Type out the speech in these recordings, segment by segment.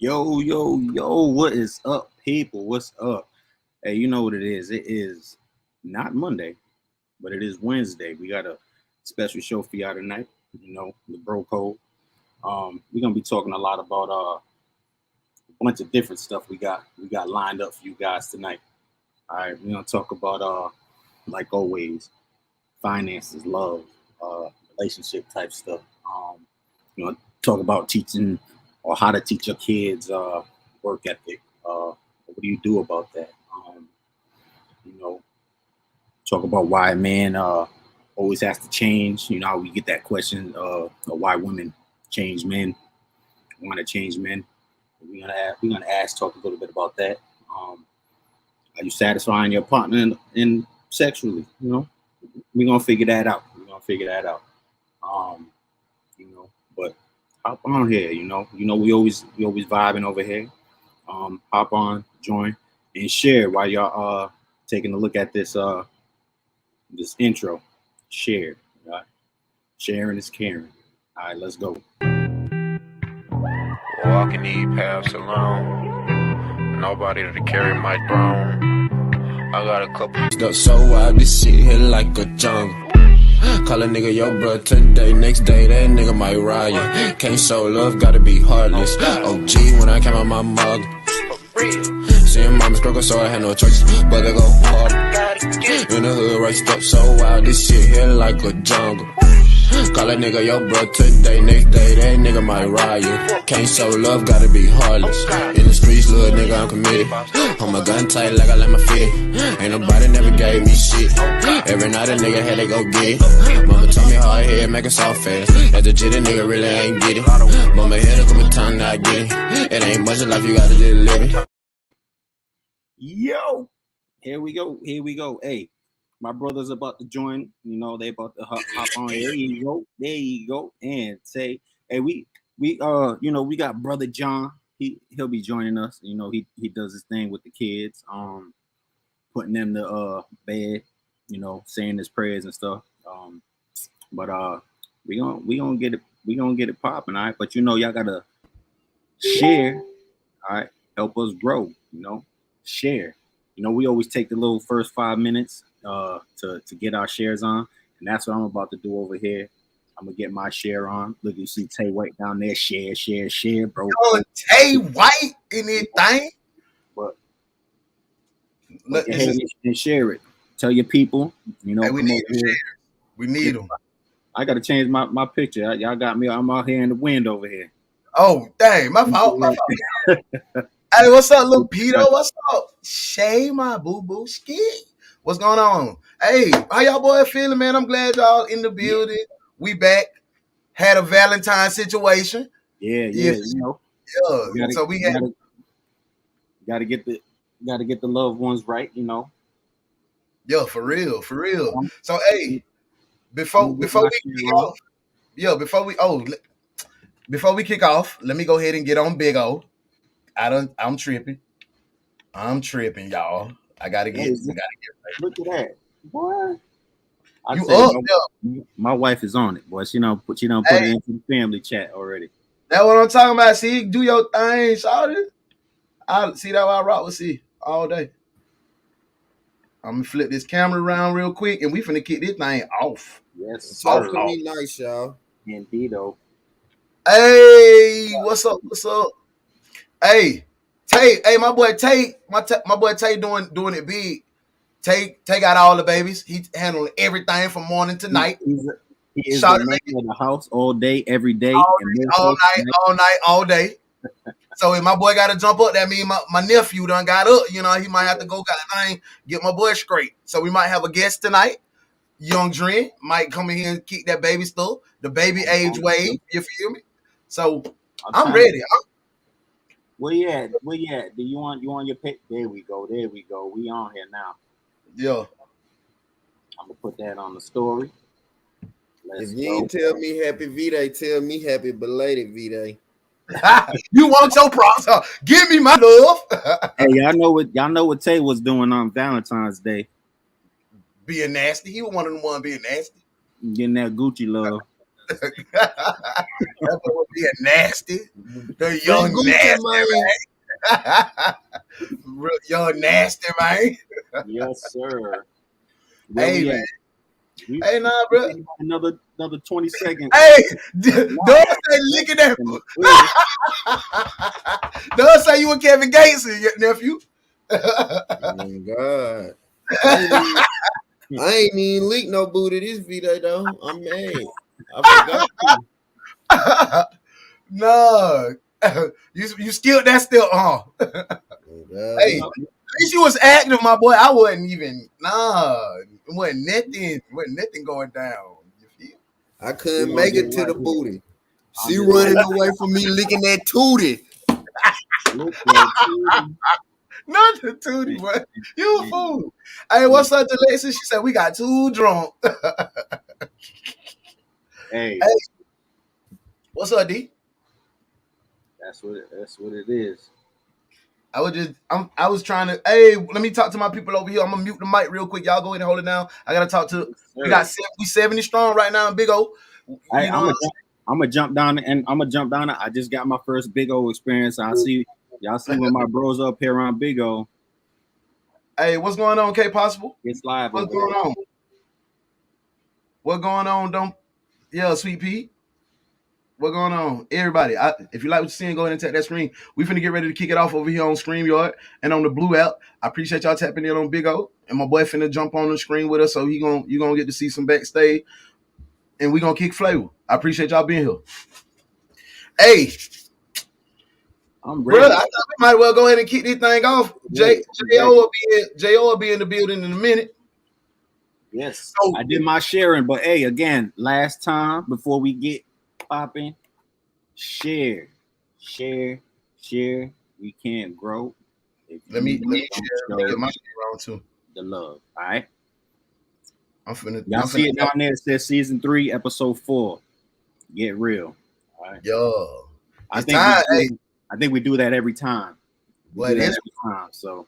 Yo, what is up, people? What's up? Hey, you know what it is? It is not Monday, but it is Wednesday. We got a special show for y'all tonight. You know, the bro code. We're gonna be talking a lot about a bunch of different stuff we got lined up for you guys tonight. All right, we're gonna talk about like always, finances, love, relationship type stuff. You know, talk about teaching or how to teach your kids work ethic. What do you do about that? You know, talk about why a man always has to change. You know, how we get that question why women change men, want to change men. We're gonna ask, talk a little bit about that. Are you satisfying your partner in sexually? You know, we're gonna figure that out. Um, but hop on here. We always vibing over here. Hop on, join, and share while y'all taking a look at this intro. Share, right? Sharing is caring. All right, let's go. Walking these paths alone, nobody to carry my throne. I got a couple stuff so wild, this shit hit like a jungle. Call a nigga your bro today, next day that nigga might riot. Can't show love, gotta be heartless. OG when I came out my mug. Seeing mama struggle, so I had no choice but to go hard. In the hood, right step so wild, this shit hit like a jungle. Call a nigga your bro today, next day that nigga might riot. Can't show love, gotta be heartless. In the streets, little nigga, I'm committed. Hold my gun tight like I let my feet. Ain't nobody never gave me shit. Every night a nigga had to go get it. Mama told me hard head, make it soft fast. That the jitty nigga really ain't get it. Mama had a couple times, now I get it. It ain't much of life, you gotta just live it. Yo, here we go. Hey, my brother's about to join. You know, they about to hop on. There you go. And say, hey, we we got brother John. He'll be joining us. You know, he does his thing with the kids, putting them to bed. You know, saying his prayers and stuff. But we gonna get it popping, all right. But you know, y'all gotta share, all right. Help us grow. You know, share. You know, we always take the little first 5 minutes to get our shares on, and that's what I'm about to do over here. I'm gonna get my share on. Look, you see Tay White down there. Share, bro. Tay White in this thing. But go ahead and share it. Tell your people. You know, hey, we need them. We need them. I gotta change my picture. Y'all got me. I'm out here in the wind over here. Oh, dang, my fault. Hey, what's up, little Peter? What's up? Shay, my boo ski. What's going on? Hey, how y'all boys feeling, man? I'm glad y'all in the building. We back. Had a Valentine situation. Yeah. You know. Yeah. So we gotta get the loved ones right. You know. Yeah, for real. So hey, before we kick off, before we kick off, let me go ahead and get on Big O. I'm tripping, y'all. I gotta get right. Look at that, boy. My wife is on it, boy. She don't put it into the family chat already. That's what I'm talking about. See, do your thing, shawty. I see that I rock with C all day. I'm gonna flip this camera around real quick, and we finna kick this thing off. Yes, talk to me nice, y'all. Indeedo. Hey, what's up? Hey, Tay. Hey, my boy Tay. My boy Tay doing it big. Tay got all the babies. He handling everything from morning to night. He is the man of the house all day, every day, all night, all day. So if my boy got to jump up, that means my nephew done got up. You know, he might have to go get my boy straight. So we might have a guest tonight. Young Dream might come in here and kick that baby stuff, the baby age wave. You feel me? So I'm ready. Where you at? Do you want your pick? There we go. We on here now. Yeah. I'm gonna put that on the story. If you ain't tell me happy V-Day, tell me happy belated V-Day. You want your props? Give me my love. Hey, y'all know what Tay was doing on Valentine's Day. Being nasty. He was one of the ones being nasty. Getting that Gucci love. That boy being nasty. The Free young Gucci, nasty, man. Real young nasty, man. Yes, sir. Where Hey, we man. at? We Hey, nah, bro. another 20 seconds. Hey, don't say licking that. Don't say you were Kevin Gates, nephew. Oh God. I ain't even leaked no booty this video though. I'm mad. I forgot to. No. You skilled that still on. Oh, God. Hey, at least you was active, my boy. I wasn't even it wasn't nothing going down. You feel? I couldn't We make gonna it get to the right booty. I'm She just running away from me licking that tootie. look at you. Not the tootie, boy. You a fool. Hey, what's up to Lexi? She said we got too drunk. Hey, Hey, what's up, D? that's what it is. I was trying to. Hey, let me talk to my people over here. I'm gonna mute the mic real quick. Y'all go ahead and hold it down. I gotta talk to. Yes, sir. We 70 strong right now in Big O. Hey, You know, I'm gonna jump down and I'm gonna jump down. I just got my first Big O experience. Y'all see when my bros up here on Big O. hey, what's going on, K Possible? It's live. What's Over going there. on? What going on? Don't Sweet Pea. What going on? Everybody, if you like what you're seeing, go ahead and tap that screen. We finna get ready to kick it off over here on StreamYard and on the Blue app. I appreciate y'all tapping in on Big O. And my boy finna jump on the screen with us, so you gonna get to see some backstage. And we gonna kick flavor. I appreciate y'all being here. Hey, I'm bro, ready. I thought we might well go ahead and kick this thing off. Jo will be in the building in a minute. Yes, So, I did my sharing, but hey, again, last time before we get popping, share. We can grow. let me don't get my shit wrong too. the love. All right. Y'all See it down there. It says season 3, episode 4. Get real. All right. Yo, I think we do that every time. Well, it is. Every time. So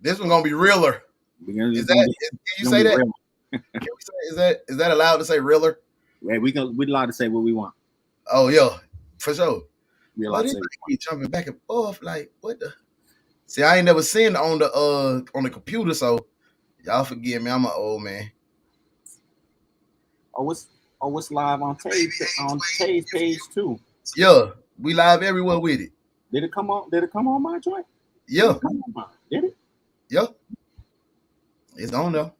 This one gonna be realer. Can you say that? Can we say, is that allowed to say realer? Yeah, we're allowed to say what we want. Oh yeah, for sure. We're allowed to say keep jumping back and forth like what the? See, I ain't never seen it on the computer, so y'all forgive me. I'm an old man. Oh, it's live on Tay's page too. Yeah, we live everywhere with it. Did it come on my joint? Yeah. Did it? Yeah. It's on there.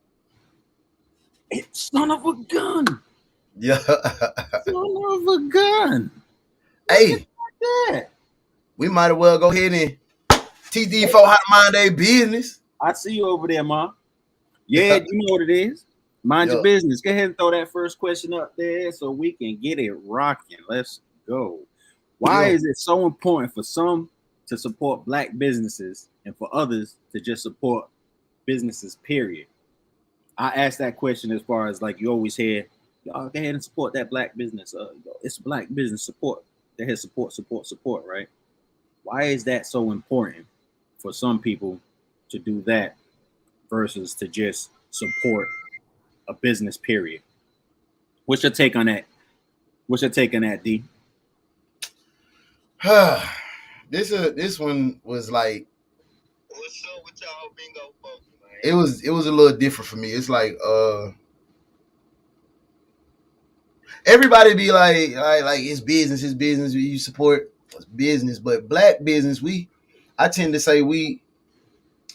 Son of a gun. Yeah. Son of a gun. Hey. Yeah. We might as well go ahead and TD4 how to mind their business. I see you over there, Ma. Yeah, you know what it is. Mind your business. Go ahead and throw that first question up there so we can get it rocking. Let's go. Why is it so important for some to support Black businesses and for others to just support businesses, period? I asked that question as far as like you always hear, y'all go ahead and support that Black business. It's Black business support. They have support, right? Why is that so important for some people to do that versus to just support a business, period? What's your take on that? D? This one was like, what's up with y'all bingo folks, man? It was a little different for me. It's like everybody be like it's business, you support business, but Black business, I tend to say we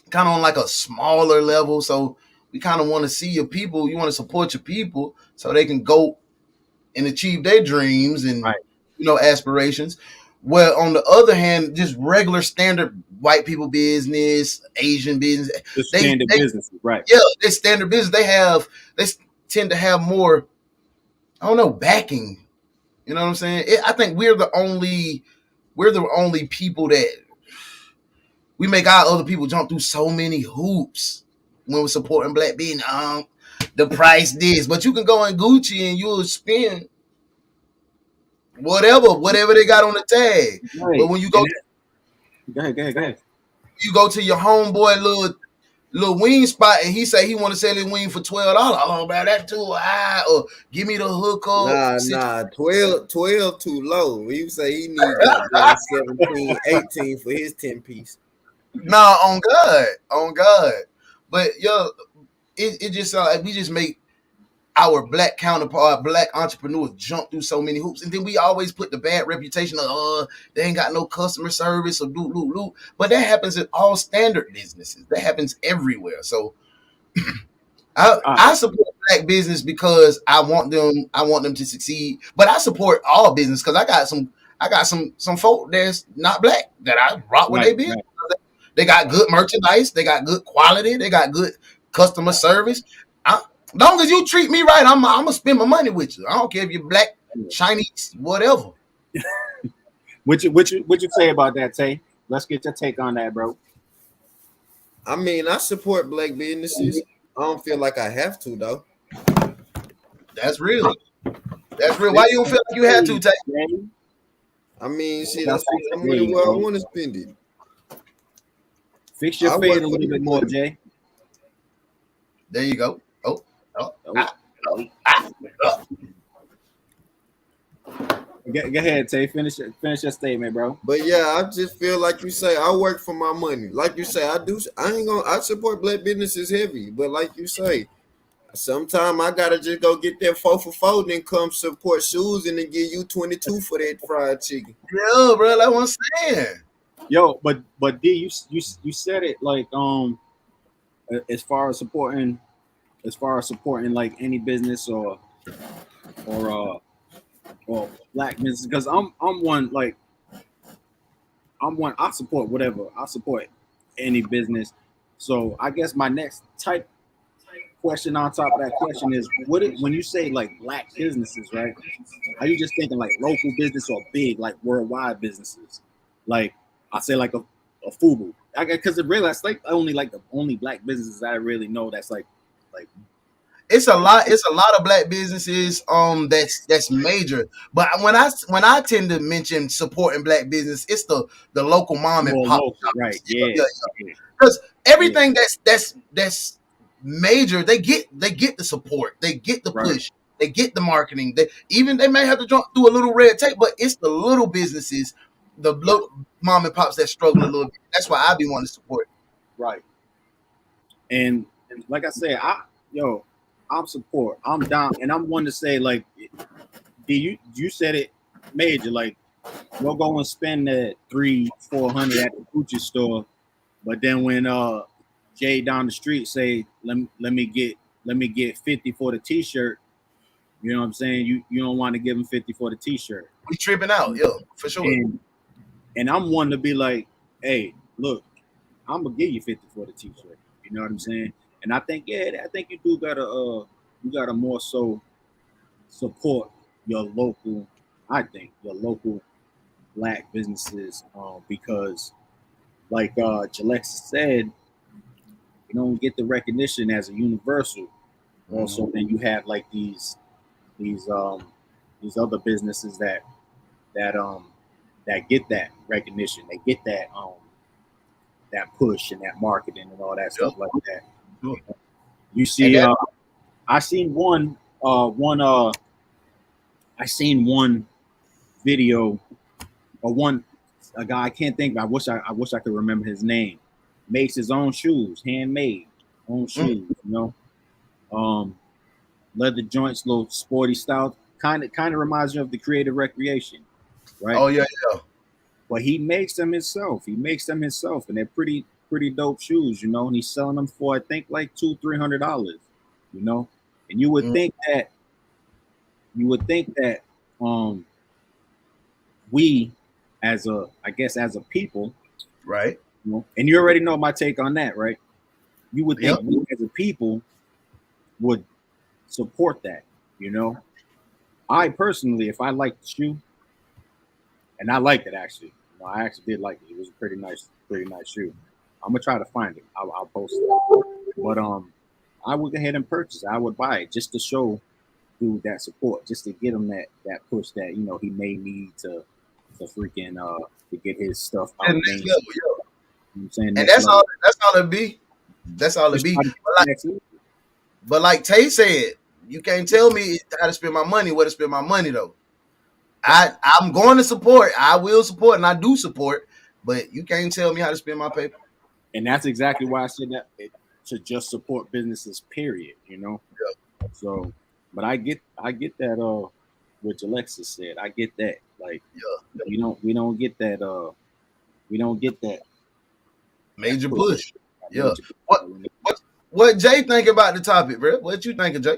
kind of on like a smaller level, so we kind of want to see your people, you want to support your people so they can go and achieve their dreams and aspirations. Well, on the other hand, just regular standard white people business, Asian business, standard business, right? Yeah, they standard business. They tend to have more, I don't know, backing. You know what I'm saying? I think we're the only people that we make our other people jump through so many hoops when we're supporting Black business. The price this, but you can go in Gucci and you'll spend whatever they got on the tag. Right. But when you go, go ahead. You go to your homeboy little wing spot, and he say he want to sell his wing for $12. Oh, man, that's too high. Or give me the hookup. Nah, 12 too low. He say he need goddamn 17, 18 for his 10-piece. Nah, on God. But yo, it just like we just make our black counterpart, black entrepreneurs jump through so many hoops, and then we always put the bad reputation of they ain't got no customer service or do. But that happens in all standard businesses. That happens everywhere. So I support black business because I want them to succeed. But I support all business because I got some folk that's not black that I rock with their business. Right. They got good merchandise, they got good quality, they got good customer service. As long as you treat me right, I'm gonna spend my money with you. I don't care if you're black, Chinese, whatever. What you say about that, Tay? Let's get your take on that, bro. I mean, I support black businesses. I don't feel like I have to, though. That's real. Why you don't feel like you had to, Tay? I mean, shit, I spend my money where I want to spend it. Fix your fade a little bit more, Jay. There you go. Go ahead, Tay. Finish your statement, bro. But yeah, I just feel like you say, I work for my money. Like you say, I support black businesses heavy. But like you say, sometimes I gotta just go get that 4 for 4, then come support shoes and then give you 22 for that fried chicken. Yeah, bro, that's what I'm saying. Yo, but D, you said it like as far as supporting like any business or black business, because I'm one I support whatever. I support any business. So I guess my next type question on top of that question is when you say like black businesses, right? Are you just thinking like local business or big like worldwide businesses? Like I say like a FUBU. Because it really that's like the only black businesses I really know that's like it's a lot of black businesses that's major. But when I tend to mention supporting black business, it's the local mom and pop local, right? Yeah. Because everything that's major, they get the support, they get the push, they get the marketing. They may have to jump through a little red tape, but it's the little businesses, the little mom and pops that struggle a little bit. That's why I be wanting to support. Right. And like I said, I'm support. I'm down, and I'm one to say like, you said it major. Like, we'll go and spend that $300-400 at the Gucci store, but then when Jay down the street say, let me get 50 for the t-shirt, you know what I'm saying? You don't want to give him 50 for the t-shirt. We tripping out, yo, for sure. And I'm one to be like, hey, look, I'm gonna give you 50 for the t-shirt. You know what I'm saying? And I think you do gotta more so support your local black businesses, because like Jalexa said, you don't get the recognition as a universal. Also, then you have like these other businesses that get that recognition, they get that push and that marketing and all that stuff like that. You see, I seen one video or a guy I can't think. I wish I could remember his name. Makes his own shoes, handmade, own shoes. You know, leather joints, little sporty style. Kind of reminds me of the Creative Recreation, right? Oh yeah. But he makes them himself. And they're pretty dope shoes, you know. And he's selling them for I think like $200-300, you know. And you would think that we as a people, right? You know, and you already know my take on that, right? You would think we as a people would support that, you know. I personally, if I liked the shoe, and I liked it actually, you know, I actually did like it. It was a pretty nice shoe. I'm gonna try to find it. I'll post it. But I would go ahead and purchase it. I would buy it just to show dude that support, just to get him that push that, you know, he may need to freaking to get his stuff out. You know what I'm saying? And that's all it be. That's all it be. Next week. But like Tay said, you can't tell me how to spend my money, where to spend my money though. I'm going to support. I will support, and I do support. But you can't tell me how to spend my paper. And that's exactly why I said that to just support businesses. Period. You know. Yeah. So, but I get that. What Alexis said, I get that. Like, Yeah. we don't get that. We don't get that major push. Yeah. Major What Jay think about the topic, bro? What you thinking, Jay?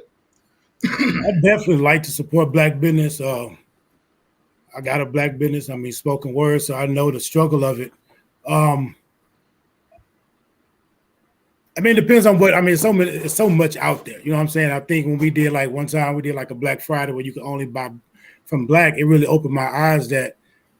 I definitely like to support black business. I got a black business. I mean, spoken word, so I know the struggle of it. I mean, it depends on what. I mean, it's so much out there. You know what I'm saying? I think when we did like one time, we did like a Black Friday where you could only buy from black. It really opened my eyes that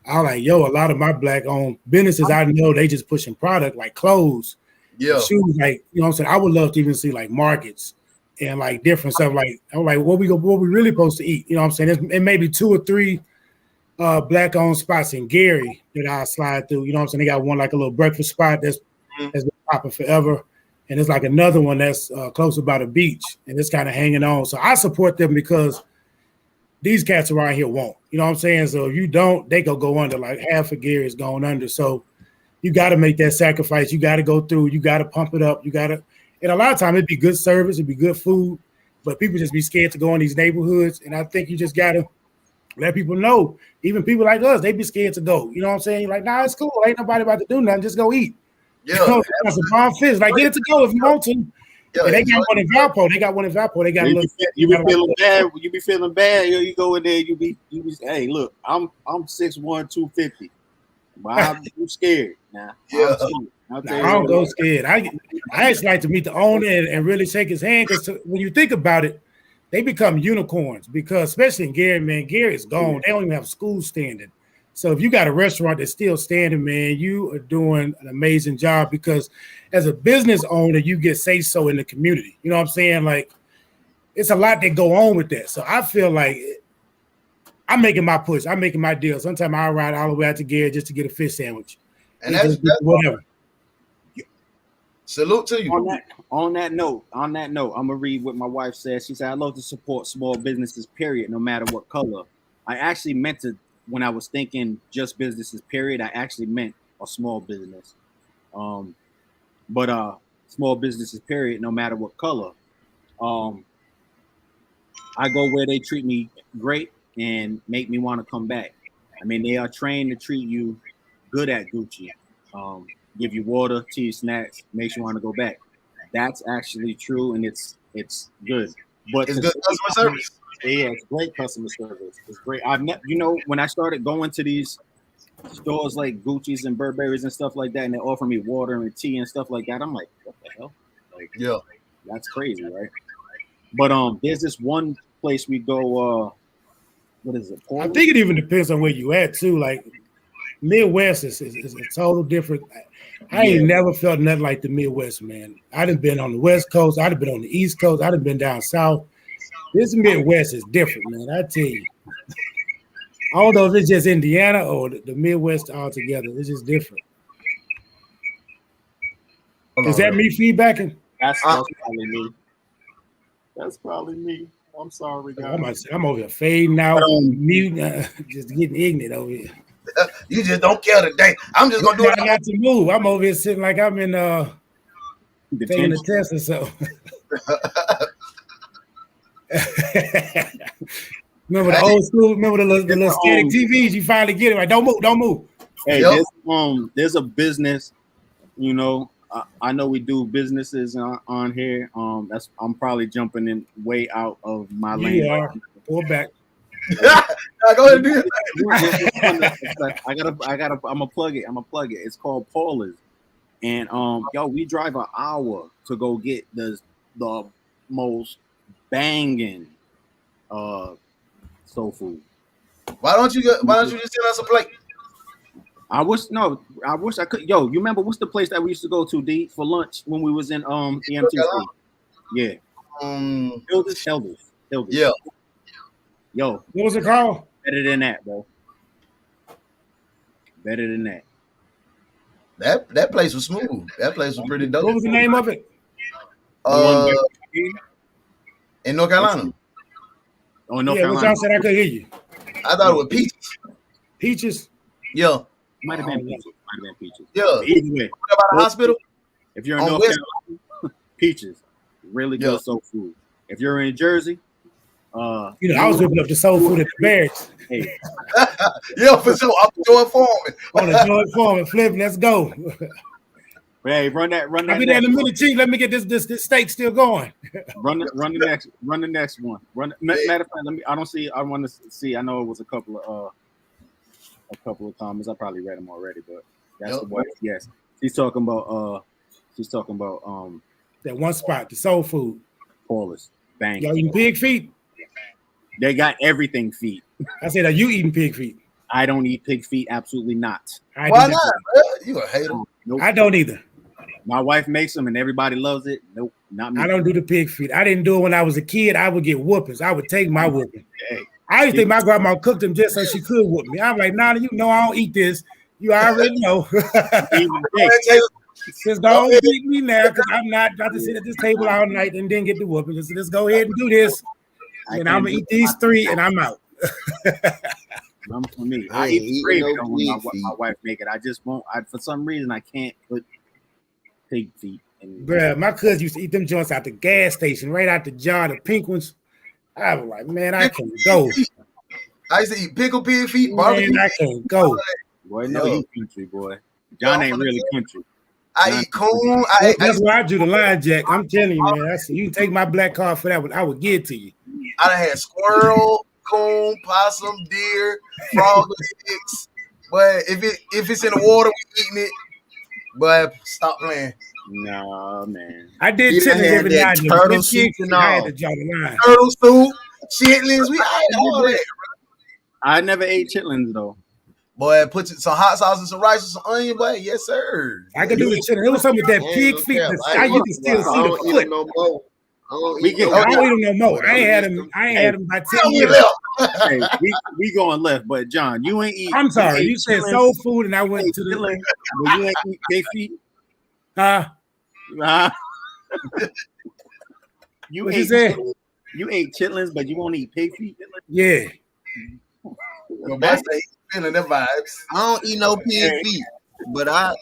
I was like, yo, a lot of my black-owned businesses, I know they just pushing product like clothes, shoes. Like, you know what I'm saying? I would love to even see like markets and like different stuff. Like, I'm like, what we really supposed to eat? You know what I'm saying? It may be 2 or 3 black-owned spots in Gary that I slide through. You know what I'm saying? They got one like a little breakfast spot that's been popping forever. And it's like another one that's closer by the beach, and it's kind of hanging on. So I support them because these cats around here won't. You know what I'm saying? So if you don't, they go under. Like half of Gary is going under. So you got to make that sacrifice. You got to go through. You got to pump it up. You got to. And a lot of times it'd be good service, it'd be good food, but people just be scared to go in these neighborhoods. And I think you just got to let people know. Even people like us, they be scared to go. You know what I'm saying? You're like, nah, it's cool. Ain't nobody about to do nothing. Just go eat. Yeah, you know, that's a bomb fish. Like, get it to go if you want to. Yeah, and they got one in Valpo. They got one in Valpo. They got. You be feeling bad. You be feeling bad. You go in there. You be. Hey, look, I'm 6'1", 250. But I'm scared now. Yeah. I don't go scared. I actually like to meet the owner and really shake his hand, because when you think about it, they become unicorns, because especially in Gary, man, Gary is gone. They don't even have schools standing. So if you got a restaurant that's still standing, man, you are doing an amazing job, because as a business owner, you get say so in the community. You know what I'm saying? Like, it's a lot that go on with that. So I feel like I'm making my push. I'm making my deal. Sometimes I ride all the way out to Gary just to get a fish sandwich. And that's whatever. Salute to you. On that note, I'm gonna read what my wife said. She said, "I love to support small businesses, period, no matter what color." I actually meant to, when I was thinking just businesses, period, I actually meant a small business. But small businesses, period, no matter what color. I go where they treat me great and make me want to come back. I mean, they are trained to treat you good at Gucci. Give you water, tea, snacks, makes you want to go back. That's actually true, and it's good. But it's good customer service. Yeah, it's great customer service. It's great. I've met, when I started going to these stores like Gucci's and Burberry's and stuff like that, and they offer me water and tea and stuff like that, I'm like, what the hell? Like, yeah, that's crazy, right? But there's this one place we go. What is it? I think it even depends on where you at too. Like Midwest is a total different. I ain't never felt nothing like the Midwest, man. I'd have been on the West Coast. I'd have been on the East Coast. I'd have been down South. This Midwest is different, man. I tell you. I don't know if it's just Indiana or the Midwest altogether. It's just different. Is that me feedbacking? That's probably me. That's probably me. I'm sorry, guys. I'm over here fading out, muting, just getting ignorant over here. You just don't care today. I'm just gonna do it. I got to move. I'm over here sitting like I'm in taking a test or so. Remember the old school? Remember the little static TVs? You finally get it right. Don't move. Hey, there's a business. I know we do businesses on here. I'm probably jumping in way out of my lane. You are. Pull back. Go ahead and do it. I'm gonna plug it. It's called Paula's, and we drive an hour to go get the most banging soul food. Why don't you just send us a plate? I wish I could. Yo, you remember what's the place that we used to go to, D, for lunch when we was in EMTC? Yeah. Elders. Yeah. Yo, what was it called? Better than that, bro. Better than that. That place was smooth. That place was pretty dope. What was the name of it? In North Carolina. Oh, North Yeah, what y'all Carolina. said? I couldn't hear you. I thought it was peaches. Peaches. Yeah. Might have been peaches. Yeah. But either way, What about the hospital? if you're in On North West- Carolina, peaches, really good Yeah. soul food. If you're in Jersey, I was whipping up the soul food at the barracks hey, Yeah, for sure. I'm doing for me. on the joint form and flip. Let's go. hey, run that. I'll be there in a minute, Chief. Let me get this steak still going. Run the next one. Matter of fact, I don't see. I want to see. I know it was a couple of comments. I probably read them already, but that's the wife. Yes, she's talking about. That one spot, the soul food. Paulus. Bang. Y'all eating pig feet? They got everything feet. I said, are you eating pig feet? I don't eat pig feet. Absolutely not. I Why do not, bro? You a hater. Nope. I don't either. My wife makes them and everybody loves it. Nope, not me. I don't do the pig feet. I didn't do it when I was a kid. I would get whoopings. I would take my whooping. Hey. I used to think my grandma cooked them just so she could whoop me. I'm like, Nana, you know I don't eat this. You already know. Just don't beat me now because I'm not about to sit at this table all night and then get the whooping. Let's go ahead and do this. And I'm going to eat these 3 and I'm out. For me, I I ain't eat gravy no when pig my wife make it. I just won't. For some reason, I can't put pig feet. Bruh, my cousin used to eat them joints out the gas station, right out the jar, the pink ones. I was like, man, I can't go. I used to eat pickled pig feet, Man, barbecue. I can't go. Boy, no, you country boy. John ain't really country. I eat coon. That's why I drew the line, Jack. I'm telling you, man. I said, you can take my black card for that one. I would give it to you. I done had squirrel, coon, possum, deer, frog legs. But if it's in the water, we eating it. But stop playing. No, man. I did You chitlins done had every that night. turtle soup and I had all. to draw the line. Turtle soup, chitlins, we ate all that. I never ate chitlins though. Boy, put some hot sauce and some rice and some onion, boy. Yes, sir. I could do the chitlins. It was something with that I ain't pig no feet. cap. I used to still I see don't the eat foot. them no more. I don't We eat get- no I don't more. eat them no more. But I ain't had miss them. I ain't had them by 10 We years. left. Hey, we going left, but John, you ain't eat. I'm sorry. ate You said chitlins, soul food, and I you went ate to the. chitlins, but you ain't eat pig feet. Huh? You What you ate say? you ate chitlins, but you won't eat pig feet. Yeah. Your boy say he feeling the vibes. I don't eat no pig feet, but I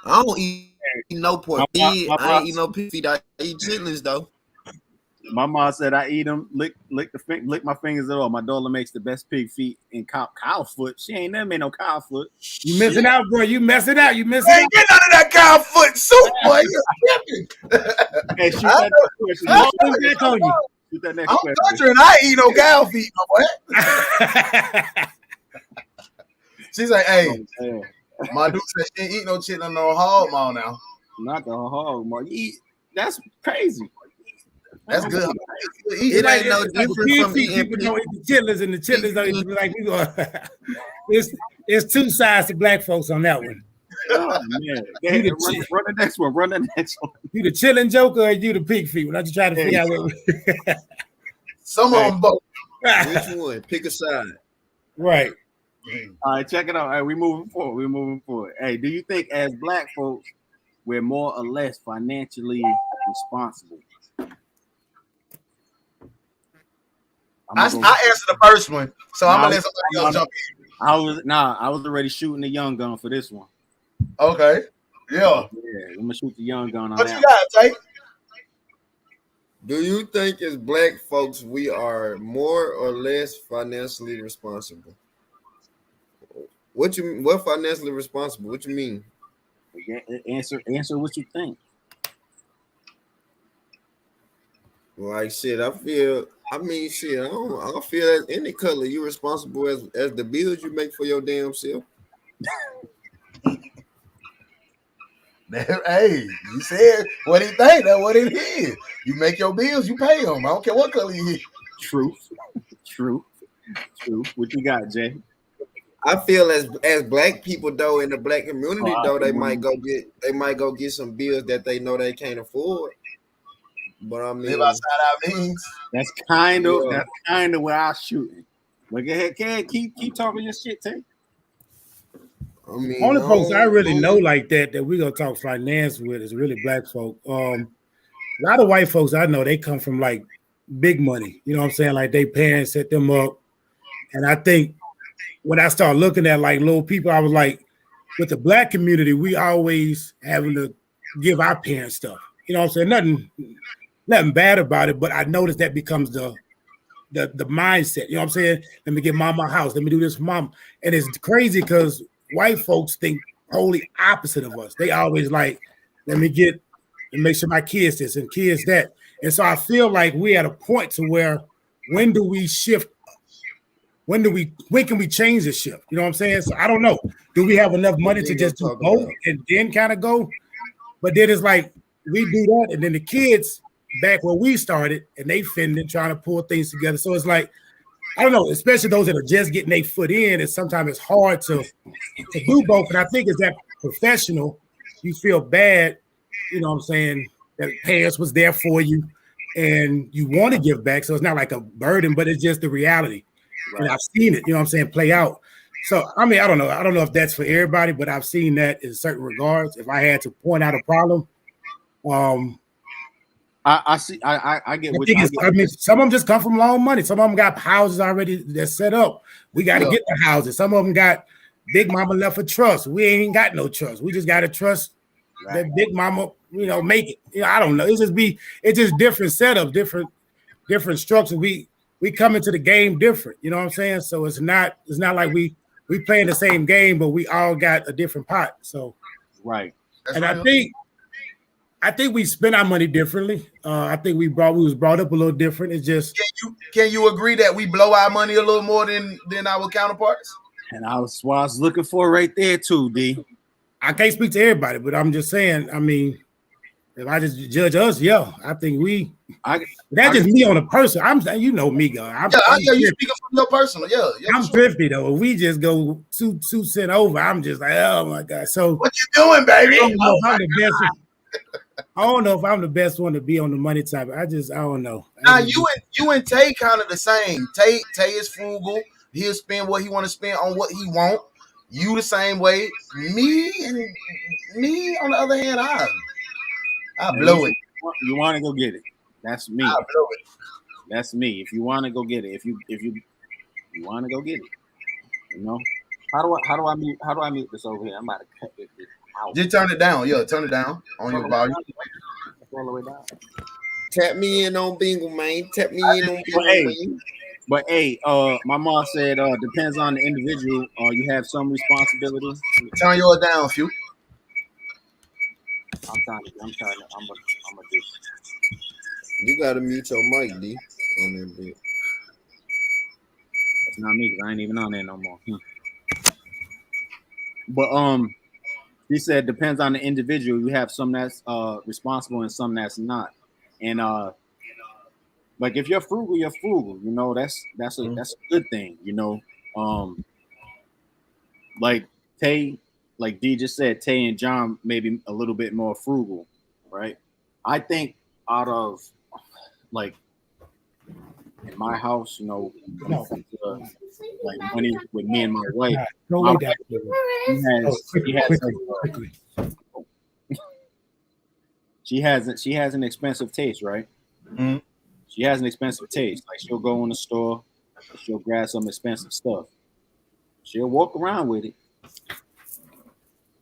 don't eat no pork. My I ain't eat no pig feet. I eat chitlins though. My mom said I eat them, lick my fingers at all. My daughter makes the best pig feet and cow foot. She ain't never made no cow foot. You missing out, bro. You messing out. You missing Hey, out. get none of that cow foot soup, boy. You're tripping. Hey, shoot that next question. I- Who's back on you? Shoot that next I'm question. country and I ain't eat no cow feet, my boy. She's like, hey, Yeah. my dude said she ain't eat no chitlin no hog maw now. Not the hog, man. That's crazy. That's good. It ain't no Like different pig from feet, eating people pig. don't eat the chitlins, and the chitlins don't eat the, like we go. It's two sides to black folks on that one. Oh, man. You the Run the next one. Run the next one. You the chilling joker or you the pig feet? When I just try to figure out what. Some of them both. Which one? Pick a side. Right. All right, check it out. All right, we moving forward. Hey, do you think as black folks we're more or less financially responsible? I answered the first one, so I'm gonna let somebody else jump I was already shooting the young gun for this one. in. Okay. Yeah. Yeah, I'm gonna shoot the young gun on What that. you got, Tay? Do you think as black folks we are more or less financially responsible? What financially responsible? What you mean? Yeah, answer what you think. Like shit, I feel. I mean, shit. I don't feel as any color you responsible as the bills you make for your damn self. Hey, you said what he think. That's what it is. You make your bills, you pay them. I don't care what color you is. Truth. What you got, Jay? I feel as black people though in the black community though they might go get some bills that they know they can't afford. But I mean, Live outside our means. That's kind of where I'm shooting. But go ahead, keep talking your shit, Tay. I mean, Only folks I really know like that we gonna talk finance with is really black folk. A lot of white folks I know, they come from like big money. You know what I'm saying? Like they parents set them up. And I think when I started looking at like little people, I was like, with the black community, we always having to give our parents stuff. You know what I'm saying? Nothing bad about it, but I noticed that becomes the mindset. You know what I'm saying? Let me get mama a house. Let me do this for mom. And it's crazy because white folks think wholly opposite of us. They always like, let me get and make sure my kids this and kids that. And so I feel like we're at a point to where when do we shift? When can we change the shift? You know what I'm saying? So I don't know. Do we have enough money to just do both and then kind of go? But then it's like we do that, and then the kids back where we started, and they fending, trying to pull things together. So it's like, I don't know, especially those that are just getting their foot in, and sometimes it's hard to do both. And I think as that professional, you feel bad, you know what I'm saying, that parents was there for you and you want to give back. So it's not like a burden, but it's just the reality. Right. And I've seen it, you know what I'm saying, play out. So, I mean, I don't know. I don't know if that's for everybody, but I've seen that in certain regards. If I had to point out a problem, I see. I get what you I mean, some of them just come from long money. Some of them got houses already that's set up. We got to get the houses. Some of them got big mama left for trust. We ain't got no trust. We just got to trust that big mama, you know, make it. You know, I don't know. It's just different setup, different structure. We come into the game different. You know what I'm saying? So it's not like we playing the same game, but we all got a different pot. So right. And I think we spend our money differently. I think we was brought up a little different. It's just can you agree that we blow our money a little more than our counterparts? And I was looking for right there too, D. I can't speak to everybody, but I'm just saying. I mean, if I just judge us, I think that's just me on a person. I'm saying, you know me, guy. You speaking from your personal, I'm thrifty though. If we just go two cent over, I'm just like, oh my god. So what you doing, baby? I don't know if I'm the best one to be on the money type. I don't know. Now you and Tay kind of the same. Tay is frugal. He'll spend what he want to spend on what he want. You the same way. Me on the other hand, I blow it. You want to go get it? That's me. I blow it. That's me. If you want to go get it, if you want to go get it, you know. How do I mute this over here? I'm about to cut this out. Just turn it down. Yeah, turn it down on your volume. All the way down. Tap me in on Bingo, man. Tap me in on Bingo, man. But hey, my mom said depends on the individual. You have some responsibility. Turn yours down, few. I'm trying to just. You gotta mute your mic, D, on that bit. That's not me because I ain't even on there no more. But he said depends on the individual. You have some that's responsible and some that's not. And like if you're frugal, you're frugal. You know, that's a good thing. You know, like Tay, like D just said, Tay and John maybe a little bit more frugal, right? I think out of like in my house, you know, like money with me and my wife. She has an expensive taste, right? Mm-hmm. She has an expensive taste. Like she'll go in the store, she'll grab some expensive stuff. She'll walk around with it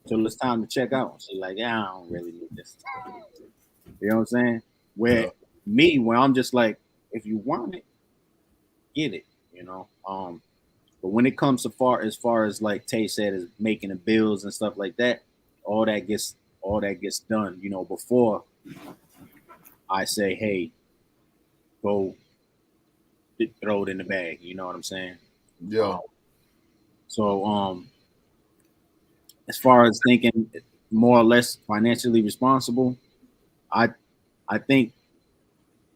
till it's time to check out. She's like, yeah, I don't really need this. You know what I'm saying? Where I'm just like, if you want it, get it. You know. But when it comes to as far as like Tay said, is making the bills and stuff like that, all that gets done. You know, before I say, hey, go throw it in the bag. You know what I'm saying? Yeah. So as far as thinking more or less financially responsible, I think,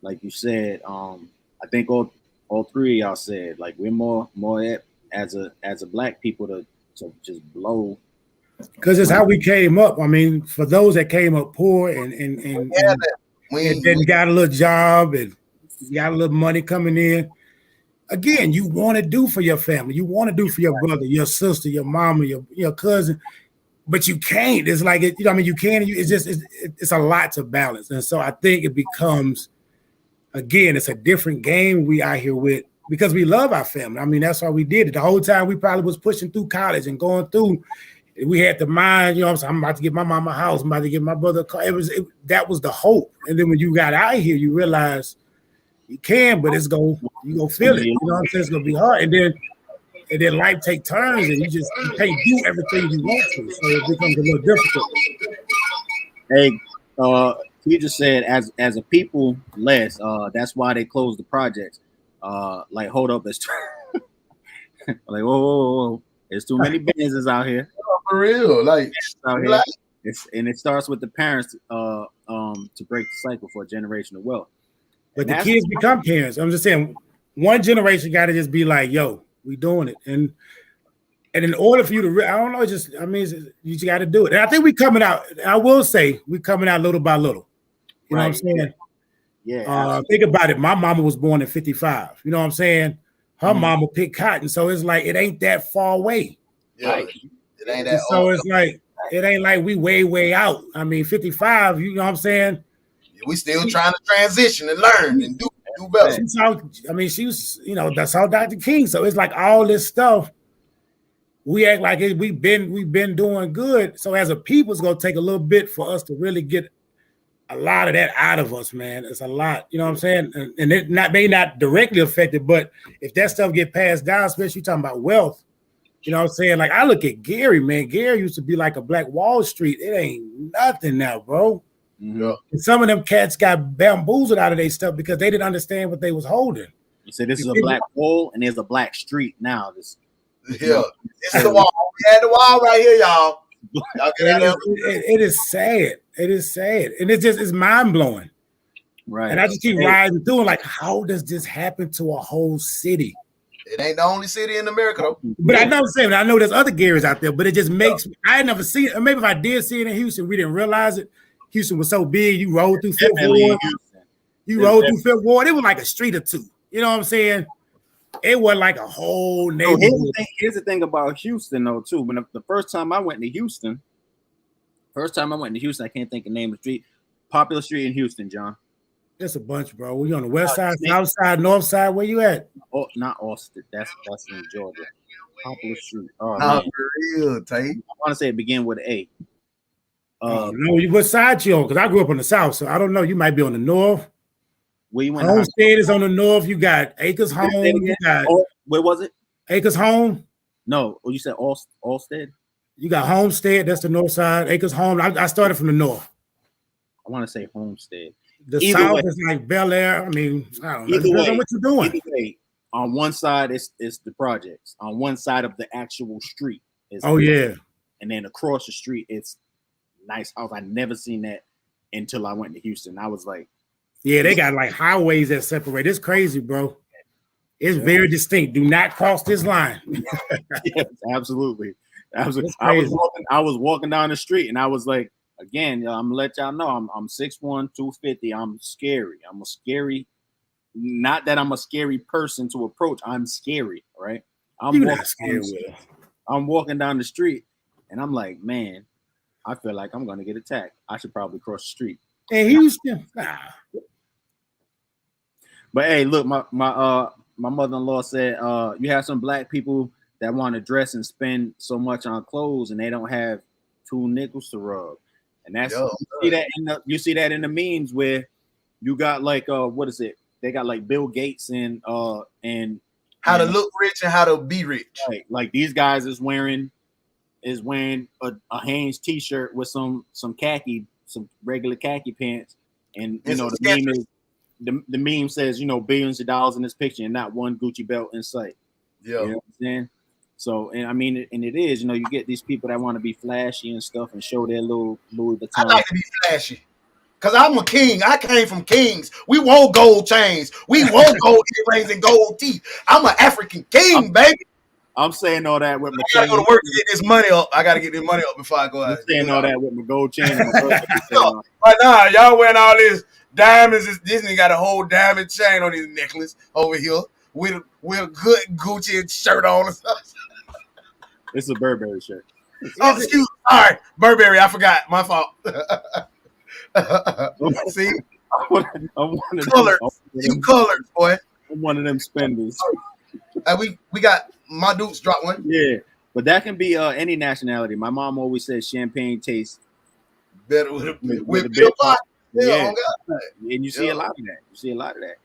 like you said, I think all three of y'all said, like we're more as a black people to just blow. Because it's how we came up. I mean, for those that came up poor and then got a little job and got a little money coming in, again, you want to do for your family. You want to do for your brother, your sister, your mama, your cousin. but you can't. It's like I mean, you can. It's a lot to balance, and so I think it becomes, again, it's a different game we out here with because we love our family. I mean, that's why we did it. The whole time we probably was pushing through college and going through. We had the mind, I'm about to get my mom a house. I'm about to get my brother a car. That was the hope. And then when you got out here, you realize you can, but you go feel it. You know what I'm saying? It's gonna be hard. And then life take turns, and you can't do everything you want to. So it becomes a little difficult. Hey, he just said as a people less, that's why they closed the projects. Like hold up, it's like whoa. There's too many businesses out here. For real, like out here. And it starts with the parents to break the cycle for generational wealth. But the kids become parents. I'm just saying, one generation got to just be like, "Yo, we doing it," and in order for you to, I don't know, you just got to do it. And I think we coming out. I will say we coming out little by little. You know what I'm saying? Yeah. Think about it. My mama was born in '55. You know what I'm saying? Her mama picked cotton, so it's like it ain't that far away. Yeah, right? It ain't that. So it's like it ain't like we way out. I mean, 55. You know what I'm saying? We still trying to transition and learn and do better. She was, that's how Dr. King. So it's like all this stuff. We act like we've been doing good. So as a people, it's gonna take a little bit for us to really get a lot of that out of us, man. It's a lot, you know what I'm saying? And it may not directly affect it, but if that stuff get passed down, especially talking about wealth, you know what I'm saying? Like I look at Gary, man. Gary used to be like a Black Wall Street. It ain't nothing now, bro. Yeah. And some of them cats got bamboozled out of their stuff because they didn't understand what they was holding. You said this is a black hole and there's a black street now. This is the wall. We had the wall right here, y'all. It is sad. It is sad. And it's mind blowing. Right. And I just keep riding through like, how does this happen to a whole city? It ain't the only city in America, though. But I know I'm saying, I know there's other Garys out there, but it just makes me, I had never seen it. Or maybe if I did see it in Houston, we didn't realize it. Houston was so big, you rode through Fifth Ward. You rode through Fifth Ward. It was like a street or two. You know what I'm saying? It wasn't like a whole neighborhood. Here's the thing about Houston, though, too. When the first time I went to Houston, I can't think of the name of the street. Popular street in Houston, John. There's a bunch, bro. We on the west side, south side, north side. Where you at? Oh, not Austin. That's in Georgia. Popular street. Oh, for real, Tate. I want to say it began with an A. No, what side you on? Because I grew up on the south, so I don't know. You might be on the north. Where you went? Homestead is on the north. You got Acres Home. Where was it? Acres Home. No, you said Allstead. You got Homestead. That's the north side. Acres Home. I started from the north. I want to say Homestead. The south is like Bel Air. I mean, I don't know. Depends on what you're doing. Either way, on one side it's the projects. On one side of the actual street is and then across the street it's nice house. I never seen that until I went to Houston. I was like, yeah, they got like highways that separate. It's crazy, bro. It's very distinct. Do not cross this line. Yes, absolutely. I was walking down the street and I was like, again, I'm gonna let y'all know I'm 6'1", 250. I'm scary. I'm a scary. Not that I'm a scary person to approach. I'm scary, right? I'm walking down the street and I'm like, man, I feel like I'm gonna get attacked. I should probably cross the street. Hey, Houston. But hey, look, my mother-in-law said you have some black people that want to dress and spend so much on clothes and they don't have 2 nickels to rub. And that's you see that in the memes where you got like what is it? They got like Bill Gates and how to look rich and how to be rich. Right. Like these guys is wearing a Hanes t-shirt with some regular khaki pants, and the meme is the meme says billions of dollars in this picture and not one Gucci belt in sight. Yeah, you know what I'm saying? So, and I mean, and it is, you get these people that want to be flashy and stuff and show their little Louis Vuitton. I like to be flashy because I'm a king. I came from kings. We wore gold chains. We wore gold earrings and gold teeth. I'm an African king, baby. I'm saying all that with my chain. I gotta go to work to get this money up. I gotta get this money up before I go out. I'm saying all that with my gold chain. But nah, y'all wearing all this diamonds. Disney got a whole diamond chain on his necklace over here with a good Gucci shirt on and stuff. It's a Burberry shirt. Oh, excuse. All right, Burberry. I forgot. My fault. See, I'm one of colors. them, You colors, boy. I'm one of them spenders. We got my Dukes drop one. Yeah, but that can be any nationality. My mom always says champagne tastes Better with a Bill bit. Pop. Yeah, Oh God. and you see a lot of that. You see a lot of that.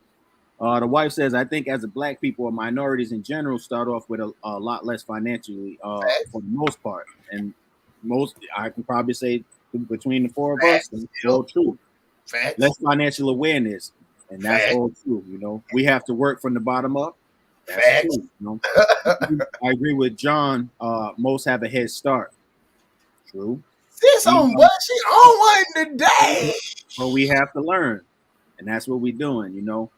The wife says, I think as a black people or minorities in general start off with a lot less financially for the most part. And most, I can probably say between the four of us, it's all true. Facts. Less financial awareness. And that's Facts. all true. You know, we have to work from the bottom up. That's Facts. true. You know? I agree with John. Most have a head start. True. This on what she on one today. But we have to learn. And that's what we're doing, you know.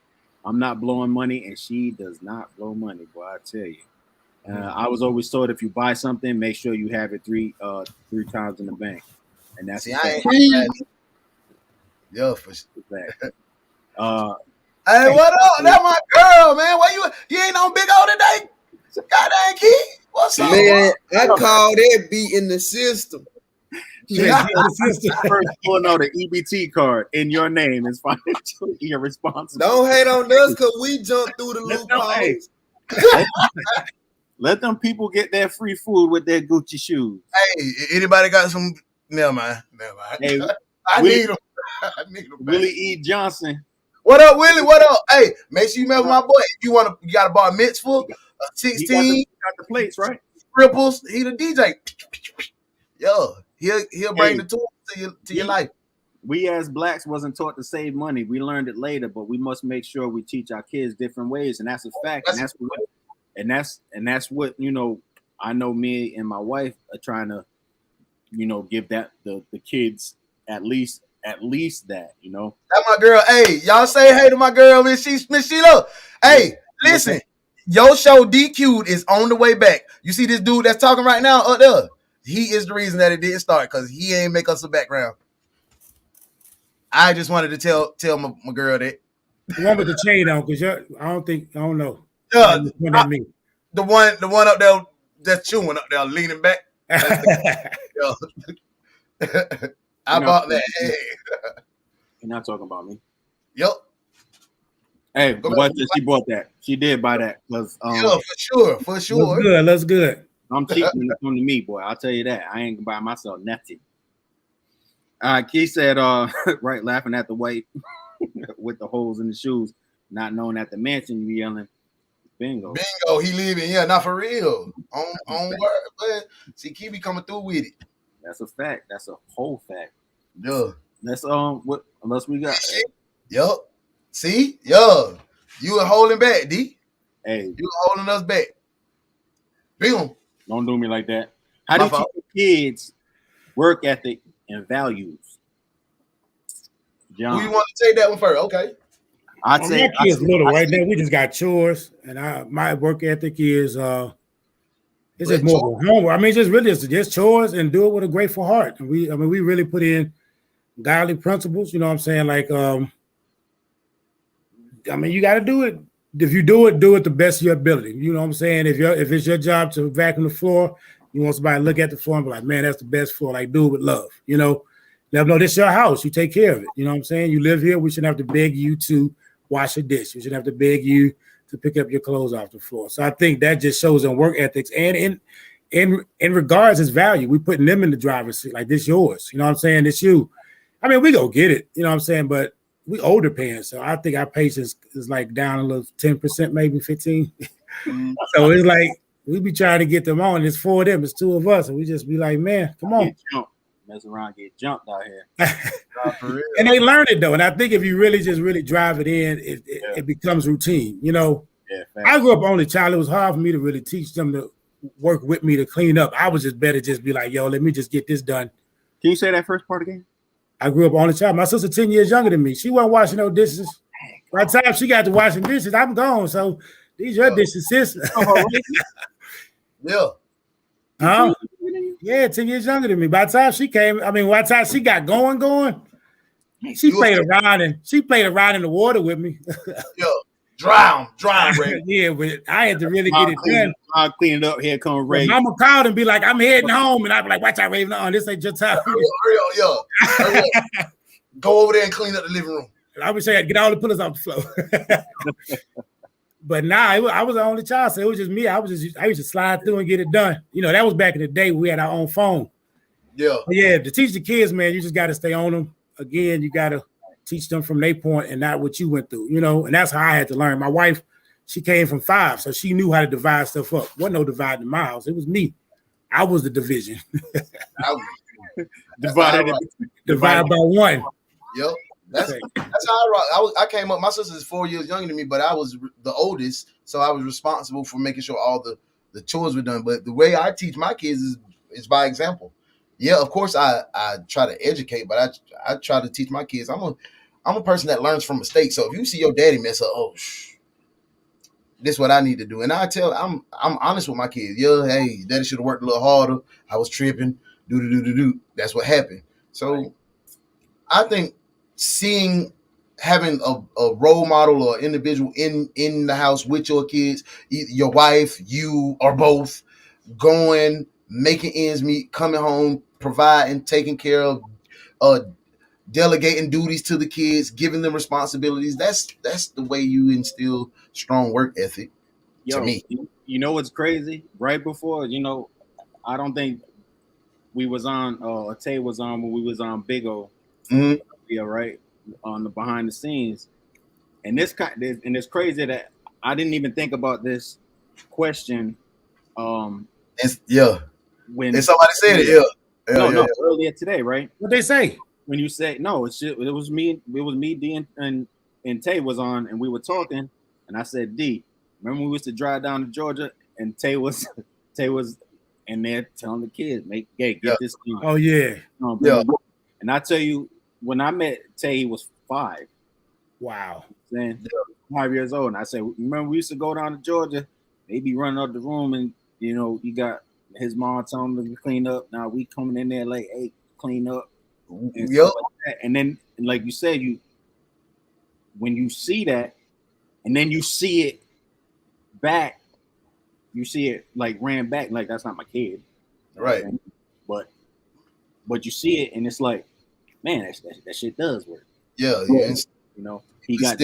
I'm not blowing money, and she does not blow money, boy. I tell you. I was always told if you buy something, make sure you have it three times in the bank, and that's See, I ain't yo for sure. Hey, what up? That's my girl, man. Why you ain't on Big O today? Goddamn key. What's up? Man, I call that beat in the system. First pulling out an EBT card in your name is financially irresponsible. Don't hate on us because we jumped through the loopholes. Let them people get their free food with their Gucci shoes. Hey, anybody got some? Never mind. Hey, I need them. Willie E. Johnson. What up, Willie? What up? Hey, make sure you remember my boy. If you got a bar mitzvah, 16. You got the plates, right? Ripples. He the DJ. Yo, he'll bring the tools to your life. We as blacks wasn't taught to save money. We learned it later, but we must make sure we teach our kids different ways, and that's a fact. And that's what you know. I know me and my wife are trying to, you know, give that the kids at least that, you know. That's my girl. Hey, y'all say hey to my girl, Miss Sheila. Hey, listen, your show DQ'd is on the way back. You see this dude that's talking right now up there? He is the reason that it didn't start because he ain't make us a background. I just wanted to tell my girl that. The one with the chain on, because I don't know. Yeah, the one up there that's chewing up there, leaning back. I bought that. Hey. You're not talking about me. Yep. Hey, she bought that. She did buy that because yeah, for sure. Looks good. I'm cheap when it comes to me, boy. I'll tell you that. I ain't gonna buy myself nothing. Key said, right, laughing at the white with the holes in the shoes, not knowing at the mansion you yelling, bingo. Bingo, he leaving. Yeah, not for real. On word, but see, Key be coming through with it. That's a fact. That's a whole fact. Yeah. Let's what unless we got. Yup. See, yo, you were holding back, D. Hey, you were holding us back. Bingo. Don't do me like that. How do you teach your kids work ethic and values? John, Who you want to take that one first? Okay. I'd say my kids little right now. We just got chores, and my work ethic is it's just more homework. I mean, just chores and do it with a grateful heart. And we really put in godly principles. You know what I'm saying? Like, I mean, you got to do it. If you do it the best of your ability. You know what I'm saying? If it's your job to vacuum the floor, you want somebody to look at the floor and be like, man, that's the best floor. Like, do it with love. You know, let them know this is your house. You take care of it. You know what I'm saying? You live here. We shouldn't have to beg you to wash a dish. We shouldn't have to beg you to pick up your clothes off the floor. So I think that just shows in work ethics and in regards as value. We putting them in the driver's seat. Like, this yours. You know what I'm saying? It's you. I mean, we go get it. You know what I'm saying? But we older parents, so I think our patience is like down a little 10%, maybe 15. So it's like we be trying to get them on. It's 4 of them, it's 2 of us, and we just be like, man, come on. Mess around, get jumped out here. And they learn it though. And I think if you really drive it in, it becomes routine. You know, I grew up only child. It was hard for me to really teach them to work with me to clean up. I was just better just be like, yo, let me just get this done. Can you say that first part again? I grew up only child. My sister 10 years younger than me. She wasn't washing no dishes. By the time she got to washing dishes, I'm gone. So these are your dishes, sis. Yeah. Huh? Yeah, 10 years younger than me. By the time she came, by the time she got going, she played around in the water with me. Yeah. Drown, Ray. Yeah, but I had to really get it done. I'll clean it up. Here come Ray. Mama called and be like, I'm heading home. And I'd be like, watch out, Raven. This ain't your time. Hurry up. Go over there and clean up the living room. I would say I'd get all the pillows off the floor. But I was the only child, so it was just me. I used to slide through and get it done. That was back in the day. We had our own phone. Yeah. But yeah, to teach the kids, man, you just got to stay on them. Again, you got to teach them from their point and not what you went through, and that's how I had to learn. My wife, she came from 5, so she knew how to divide stuff up. Wasn't no dividing in my house. It was me. I was the division. Divide by 1. Yep. That's how I rock. I came up. My sister is 4 years younger than me, but I was the oldest, so I was responsible for making sure all the chores were done. But the way I teach my kids is by example. Yeah, of course I try to educate, but I try to teach my kids. I'm a person that learns from mistakes. So if you see your daddy mess up, this is what I need to do. And I'm honest with my kids. Yeah, hey, daddy should have worked a little harder. I was tripping. Do. That's what happened. So I think having a role model or individual in the house with your kids, your wife, you, or both, going, making ends meet, coming home, providing, taking care of, delegating duties to the kids, giving them responsibilities. That's the way you instill strong work ethic. To me. You know what's crazy? Right before, I don't think we was on, Tay was on when we was on Big O. Mm-hmm. Yeah, right. On the behind the scenes. And it's crazy that I didn't even think about this question. When somebody said it, no, earlier today, right? What they say? When you say no, it was me, D and Tay was on, and we were talking, and I said, D, remember when we used to drive down to Georgia, and Tay was in there telling the kids, get this done. Oh yeah. And I tell you, when I met Tay, he was 5. Wow. Then 5 years old. And I said, remember we used to go down to Georgia, they be running up the room, and he got his mom telling him to clean up. Now we coming in there like, hey, clean up. And, like and then, like you said, when you see that, and then you see it back, you see it like ran back, like that's not my kid, right? But you see it, and it's like, man, that shit does work. Yeah. He got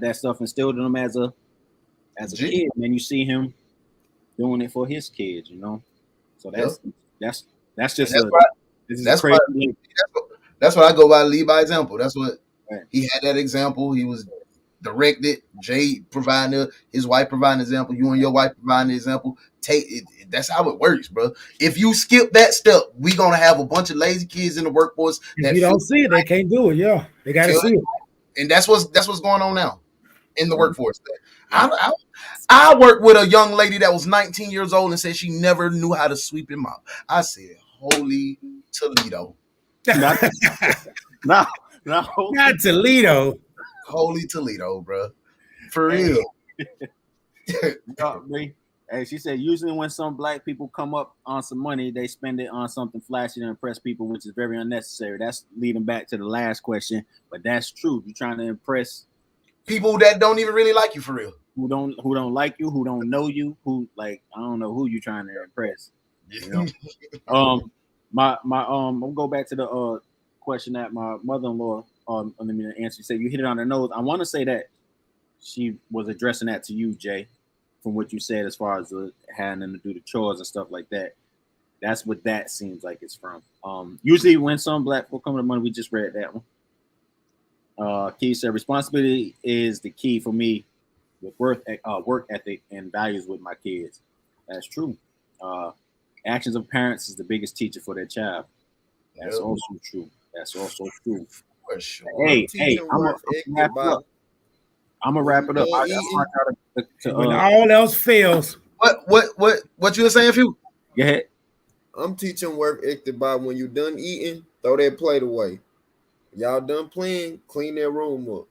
that stuff instilled in him as a kid, and then you see him doing it for his kids, So that's just that's what I go by. Lead by example. That's what he had. That example. He was directed. Jay providing his wife providing an example. You and your wife providing an example. Take it. That's how it works, bro. If you skip that step, we gonna have a bunch of lazy kids in the workforce. If you don't see it, they can't do it. Yeah, they gotta see it. And that's what's going on now in the workforce. I worked with a young lady that was 19 years old and said she never knew how to sweep and mop. I said, holy Toledo. No. Not Toledo. Holy Toledo, bro. For real. Hey, she said, usually when some black people come up on some money, they spend it on something flashy to impress people, which is very unnecessary. That's leading back to the last question, but that's true. You're trying to impress people that don't even really like you, for real. Who don't like you, who don't know you, who, like, I don't know who you're trying to impress. I'm gonna go back to the question that my mother-in-law let me answer. She said you hit it on the nose. I want to say that she was addressing that to you, Jay, from what you said as far as having to do the chores and stuff like that. That's what that seems like it's from. Usually when some black people come to money, we just read that one. Key said responsibility is the key for me with work ethic and values with my kids. That's true. Actions of parents is the biggest teacher for their child. That's also true. Hey, I'm gonna wrap it up. When all else fails. What you were saying, Few? Go ahead. I'm teaching work ethic by when you done eating, throw that plate away. Y'all done playing, clean that room up.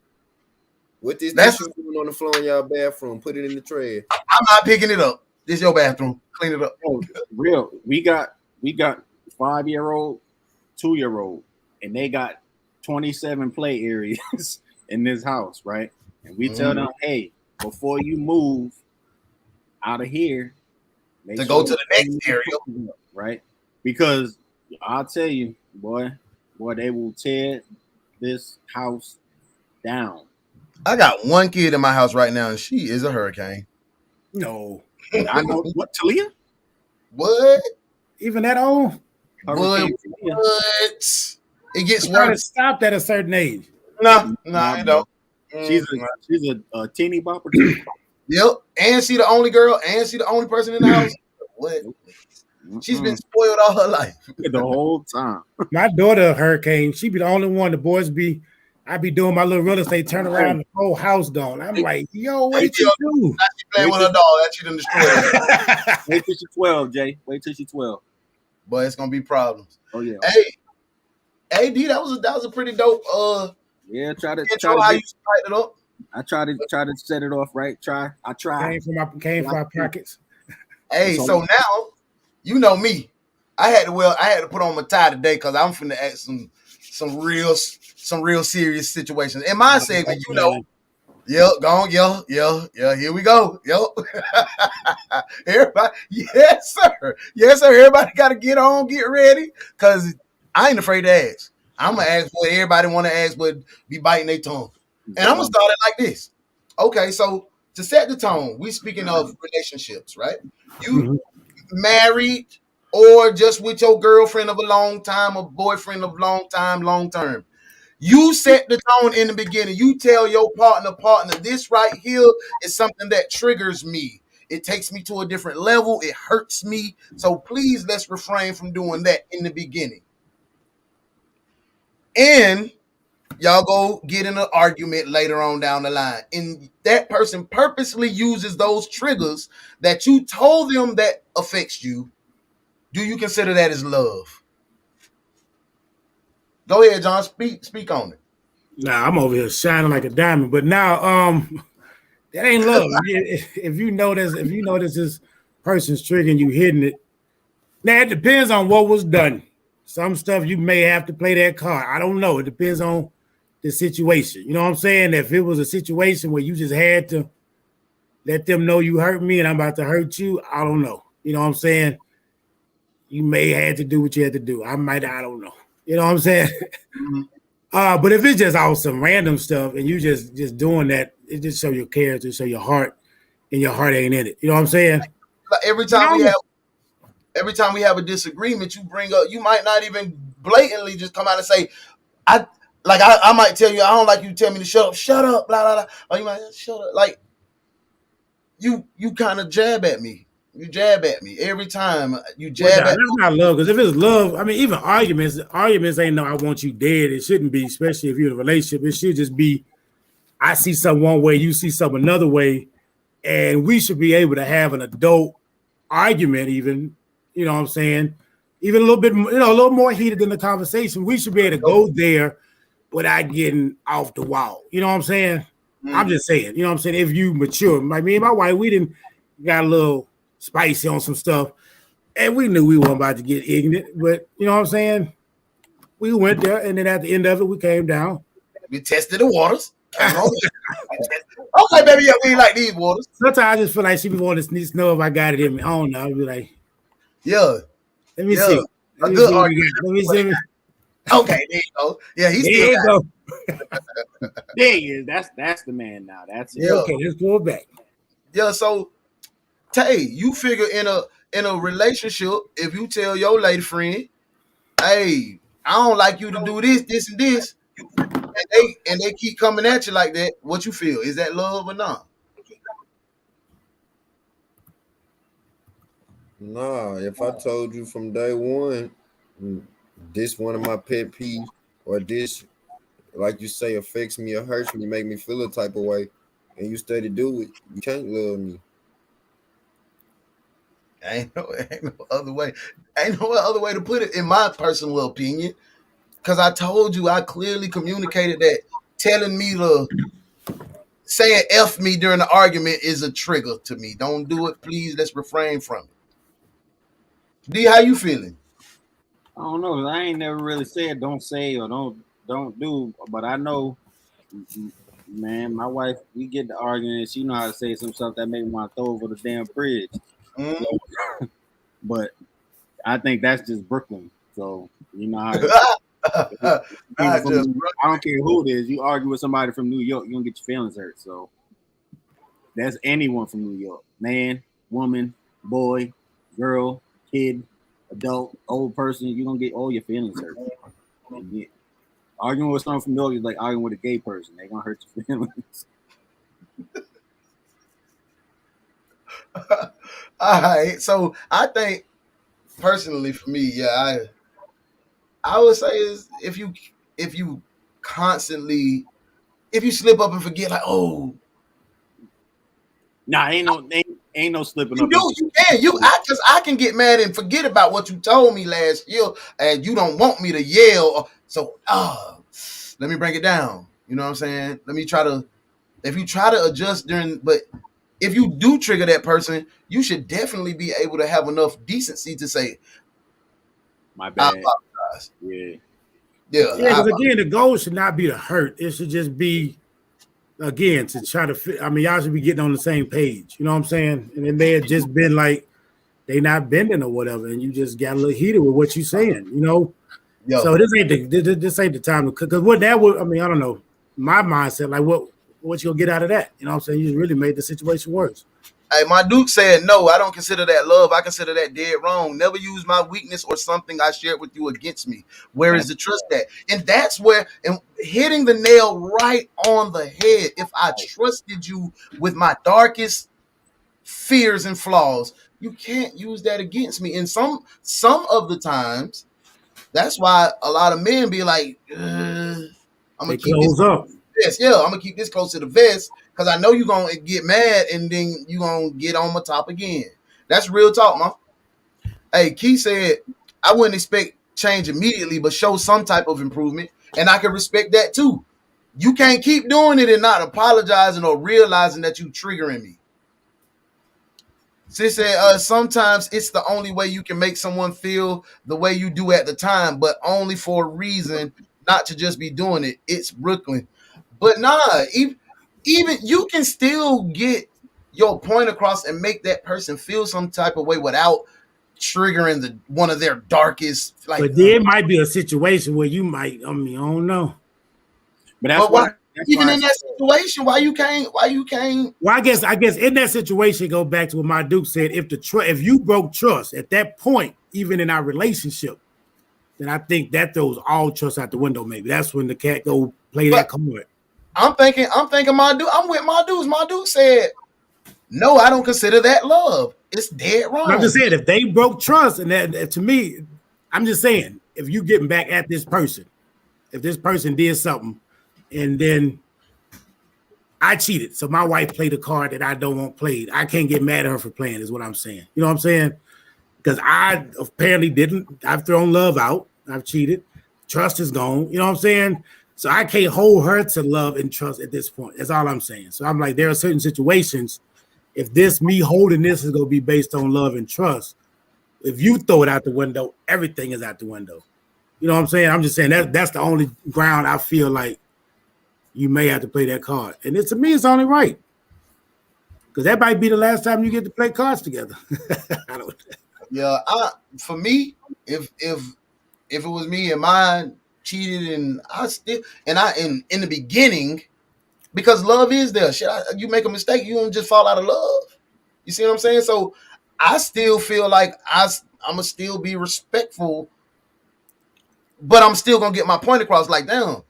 What this tissue doing on the floor in y'all bathroom? Put it in the trash. I'm not picking it up. This is your bathroom. Clean it up. Oh, real. We got 5-year-old, 2-year-old, and they got 27 play areas in this house, right? and we tell them, hey, before you move out of here, to go to the next area, right? Because I'll tell you, boy, they will tear this house down. I got one kid in my house right now, and she is a hurricane. No. I know what, Talia? What? Even that old? What? It gets Trying to worse. stop at a certain age. Nah, you don't. She's a teeny bopper too. Yep, and she the only girl, and she the only person in the house. What? She's been spoiled all her life. The whole time. My daughter, hurricane, she be the only one. The boys be, I be doing my little real estate, turn around, the whole house gone. I'm like, yo, what did you do? Now she playing with her dog. That she done destroyed. Wait till she's 12, Jay. Wait till she's 12. But it's gonna be problems. Oh yeah. Hey, AD, that was a pretty dope. Yeah, try to how you spied it up. I try to set it off right. I try. Came from my pockets. Hey, so now you know me. I had to put on my tie today because I'm finna ask some real serious situations. In my segment, you know. Yeah, go on, yeah. Here we go. Yep. Everybody, yes, sir. Everybody got to get ready, because I ain't afraid to ask. I'm gonna ask what everybody want to ask, but be biting their tongue. And I'm gonna start it like this. Okay, so to set the tone, we speaking of relationships, right? You married or just with your girlfriend of a long time, or boyfriend of long term. You set the tone in the beginning. You tell your partner, this right here is something that triggers me. It takes me to a different level. It hurts me. So please, let's refrain from doing that in the beginning. And y'all go get in an argument later on down the line. And that person purposely uses those triggers that you told them that affects you. Do you consider that as love? Go ahead, John. Speak on it. Nah, I'm over here shining like a diamond. But now, that ain't love. If you notice this person's triggering you, hitting it. Now it depends on what was done. Some stuff you may have to play that card. I don't know. It depends on the situation. You know what I'm saying? If it was a situation where you just had to let them know you hurt me and I'm about to hurt you, I don't know. You know what I'm saying? You may have to do what you had to do. I don't know. You know what I'm saying? Mm-hmm. But if it's just all some random stuff and you just doing that, it just show your character, show your heart, and your heart ain't in it. You know what I'm saying? Like every time we have a disagreement, you bring up, you might not even blatantly just come out and say, I might tell you, I don't like you tell me to shut up, blah, blah, blah. Or you might shut up. Like, you kind of jab at me. You jab at me every time. You jab at me. That's not love, because if it's love, I mean, even arguments ain't no I want you dead. It shouldn't be, especially if you're in a relationship. It should just be, I see something one way, you see something another way, and we should be able to have an adult argument even, you know what I'm saying? Even a little bit, a little more heated than the conversation. We should be able to go there without getting off the wall. You know what I'm saying? I'm just saying, you know what I'm saying? If you mature, like me and my wife, we didn't got a little spicy on some stuff, and we knew we weren't about to get ignorant, but you know what I'm saying? We went there, and then at the end of it, we came down. We tested the waters. Okay, baby, yeah, we ain't like these waters. Sometimes I just feel like she be wanting to know if I got it in me. I don't know. I'll be like, yeah. Let me see. A good argument. Let me see. Okay, there you go. Yeah, he's there you go. There he is. That's the man now. That's it. Yeah. Okay, let's go back. Yeah, so Tay, you figure in a relationship, if you tell your lady friend, hey, I don't like you to do this, and this, and they keep coming at you like that, what you feel? Is that love or not? Nah, if I told you from day one, this one of my pet peeves, or this, like you say, affects me or hurts me, make me feel a type of way, and you stay to do it, you can't love me. Ain't no other way. Ain't no other way to put it, in my personal opinion. Because I told you, I clearly communicated that telling me to saying F me during the argument is a trigger to me. Don't do it, please. Let's refrain from it. D, how you feeling? I don't know. I ain't never really said don't say or don't do, but I know Man, my wife, we get to arguing, and she know how to say some stuff that make me want to throw over the damn fridge. Mm. But I think that's just Brooklyn. So you know how Not just I don't care who it is. You argue with somebody from New York, you gonna get your feelings hurt. So that's anyone from New York, man, woman, boy, girl, kid, adult, old person. You gonna get all your feelings hurt. And yeah, arguing with someone from New York is like arguing with a gay person. They gonna hurt your feelings. all right. So I think personally for me, yeah, I would say is if you constantly if you slip up and forget, like, oh, Nah, ain't no slipping you up. do, you can, because I can get mad and forget about what you told me last year, and you don't want me to yell. So, let me bring it down. You know what I'm saying? Let me try to. If you try to adjust but if you do trigger that person, you should definitely be able to have enough decency to say, My I bad. apologize. Yeah. Yeah. Because again, the goal should not be to hurt. It should just be, again, to try to. I mean, y'all should be getting on the same page. You know what I'm saying? And it may have just been like they not bending or whatever, and you just got a little heated with what you saying. You know. Yo. So this ain't the time to, because what that would. I mean, I don't know. My mindset, like what you gonna get out of that? You know what I'm saying? You really made the situation worse. Hey, my Duke said, no, I don't consider that love. I consider that dead wrong. Never use my weakness or something I shared with you against me. Where is the trust at? And that's where, and hitting the nail right on the head. If I trusted you with my darkest fears and flaws, you can't use that against me. And some of the times, that's why a lot of men be like, I'm gonna keep close up. Yeah, I'm gonna keep this close to the vest because I know you're gonna get mad and then you're gonna get on my top again. That's real talk, man. Hey, Key said, I wouldn't expect change immediately, but show some type of improvement. And I can respect that too. You can't keep doing it and not apologizing or realizing that you're triggering me. Sis said, sometimes it's the only way you can make someone feel the way you do at the time, but only for a reason, not to just be doing it. It's Brooklyn. But nah, even you can still get your point across and make that person feel some type of way without triggering one of their darkest. Like, but there might be a situation where you might. I mean, I don't know. But that's why. Even in that situation, why you can't? Well, I guess in that situation, go back to what my Duke said. If you broke trust at that point, even in our relationship, then I think that throws all trust out the window. Maybe that's when the cat go play that card. I'm thinking my dude. I'm with my dudes. My dude said, no, I don't consider that love. It's dead wrong. I'm just saying, if they broke trust, and that to me, I'm just saying, if you getting back at this person, if this person did something, and then I cheated, so my wife played a card that I don't want played, I can't get mad at her for playing, is what I'm saying. You know what I'm saying? Because I apparently didn't. I've thrown love out. I've cheated. Trust is gone. You know what I'm saying? So I can't hold her to love and trust at this point. That's all I'm saying. So I'm like, there are certain situations, if me holding this is going to be based on love and trust, if you throw it out the window, everything is out the window. You know what I'm saying? I'm just saying that's the only ground I feel like you may have to play that card. And to me, it's only right. Because that might be the last time you get to play cards together. I don't. Yeah, for me, if it was me and mine cheated and in the beginning, because love is there. Shit, you make a mistake, you don't just fall out of love. You see what I'm saying? So I still feel like I'm gonna still be respectful, but I'm still gonna get my point across. Like, damn,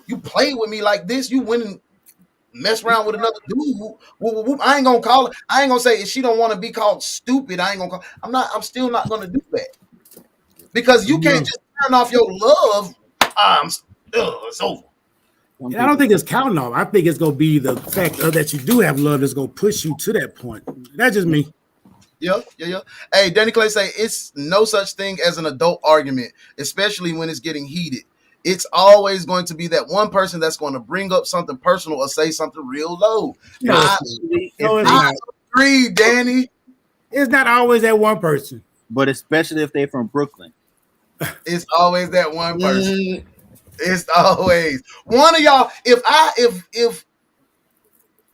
you played with me like this, you went and mess around with another dude. I ain't gonna call it. I ain't gonna say if she don't want to be called stupid. I ain't gonna call. I'm still not gonna do that because you can't just turn off your love. It's over. And I don't think it's counting off. I think it's gonna be the fact that you do have love that's gonna push you to that point. That's just me. Yeah. Hey, Danny Clay say it's no such thing as an adult argument, especially when it's getting heated. It's always going to be that one person that's going to bring up something personal or say something real low. I agree, Danny. It's not always that one person. But especially if they're from Brooklyn. It's always that one person. It's always one of y'all. If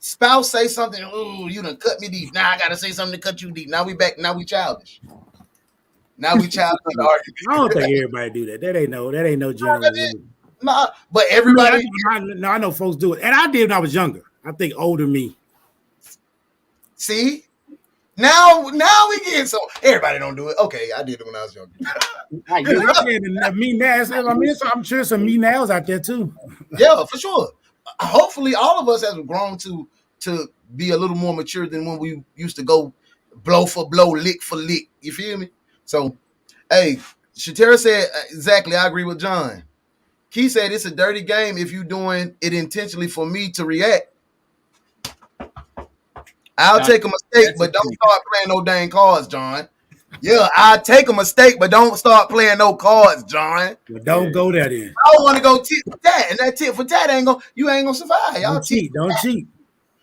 spouse say something, ooh, you done cut me deep. Now I gotta say something to cut you deep. Now we back. Now we childish. Now we childish in the argument. I don't think everybody do that. That ain't no general rule. Nah, but I everybody. mean, I know folks do it, and I did when I was younger. I think older me. See, now we getting so everybody don't do it. Okay, I did it when I was younger. Me now, I mean, so I'm sure some me nows out there too. Yeah, for sure. Hopefully, all of us have grown to be a little more mature than when we used to go blow for blow, lick for lick. You feel me? So, hey, Shatera said exactly. I agree with John. Key said it's a dirty game if you doing it intentionally for me to react. I'll take a mistake, but don't start playing no dang cards, John. Yeah, I'll take a mistake, but don't start playing no cards, John. Well, don't go there then. I don't want to go tit for tat, and that tit for tat you ain't gonna survive. Y'all Don't cheat. Don't cheat.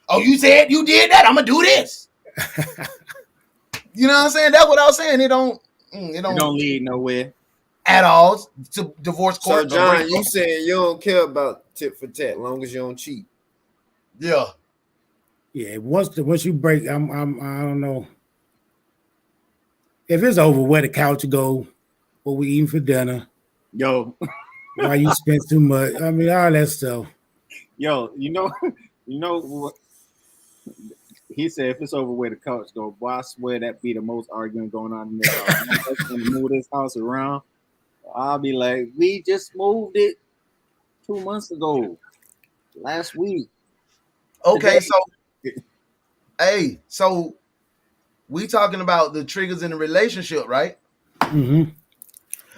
Oh, you said you did that. I'm gonna do this. You know what I'm saying? That's what I was saying. It don't lead nowhere at all to divorce court. So John, you saying you don't care about tit for tat, as long as you don't cheat? Yeah. Yeah. Once you break, I don't know. If it's over, where the couch go, what we eating for dinner, yo, why you spend too much? I mean, all that stuff. Yo, you know what? He said, if it's over where the couch go, boy, I swear that be the most arguing going on in this house. Gonna move this house around. I'll be like, we just moved it 2 months ago, last week. Okay, so we talking about the triggers in the relationship, right? Mm-hmm.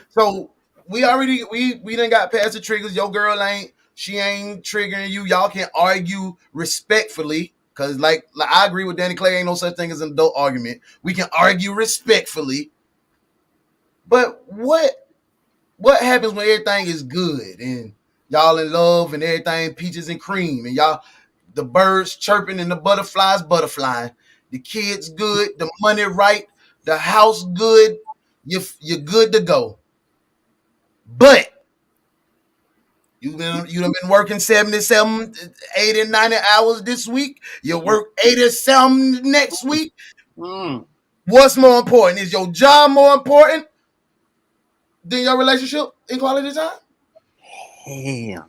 So we done got past the triggers. Your girl ain't triggering you. Y'all can argue respectfully. Cause like I agree with Danny Clay, ain't no such thing as an adult argument. We can argue respectfully. But what happens when everything is good and y'all in love and everything peaches and cream and y'all the birds chirping and the butterflies butterflying, the kids good, the money right, the house good, you're good to go. But you've been working 77, 80, 90 hours this week. You work 87 next week. What's more important? Is your job more important than your relationship in quality time? Hell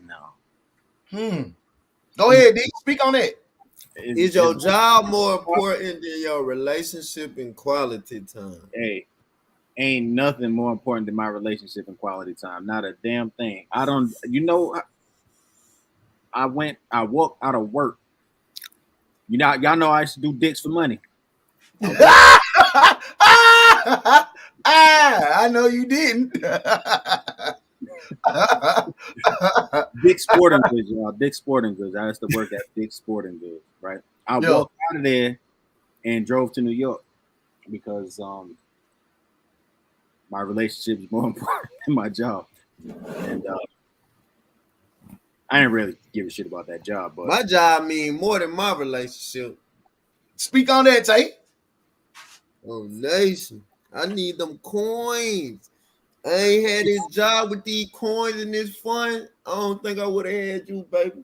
no. Go ahead, D. Speak on that. Is your job more important than your relationship in quality time? Hey, ain't nothing more important than my relationship and quality time. Not a damn thing. I don't. I walked out of work. Y'all know I used to do dicks for money. I know you didn't. Dick Sporting Goods, y'all. Dick Sporting Goods. I used to work at Dick Sporting Goods, right? I walked out of there and drove to New York because my relationship is more important than my job. And I didn't really give a shit about that job, but my job mean more than my relationship. Speak on that, Tay. Oh, nation. I need them coins. I ain't had this job with these coins and this fun. I don't think I would have had you, baby.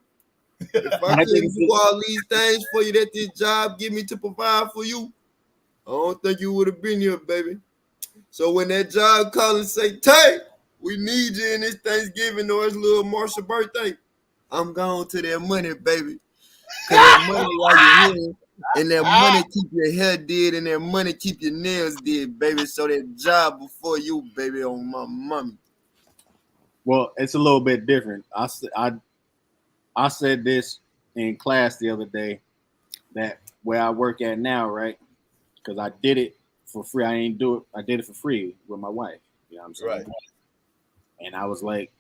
If I couldn't do all these things for you that this job give me to provide for you, I don't think you would have been here, baby. So when that job call and say, Tay, we need you in this Thanksgiving or it's little Marshall birthday, I'm going to that money, baby. Because that money while you're here, and that money keep your hair did, and that money keep your nails did, baby. So that job before you, baby, on my mommy. Well, it's a little bit different. I said this in class the other day that where I work at now, right? Because I did it for free. I ain't do it. I did it for free with my wife. You know what I'm saying? Right. And I was like,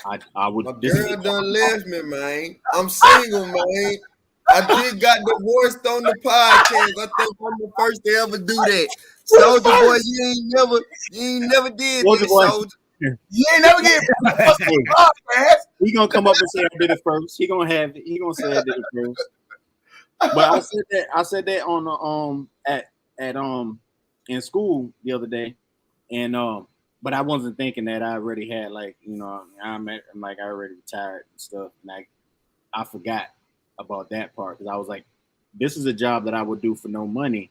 I would. My girl done left me, man. I'm single, man. I just got divorced on the podcast. I think I'm the first to ever do that. Soldier boy, you ain't never did this, Soldier. You ain't never get He gonna come up and say I did it first. He gonna have it. He gonna say I did it first. But I said that on at in school the other day, and but I wasn't thinking that I already had I already retired and stuff, and I forgot about that part because I was like, this is a job that I would do for no money.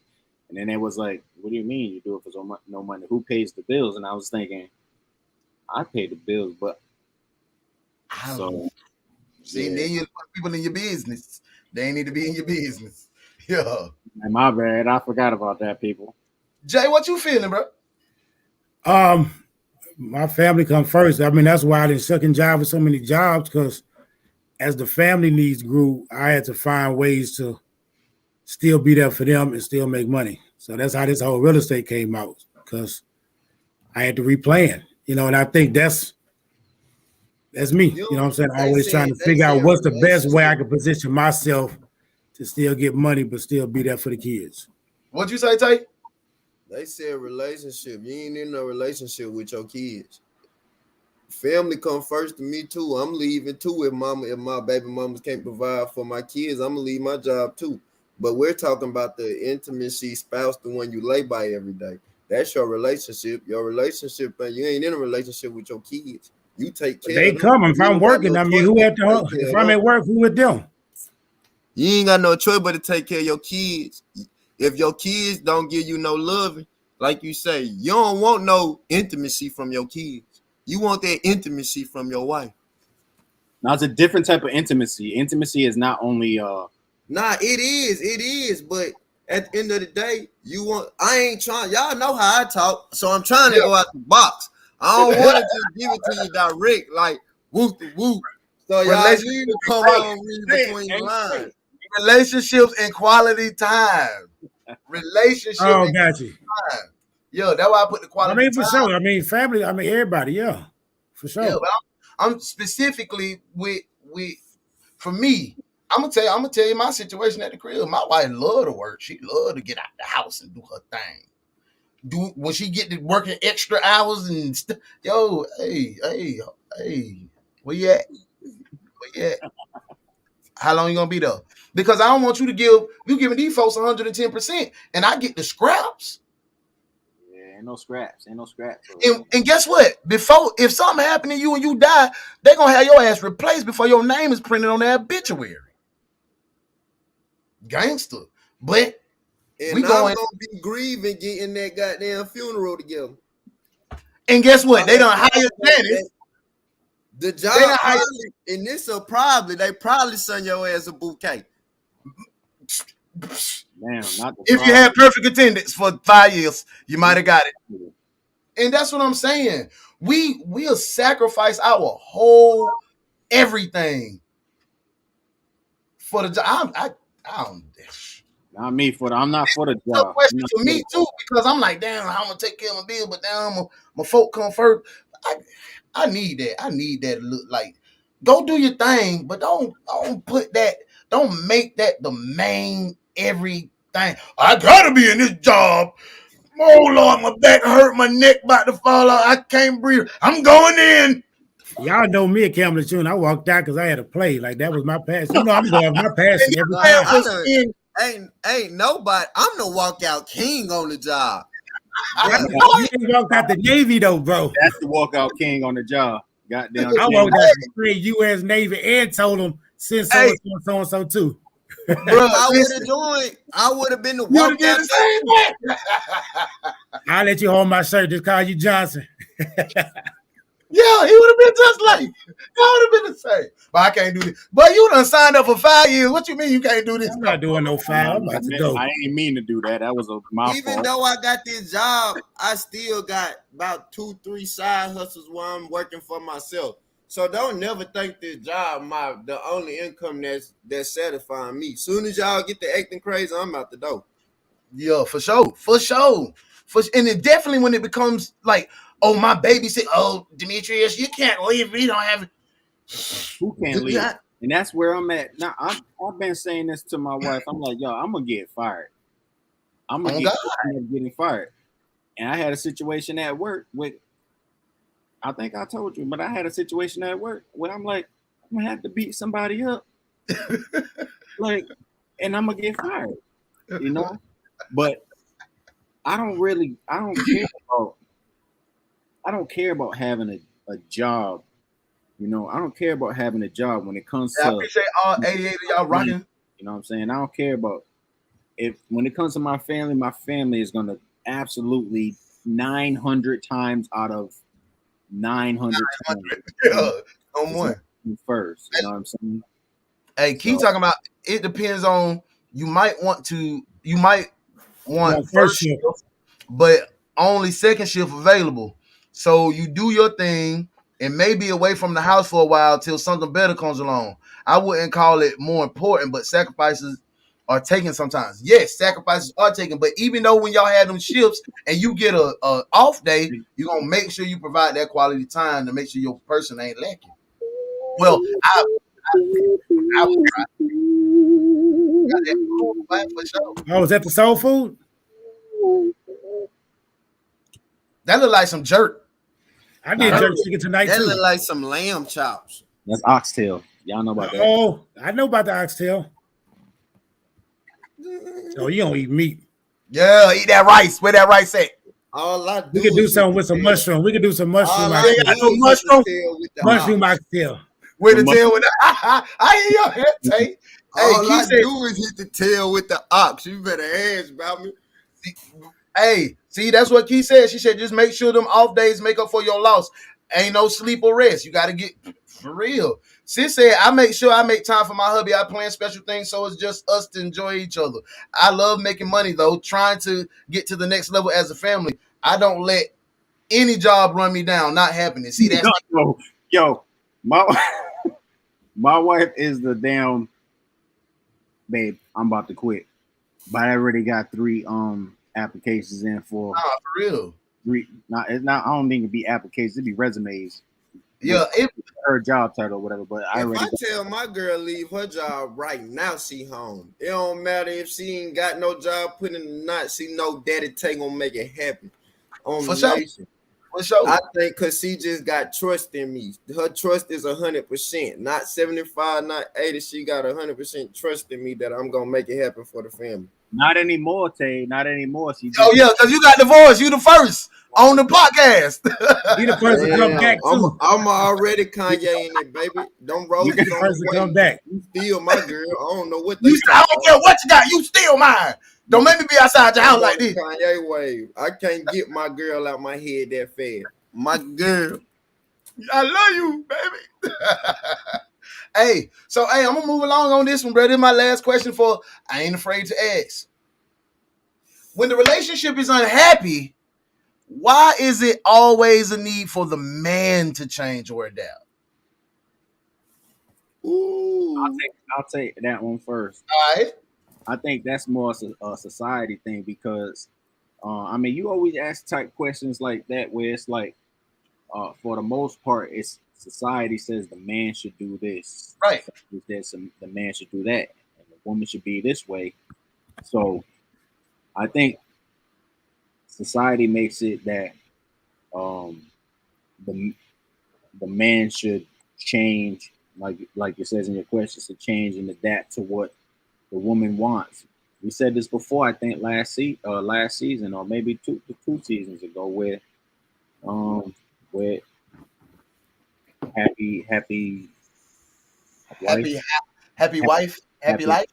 And then it was like, what do you mean you do it for no money? Who pays the bills? And I was thinking, I pay the bills, but so See, yeah. then you put people in your business. They ain't need to be in your business. Yeah. And my bad, I forgot about that, people. Jay, what you feeling, bro? My family come first. I mean, that's why I didn't suck in job with so many jobs because as the family needs grew, I had to find ways to still be there for them and still make money. So that's how this whole real estate came out because I had to replan, and I think that's me. You know what I'm saying? Always trying to figure out what's the best way I can position myself to still get money, but still be there for the kids. What'd you say, Tay? They said relationship. You ain't in no relationship with your kids. Family come first to me too. I'm leaving too if my baby mamas can't provide for my kids. I'm gonna leave my job too. But we're talking about the intimacy spouse, the one you lay by every day. That's your relationship. Your relationship, you ain't in a relationship with your kids. You take care. They come. If I'm working, I mean, who at the home? If I'm at work, who with them? You ain't got no choice but to take care of your kids. If your kids don't give you no love, like you say, you don't want no intimacy from your kids. You want that intimacy from your wife. Now it's a different type of intimacy. Intimacy is not only Nah, it is, but at the end of the day, I ain't trying, y'all know how I talk, so I'm trying to go out the box. I don't want to just give it to you direct, like whoop the whoop. So y'all need to come on read between the lines. Relationships and quality time. Relationships. Oh, got you. Time. Yo, that's why I put the quality. I mean, for time. sure. I mean, family. I mean, everybody. Yeah, for sure. Yeah, but I'm specifically with for me. I'm gonna tell you my situation at the crib. My wife love to work. She love to get out the house and do her thing. When she get to working extra hours and yo, hey, where you at? How long you gonna be there? Because I don't want you giving these folks 110%, and I get the scraps. Yeah, ain't no scraps. And guess what? If something happened to you and you die, they're gonna have your ass replaced before your name is printed on their obituary. Gangster. But and I'm gonna be grieving getting that goddamn funeral together. And guess what? They don't hire Dennis. The job and they probably send your ass a bouquet. Damn, if you had perfect attendance for 5 years, you might have got it. And that's what I'm saying. We'll sacrifice our whole everything for the job. I don't. Not me I'm not for the job. It's a question for me too, because I'm like, damn, I'm gonna take care of my bill, but damn, my folk come first. I need that. I need that to look like. Go do your thing, but don't put that. Don't make that the main everything. I gotta be in this job. Oh Lord, my back hurt, my neck about to fall out. I can't breathe. I'm going in. Y'all know me at Campbell June. I walked out because I had to play. Like that was my passion. You know, I'm going my passion every time. Ain't nobody. I'm the walkout king on the job. You ain't walked out the Navy though, bro. That's the walkout king on the job. Goddamn. I walked out the U.S. Navy and told them send so and so too. Bro, I would have joined. I would have been the walkout. I'll let you hold my shirt. Just call you Johnson. Yeah, he would have been just like. I would have been the same. But I can't do this. But you done signed up for 5 years. What you mean you can't do this? I'm not doing no 5. I'm about to go. I ain't mean to do that. That was my fault. Even though I got this job, I still got about 2-3 side hustles while I'm working for myself. So don't never think this job the only income that's satisfying me. Soon as y'all get to acting crazy, I'm out the door. Yeah, for sure. And it definitely when it becomes like, oh, my baby said, oh, Demetrius, you can't leave. We don't have. Who can't leave? And that's where I'm at. Now, I've been saying this to my wife. I'm like, yo, I'm going to get fired. I'm going to get getting fired. And I had a situation at work with, I think I told you, but I had a situation at work where I'm like, I'm going to have to beat somebody up. Like, and I'm going to get fired, you know? But I don't care about having a job You know, I don't care about having a job when it comes Yeah, I to appreciate all 88 of y'all money. rocking. You know what I'm saying? I don't care about if when it comes to my family is gonna absolutely 900 times out of 900 times Yeah, on is gonna one. be first. You know what I'm saying? Hey, keep So talking about it depends on you might want One first first shift. shift, but only second shift available. So you do your thing and maybe away from the house for a while till something better comes along. I wouldn't call it more important, but sacrifices are taken sometimes. Yes, sacrifices are taken, but even though when y'all have them shifts and you get a off day, you're gonna make sure you provide that quality time to make sure your person ain't lacking. Well, I would try that food, man, for sure. Oh, is that the soul food? That look like some jerk. I nah, did that, jerk chicken tonight That too. look like some lamb chops. that's oxtail. Y'all know about that. Oh, I know about the oxtail. So you don't eat meat. Yeah, eat that rice. Where that rice at? All I We do could do is hit something the with some tail. mushroom. We could do some mushroom All They I got oxtail. do no is hit the mushroom. tail with the Mushroom ox. oxtail. With The the mu- tail with the I hear your head, Tate. Hey, All Key I said, do is hit the tail with the ox. You better ask about me. hey, see, that's what Key said. She said, just make sure them off days make up for your loss. Ain't no sleep or rest. You got to get for real. Sis said, I make sure I make time for my hubby. I plan special things so it's just us to enjoy each other. I love making money, though, trying to get to the next level as a family. I don't let any job run me down. Not happening. See, that's yo, my my wife is the damn babe. I'm about to quit, but I already got three applications in for for real. three. Not it's not. I don't mean to be applications. It'd be resumes with Yeah, it, her job title or whatever. But I If already I got, tell my girl leave her job right now, she home. It don't matter if she ain't got no job put in or not. She know Daddy Tay gonna make it happen on for the sure. nation. For sure. I think because she just got trust in me. Her trust is 100%, not 75, not 80. She got 100% trust in me that I'm gonna make it happen for the family. not anymore, Tay. Not anymore. She Oh just yeah, because you got divorced. You the first on the podcast. He the first to come Damn, back too. I'm already Kanye in it, baby. Them He the roses on the first to come way. back. You steal my girl. I don't know what they You said, I talking don't about. care what you got. You still mine. Don't make me be outside your I'm house like on the this. Kanye wave. I can't get my girl out my head that fast. My girl. I love you, baby. Hey, so hey, I'm gonna move along on this one, bro. This is my last question for I ain't afraid to ask. When the relationship is unhappy, why is it always a need for the man to change or adapt? Ooh. I'll take that one first. All right. I think that's more a society thing because I mean you always ask type questions like that where it's like for the most part it's society says the man should do this, Right. society says the man should do that, and the woman should be this way. So I think society makes it that um, the the man should change, like it says in your questions, to change and adapt to what the woman wants. We said this before, I think last season or maybe two seasons ago, um, where happy wife, Happy, happy happy, wife, happy happy. life,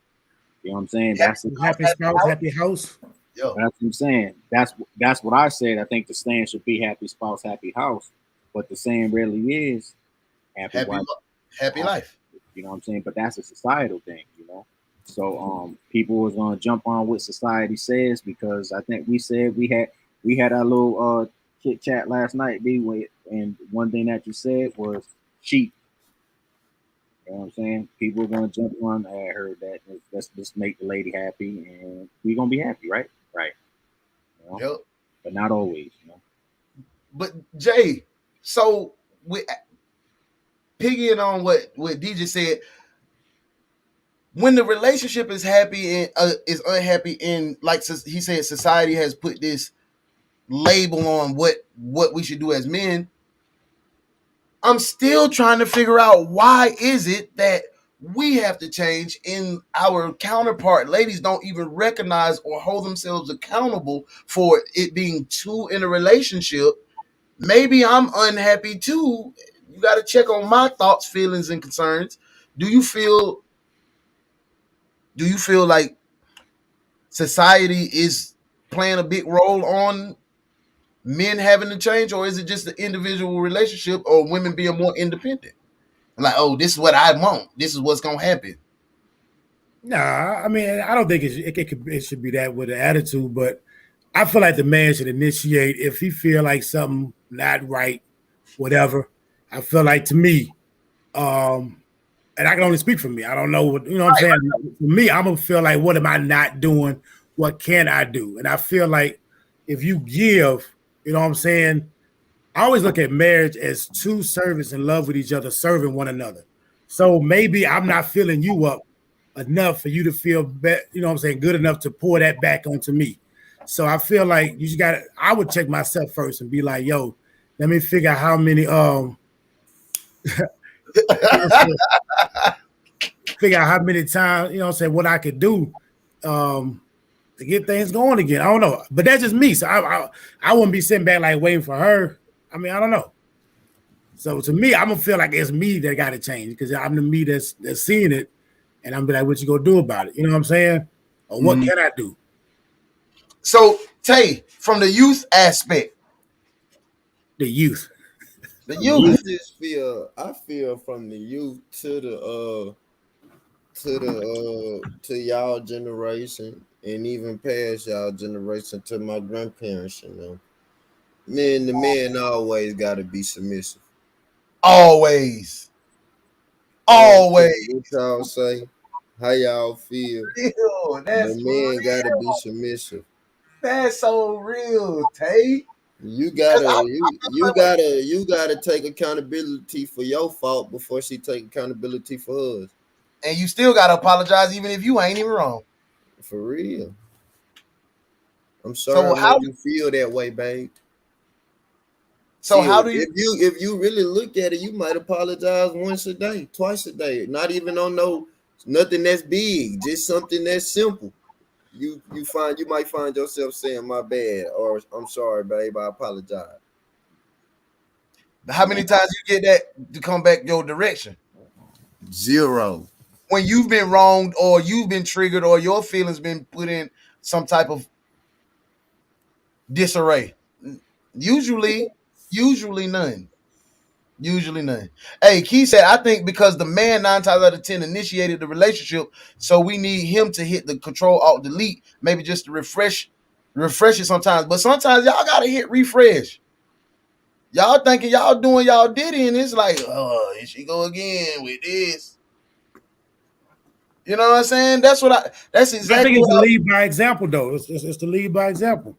You know what I'm saying? happy That's house, Happy happy spouse, house. happy house. Yo, what I'm saying. That's what I said. I think the saying should be happy spouse, happy house, but the saying really is happy happy, wife. happy life. You know what I'm saying? But that's a societal thing, you know. So people was gonna jump on what society says because I think we had our little chit chat last night, D, and one thing that you said was cheap. You know what I'm saying? People are gonna jump on. I heard that. Let's just make the lady happy, and we gonna be happy, right? Right. You know, Yep. but not always. You know. But Jay, so we piggying on what DJ said, when the relationship is happy and is unhappy, and like he said, society has put this label on what we should do as men. I'm still trying to figure out why is it that we have to change and our counterpart ladies don't even recognize or hold themselves accountable for it being two in a relationship. Maybe I'm unhappy too. You got to check on my thoughts, feelings, and concerns. Do you feel like society is playing a big role on men having to change, or is it just the individual relationship or women being more independent? Like, oh, this is what I want. This is what's gonna happen. Nah, I mean, I don't think it should be that with an attitude, but I feel like the man should initiate if he feel like something not right, whatever. I feel like to me, and I can only speak for me. I don't know what you know what I'm saying. For me, I'm gonna feel like, what am I not doing? What can I do? And I feel like if you give, you know what I'm saying. I always look at marriage as two servants in love with each other, serving one another. So maybe I'm not filling you up enough for you to feel, you know what I'm saying, good enough to pour that back onto me. So I feel like you just got to, I would check myself first and be like, yo, let me figure out how many, figure out how many times, you know what I'm saying, what I could do to get things going again. I don't know. But that's just me. So I wouldn't be sitting back like waiting for her. I mean, I don't know. So to me, I'm gonna feel like it's me that got to change because I'm the me that's seeing it, and I'm be like, what you gonna do about it? You know what I'm saying? Or what can I do? So Tay, from the youth aspect, The youth. I feel from the youth to y'all generation and even past y'all generation to my grandparents, you know. The man always gotta be submissive. always. What y'all say? How y'all feel? Real. That's The man real. gotta be submissive. That's so real, Tay. You gotta take accountability for your fault before she take accountability for hers. And you still gotta apologize even if you ain't even wrong. For real. I'm sorry I made you feel that way, babe. So See, how do you if you really look at it, you might apologize once a day, twice a day, not even on nothing that's big, just something that's simple. You might find yourself saying my bad or I'm sorry, babe, I apologize. how many times you get that to come back your direction? 0. When you've been wronged or you've been triggered or your feelings been put in some type of disarray. Usually none. Usually none. Hey, Key said, I think because the man 9 times out of 10 initiated the relationship, so we need him to hit the control alt delete, maybe just to refresh it sometimes. But sometimes y'all gotta hit refresh. Y'all thinking y'all doing y'all ditty, and it's like, oh, here she go again with this. You know what I'm saying? That's exactly. I think it's the lead by example, though. It's the lead by example.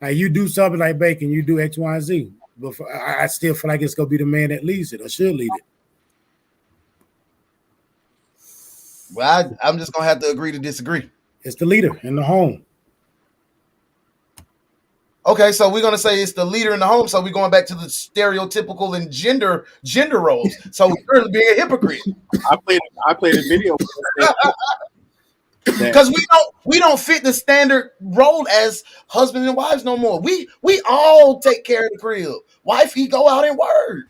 Like you do something like bacon, you do X, Y, and Z. But I still feel like it's gonna be the man that leads it or should lead it. Well, I'm just gonna have to agree to disagree. It's the leader in the home. Okay, so we're gonna say it's the leader in the home. So we're going back to the stereotypical and gender roles. So we're being a hypocrite. I played a video because we don't fit the standard role as husband and wives no more. We all take care of the crib. Wife, he go out and work.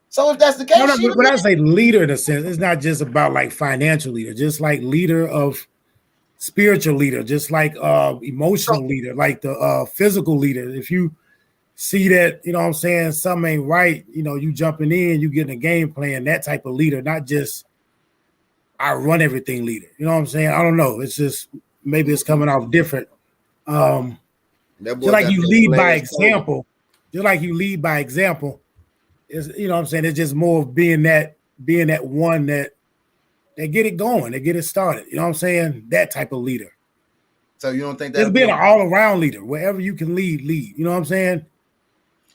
So if that's the case, when I say leader in a sense, it's not just about like financial leader, just like leader of spiritual leader, just like emotional leader, like the physical leader. If you see that, you know what I'm saying, something ain't right, you know, you jumping in, you getting a game plan, that type of leader, not just I run everything leader. You know what I'm saying? I don't know. It's just maybe it's coming off different. Just like you lead by example. Just like you lead by example. It's, you know what I'm saying? It's just more of being that one that get it going, they get it started. You know what I'm saying? That type of leader. So you don't think that it's being an all-around leader, wherever you can lead. You know what I'm saying?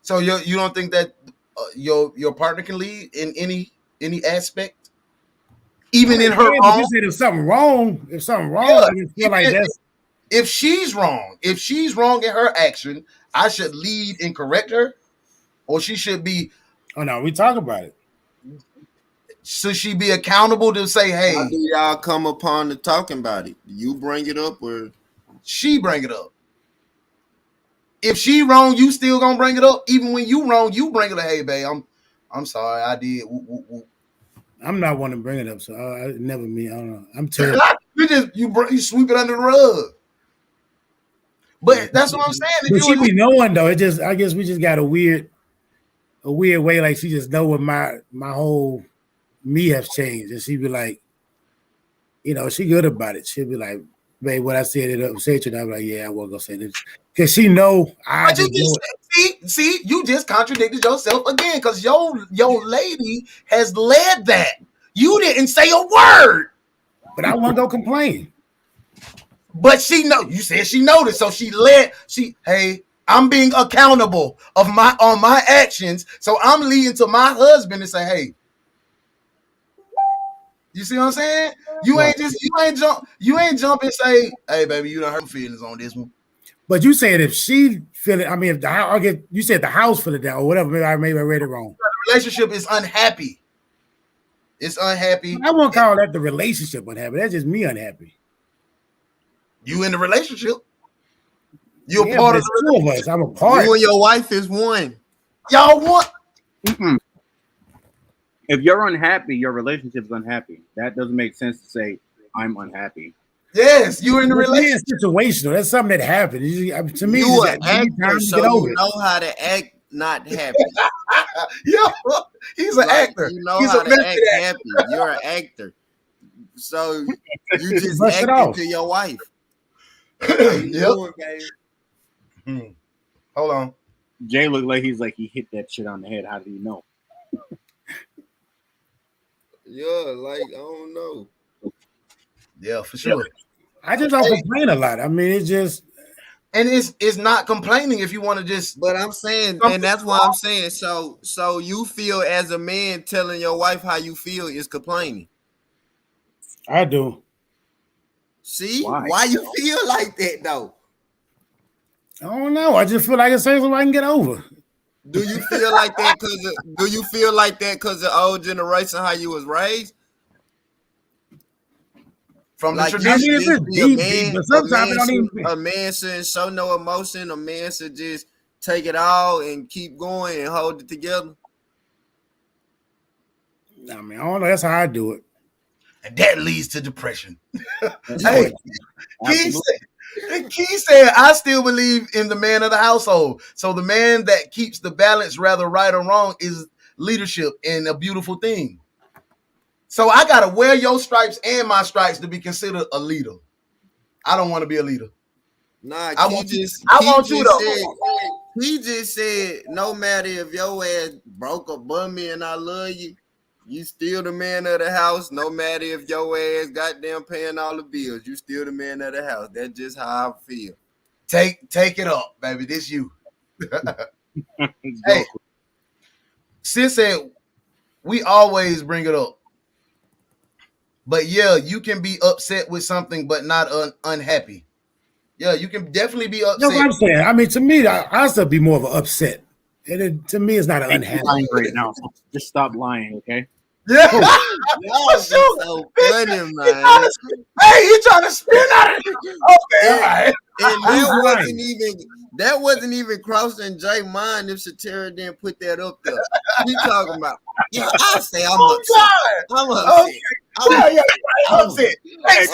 So you don't think that your partner can lead in any aspect? Even in her wrong. You said if something wrong, I feel like that's if she's wrong in her action, I should lead and correct her, or she should be. Oh no, we talk about it. Should she be accountable to say, "Hey"? How do y'all come upon the talking about it? You bring it up, or she bring it up? If she wrong, you still gonna bring it up. Even when you wrong, you bring it up. Hey, babe, I'm sorry, I did. Whoop, whoop, whoop. I'm not one to bring it up, so I never mean. I don't know. I'm terrible. you sweep it under the rug. But that's what I'm saying. But she be knowing though. I guess we just got a weird way. Like she just know what my whole me has changed, and she be like, she good about it. She'll be like, babe, what I said it upset you. And I'm like, yeah, I won't go say this because she know I just know it. See, you just contradicted yourself again because your lady has led that. You didn't say a word. But I want to go complain. But she know. You said she noticed, so she led. Hey, I'm being accountable on my actions. So I'm leading to my husband and say, hey, you see what I'm saying? You ain't jump and say, hey, baby, you don't hurt feelings on this one. But you said if she feel it, I mean, if you said the house feel it down or whatever. Maybe I read it wrong. The relationship is unhappy. It's unhappy. I won't call that the relationship unhappy. That's just me unhappy. You in the relationship? You're part of the two of us. I'm a part. You and your wife is one. Y'all want? Mm-mm. If you're unhappy, your relationship's unhappy. That doesn't make sense to say I'm unhappy. Yes, you're in the relationship. Situational. That's something that happened. To me, you an actor, so you know how to act not happy. Yo, he's an actor. You know he's how to act happy. You're an actor. So you just acted to your wife. Hold on. Jay looked like he hit that shit on the head. How do you know? Yeah, like I don't know. Yeah, for sure. I just don't complain a lot. I mean, it's just, and it's not complaining if you want to just. But I'm saying, and that's what I'm saying. So you feel as a man telling your wife how you feel is complaining. I do. See why you feel like that though? I don't know. I just feel like it's something I can get over. Do you feel like that because the old generation how you was raised? From like the tradition, a man shouldn't show no emotion. A man should just take it all and keep going and hold it together. I mean, I don't know. That's how I do it. And that leads to depression. Hey, Key said, I still believe in the man of the household. So the man that keeps the balance, rather right or wrong, is leadership and a beautiful thing. So I got to wear your stripes and my stripes to be considered a leader. I don't want to be a leader. Nah, I want you though. He just said, no matter if your ass broke or bummy and I love you, you still the man of the house. No matter if your ass goddamn paying all the bills, you still the man of the house. That's just how I feel. Take it up, baby. This you. Hey, sis said we always bring it up. But yeah, you can be upset with something, but not unhappy. Yeah, you can definitely be upset. That's what I'm saying. I mean, to me, I still be more of an upset. To me, it's not an unhappy. Lying right now. So just stop lying, okay? Yeah. Y'all so funny, man. He trying to spin out of it. Okay, all right. And that wasn't even crossing Jay's mind if Shatera didn't put that up there. He talking about, yeah, I say I'm upset. I'm upset. I'm upset. That's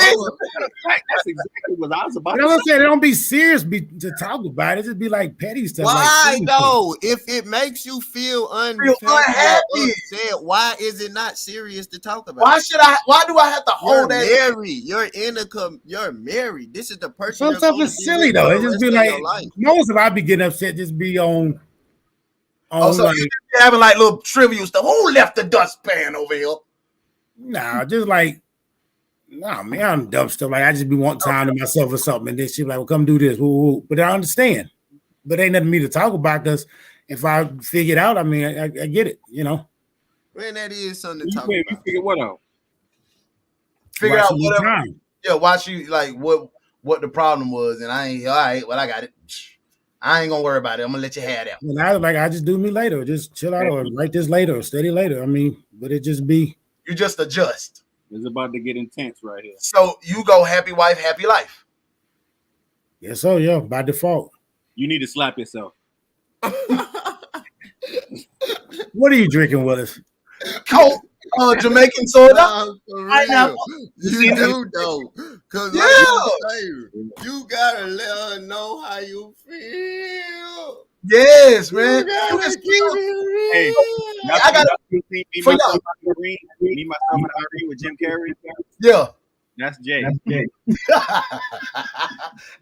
exactly what I was about to say. I'm saying, don't be serious to talk about it. Just be like petty stuff. Why though? If it makes you feel unhappy, upset, why is it not serious to talk about? Why do I have to hold that? You're married. This is the person. Some stuff is silly though. It just be like most of I be getting upset. Just be on. So you having like little trivial stuff. Who left the dustpan over here? Nah, just like, nah, man, I'm dumb stuff. Like I just be wanting time to myself or something, and then she be like, "Well, come do this." Woo. But I understand. But ain't nothing for me to talk about because if I figure it out, I mean, I get it, you know. Man, that is something to talk about. You figure what out? Figure out whatever. Yeah, watch you like what the problem was, and I ain't all right. Well, I got it. I ain't gonna worry about it. I'm gonna let you have that. And I just do me later. Just chill out or write this later or study later. I mean, but it just be. You just adjust. It's about to get intense right here. So you go happy wife, happy life. Yes, so yeah, by default. You need to slap yourself. What are you drinking, Willis? Coke, Jamaican soda. Nah, for real. Pineapple. You do though, cause Yeah. like you say, you gotta let her know how you feel. Yes, man. You You can gotta keep still. it Hey, real. I got you see me, for myself, y'all. and Irene, me, myself, and Irene with Jim Carrey. Yeah. That's Jay.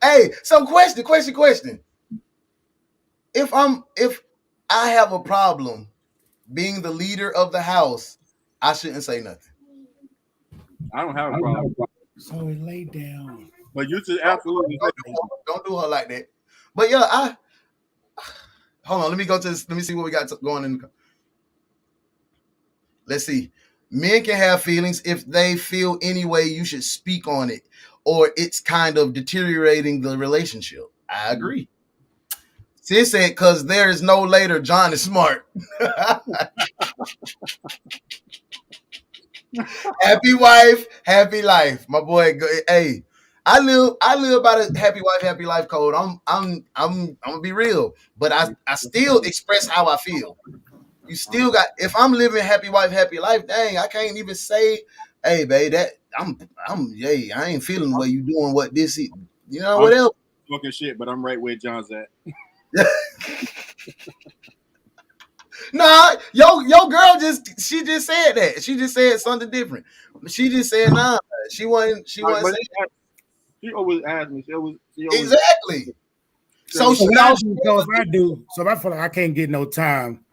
Hey, so question. If I have a problem being the leader of the house, I shouldn't say nothing. I don't have a problem, So we lay down. but you should absolutely. Don't do her like that. But yeah, hold on. Let me go to this. Let me see what we got going in. Let's see. Men can have feelings if they feel any way. You should speak on it, or it's kind of deteriorating the relationship. I agree. Sis said, "Cause there is no later." John is smart. Happy wife, happy life, my boy. Hey, I live by the happy wife, happy life code. I'm gonna be real, but I still express how I feel. You still got, if I'm living happy wife, happy life, dang, I can't even say, hey, babe, that hey, I ain't feeling the way you doing what this is. You know, I'm whatever. talking shit, but I'm right where John's at. Nah, your girl she just said that. She just said something different. She just said nah. She wasn't But saying she always asks me. She always exactly. So So she what I all do, so if I feel like I can't get no time,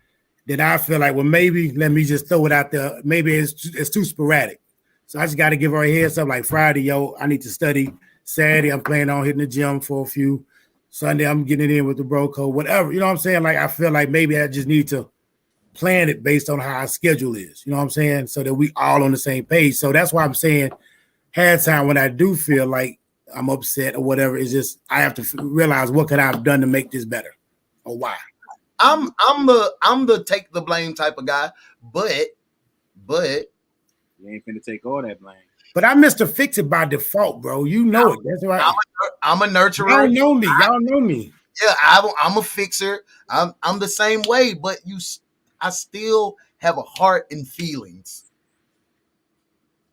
then I feel like, well, maybe let me just throw it out there. Maybe it's too sporadic. So I just got to give her a heads up. Like Friday, yo, I need to study. Saturday, I'm planning on hitting the gym for a few. Sunday, I'm getting it in with the bro code, whatever. You know what I'm saying? Like I feel like maybe I just need to plan it based on how our schedule is. You know what I'm saying? So that we all on the same page. So that's why I'm saying had time when I do feel like I'm upset or whatever. It's just I have to realize what could I have done to make this better or why. I'm the take the blame type of guy, but you ain't finna take all that blame. But I missed to fix it by default, bro. You know it. That's right. I'm a nurturer. Y'all know me. Y'all know me. Yeah, I'm a fixer. I'm the same way, but I still have a heart and feelings.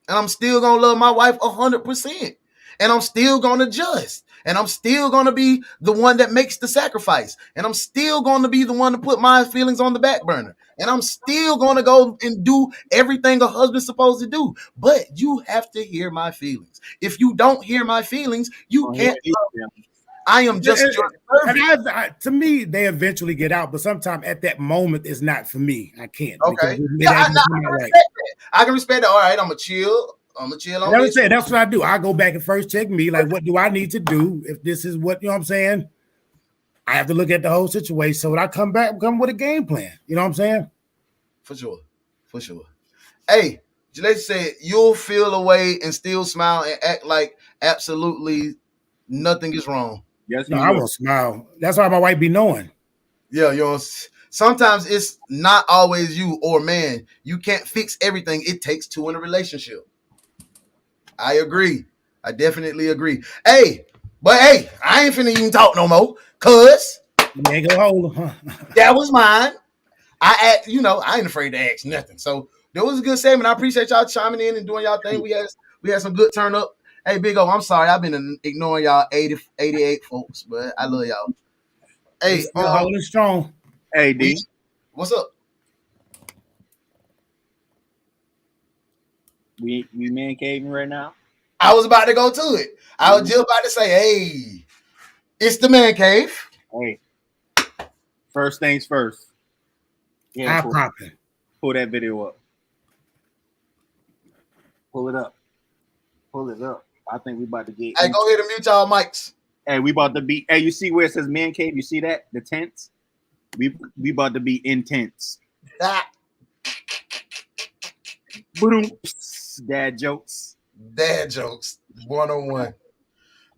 And I'm still gonna love my wife 100%. And I'm still gonna adjust. And I'm still gonna be the one that makes the sacrifice. And I'm still gonna be the one to put my feelings on the back burner. And I'm still gonna go and do everything a husband's supposed to do. But you have to hear my feelings. If you don't hear my feelings, you can't love me. I am just your servant. To me, they eventually get out, but sometimes at that moment, it's not for me. I can't. Okay. Yeah, I can respect that. All right, I'm gonna chill. I'm gonna chill on this. That's what I do. I go back and first check me. Like, what do I need to do if this is what, you know what I'm saying? I have to look at the whole situation. So when I come back, come with a game plan. You know what I'm saying? For sure. Hey, Jalea said you'll feel away and still smile and act like absolutely nothing is wrong. Yes, no, I will smile. That's why my wife be knowing. Yeah, sometimes it's not always you or man. You can't fix everything. It takes two in a relationship. I agree. I definitely agree. Hey, but hey, I ain't finna even talk no more. Cause you ain't gonna hold them, huh? That was mine. I ain't afraid to ask nothing. So that was a good segment. I appreciate y'all chiming in and doing y'all thing. We had some good turn up. Hey, Big O, I'm sorry. I've been ignoring y'all 88 folks, but I love y'all. Hey, holding strong. Hey, D. What's up? We man caving right now. I was about to go to it. I was just about to say, hey, it's the man cave. Hey, first things first. Yeah, pull that video up. Pull it up. I think we about to get. Hey, go ahead and mute y'all mics. Hey, we about to be. Hey, you see where it says man cave? You see that? The tents. We about to be intense. Dad jokes. 101.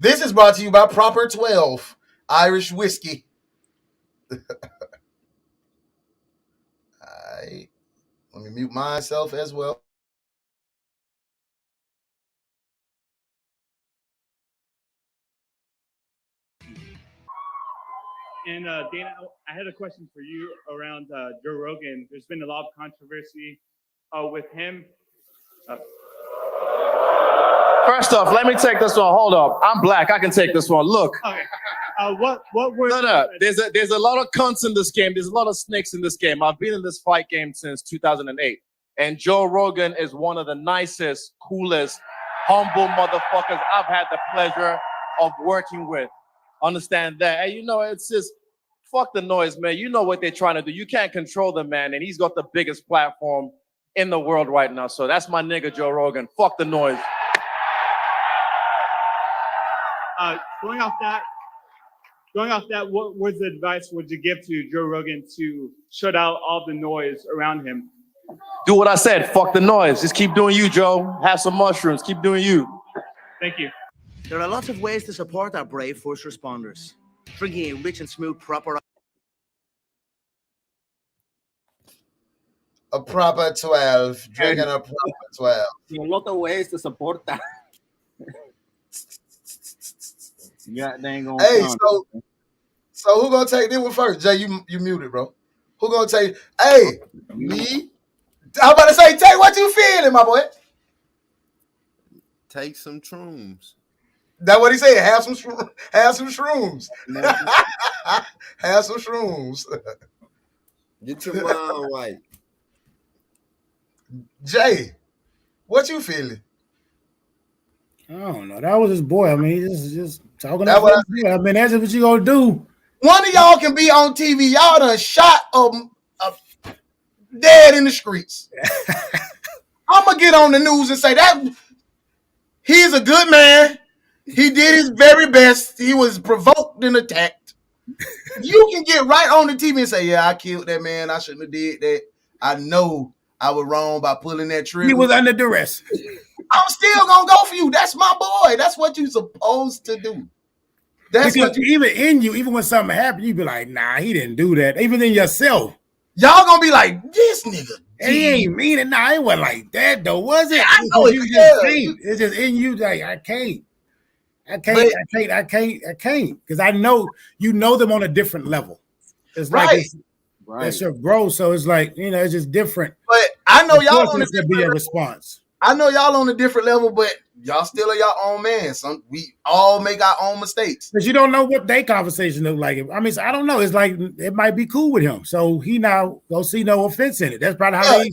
This is brought to you by Proper 12 Irish Whiskey. All right. Let me mute myself as well. And Dana, I had a question for you around Joe Rogan. There's been a lot of controversy with him. First off, let me take this one. Hold up. I'm black. I can take this one. Look. Okay. What were No. There's a lot of cunts in this game. There's a lot of snakes in this game. I've been in this fight game since 2008. And Joe Rogan is one of the nicest, coolest, humble motherfuckers I've had the pleasure of working with. Understand that. And it's just fuck the noise, man. You know what they're trying to do. You can't control the man, and he's got the biggest platform in the world right now. So that's my nigga Joe Rogan. Fuck the noise. Going off that, what was the advice would you give to Joe Rogan to shut out all the noise around him? Do what I said. Fuck the noise. Just keep doing you, Joe. Have some mushrooms. Keep doing you. Thank you. There are lots of ways to support our brave first responders. Drinking a rich and smooth proper... A proper 12. Drinking a proper 12. There are a lot of ways to support that. Yeah, they ain't gonna. Hey, so who gonna take this one first? Jay, you muted, bro. Who gonna take? Hey, me. I'm about to say, Tay, what you feeling, my boy? Take some shrooms. That's what he said. Have some shrooms. Have some shrooms. Have some shrooms. Get your mind right. Jay, what you feeling? I don't know. That was his boy. I mean, just talking. That's what I mean, that's what you gonna do. One of y'all can be on TV. Y'all done shot dead in the streets. I'm gonna get on the news and say that he's a good man. He did his very best. He was provoked and attacked. You can get right on the TV and say, "Yeah, I killed that man. I shouldn't have did that. I know I was wrong by pulling that trigger. He was under duress." I'm still gonna go for you. That's my boy. That's what you're supposed to do. That's because what you, even when something happened, you be like, "Nah, he didn't do that." Even in yourself, y'all gonna be like, "This nigga, he ain't mean it." Nah, it wasn't like that though, was it? I know you it, just can't. It's just in you. Like I can't, because I know you know them on a different level. It's like it's your bro, so it's like it's just different. But I know y'all on a different be a response. I know y'all on a different level, but y'all still are your own man. We all make our own mistakes. Because you don't know what their conversation look like. I mean, I don't know. It's like it might be cool with him. So he now go see no offense in it. That's probably how they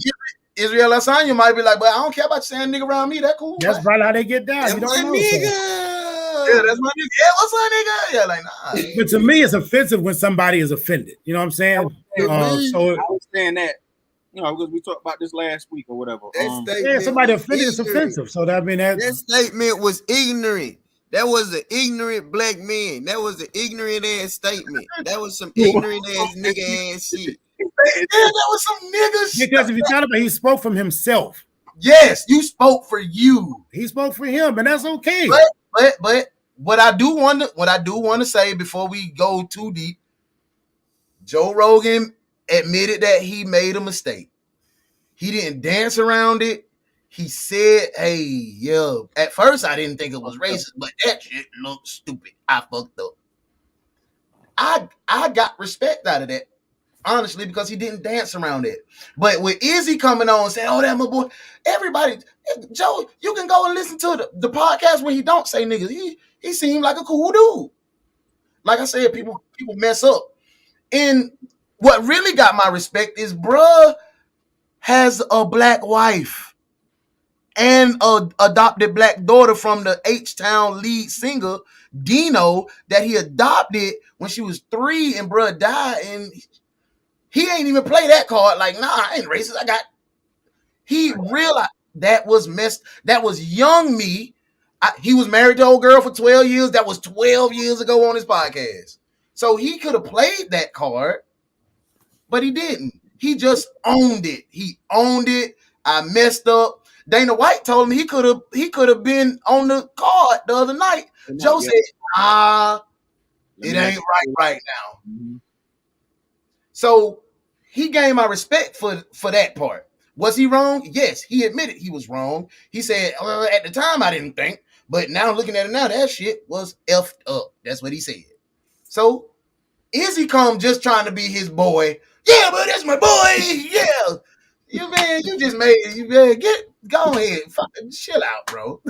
Israel Asanya might be like, but I don't care about you saying nigga around me. That cool. That's probably how they get down. That's you don't know. nigga. Yeah, that's my nigga. Yeah, what's up, nigga? Yeah, like nah. But to me, it's offensive when somebody is offended. You know what I'm saying? So I was saying that. Because we talked about this last week or whatever. Somebody offended is offensive. So that that statement was ignorant. That was an ignorant black man. That was an ignorant ass statement. That was some ignorant ass nigga ass shit. Yeah, that was some nigga shit. Because if you thought about it, he spoke from himself. Yes, you spoke for you. He spoke for him, and that's okay. But what I do want to say before we go too deep, Joe Rogan admitted that he made a mistake. He didn't dance around it. He said, "Hey, yo." At first, I didn't think it was racist, but that shit looked stupid. I fucked up. I got respect out of that, honestly, because he didn't dance around it. But with Izzy coming on and saying, "Oh, that my boy," everybody, Joe, you can go and listen to the podcast where he don't say niggas. He seemed like a cool dude. Like I said, people mess up. And what really got my respect is bruh has a black wife and a adopted black daughter from the H-Town lead singer, Dino, that he adopted when she was 3 and bruh died. And he ain't even play that card. Like, nah, I ain't racist. He realized that was that was young me. He was married to an old girl for 12 years. That was 12 years ago on his podcast. So he could have played that card, but he didn't. He just owned it. He owned it. I messed up. Dana White told him he could have been on the card the other night. Joe said, it ain't right now. Mm-hmm. So he gained my respect for that part. Was he wrong? Yes, he admitted he was wrong. He said, at the time I didn't think, but now looking at it now, that shit was effed up. That's what he said. So Izzy come just trying to be his boy. Yeah, but that's my boy. Yeah. You just made you man, go ahead. Fucking chill out, bro.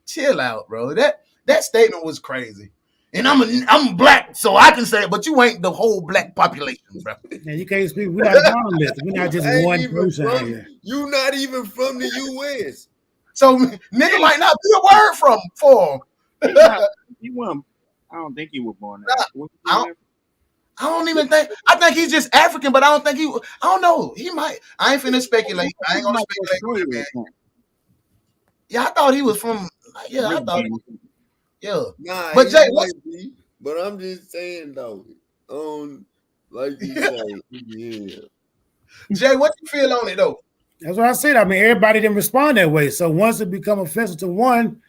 Chill out, bro. That statement was crazy. And I'm black, so I can say it, but you ain't the whole black population, bro. Man, you can't speak. We're not a monolith. We're not just Ain't one even person out from, here. you not even from the US. So nigga might not be a word for him. He wasn't. I don't think he was born there. I don't even think. I think he's just African, but I don't think I don't know. He might. I ain't finna speculate. I ain't gonna speculate, man. Yeah, I thought he was from. Yeah, I thought. Yeah, Nah, but Jay, might be, but I'm just saying though, like you say, yeah. Jay, what you feel on it though? That's what I said. I mean, everybody didn't respond that way. So once it become offensive to one,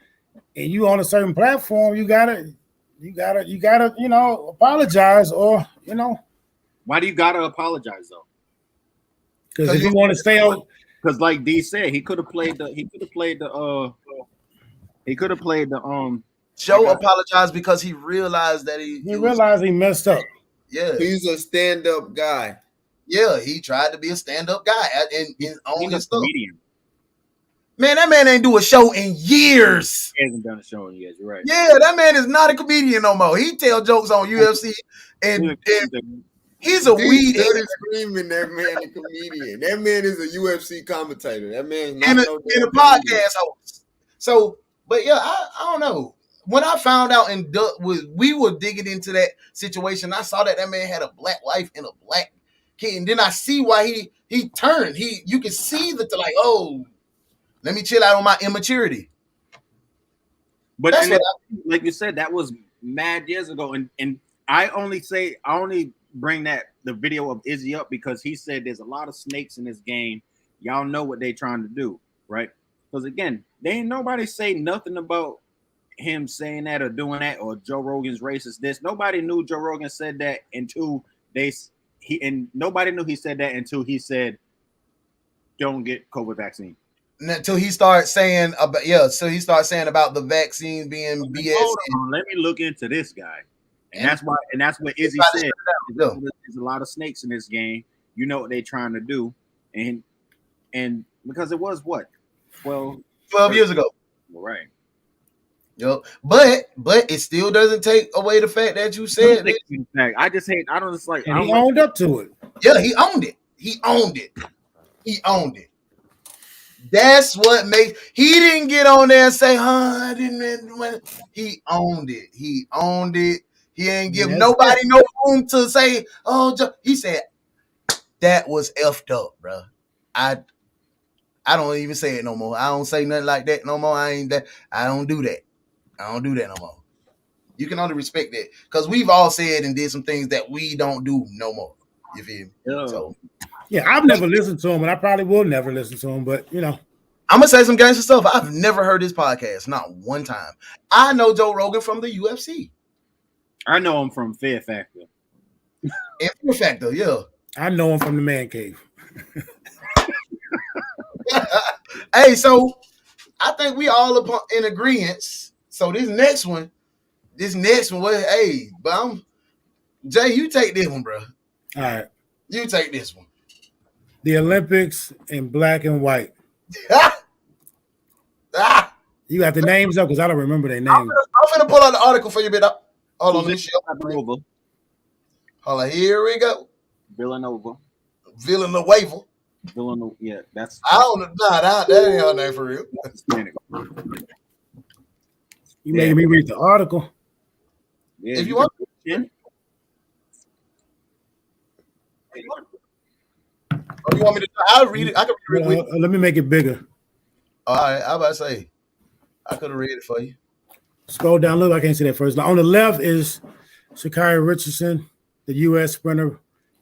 and you on a certain platform, you gotta, apologize or Why do you gotta apologize though? Because if you want to stay on, because like D said, he could have played the Joe apologized because he realized that he realized he messed up. Yeah, he's a stand-up guy. Yeah, he tried to be a stand-up guy and on his stuff. Comedian. Man, that man ain't do a show in years. He hasn't done a show in years. You're right. Yeah, that man is not a comedian no more. He tell jokes on UFC and he's a weed head. Screaming that man a comedian. That man is a UFC commentator. That man in a podcast host. So, but yeah, I don't know. When I found out we were digging into that situation, I saw that man had a black wife and a black kid, and then I see why he turned. You can see that they're like, oh, let me chill out on my immaturity. But like you said, that was mad years ago, and I only bring the video of Izzy up because he said there's a lot of snakes in this game. Y'all know what they trying to do, right? Because again, they ain't nobody say nothing about him saying that or doing that or Joe Rogan's racist this. Nobody knew Joe Rogan said that until nobody knew he said that until he said, "Don't get COVID vaccine." Until he started saying about about the vaccine being BS. Hold on, let me look into this guy, and that's what Izzy said. There's a lot of snakes in this game. You know what they're trying to do, and because it was what 12 years ago, right? Yep. But it still doesn't take away the fact that you said it. I just hate. I don't just like. And he owned up to it. Yeah, he owned it. He owned it. That's what makes. He didn't get on there and say, I didn't. He owned it. He owned it. He ain't give nobody no room to say, oh, he said, that was effed up, bro. I don't even say it no more. I don't say nothing like that no more. I don't do that. I don't do that no more. You can only respect that because we've all said and did some things that we don't do no more. You feel me? Yeah. So, yeah, I've never listened to him, and I probably will never listen to him. But I'm gonna say some gangster stuff. I've never heard his podcast, not one time. I know Joe Rogan from the UFC. I know him from Fear Factor. And Fear Factor, yeah. I know him from the Man Cave. Hey, so I think we all in agreement. So this next one, but Jay, you take this one, bro. All right. You take this one. The Olympics in black and white. You got the names up because I don't remember their names. I'm gonna pull out the article for you, bit up. Hold on, let me show. Hold on, here we go. Villanova. Yeah, that's. I don't know. That ain't her name for real. You making me read the article. Yeah, if you want. Oh, you want me to? I'll read it. I can read it. Let me make it bigger. All right, I was about to say, I could have read it for you. Scroll down a little. I can't see that first. Now, on the left is Sha'Carri Richardson, the U.S. sprinter,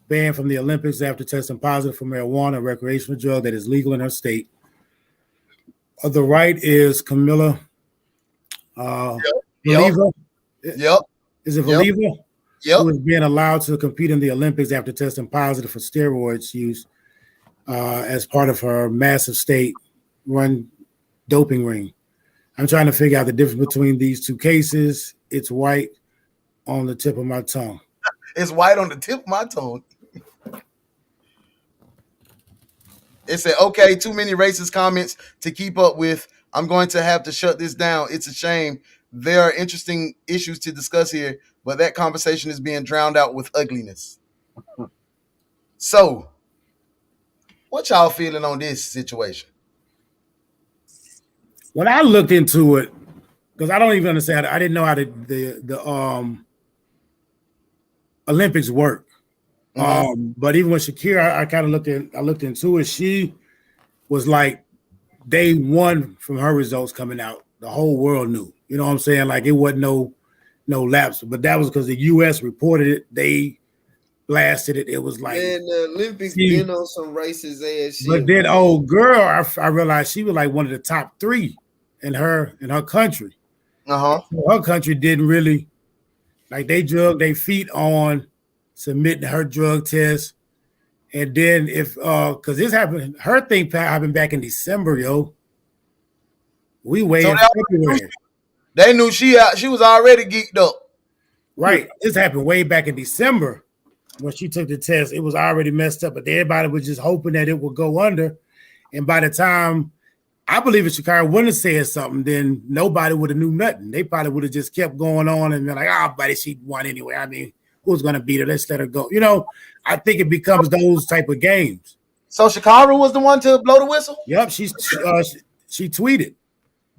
banned from the Olympics after testing positive for marijuana, a recreational drug that is legal in her state. On the right is Camilla Valieva. Yep. Is it Valieva? Yep. Who is being allowed to compete in the Olympics after testing positive for steroids use as part of her massive state-run doping ring. I'm trying to figure out the difference between these two cases. It's white on the tip of my tongue. It's white on the tip of my tongue. It said, okay, too many racist comments to keep up with. I'm going to have to shut this down. It's a shame. There are interesting issues to discuss here, but that conversation is being drowned out with ugliness. So, what y'all feeling on this situation? When I looked into it, because I don't even understand, I didn't know how the Olympics work. But even with Shakira, I kind of looked into it. She was like day one from her results coming out. The whole world knew. You know what I'm saying? Like it wasn't no lapse. But that was because the U.S. reported it. They blasted it. It was like, man, the Olympics been on some racist ass shit. But then old girl, I realized she was like one of the top 3 in her country. So her country didn't really, like, they drug their feet on submitting her drug test. And then if because this happened, her thing happened back in December, yo. We waited in February. They knew she was already geeked up. Right. This happened way back in December when she took the test. It was already messed up, but everybody was just hoping that it would go under. And by the time, I believe if Shakira wouldn't have said something, then nobody would have knew nothing. They probably would have just kept going on and been like, buddy, she won anyway. I mean, who's going to beat her? Let's let her go. You know, I think it becomes those type of games. So Shakira was the one to blow the whistle? Yep, she tweeted.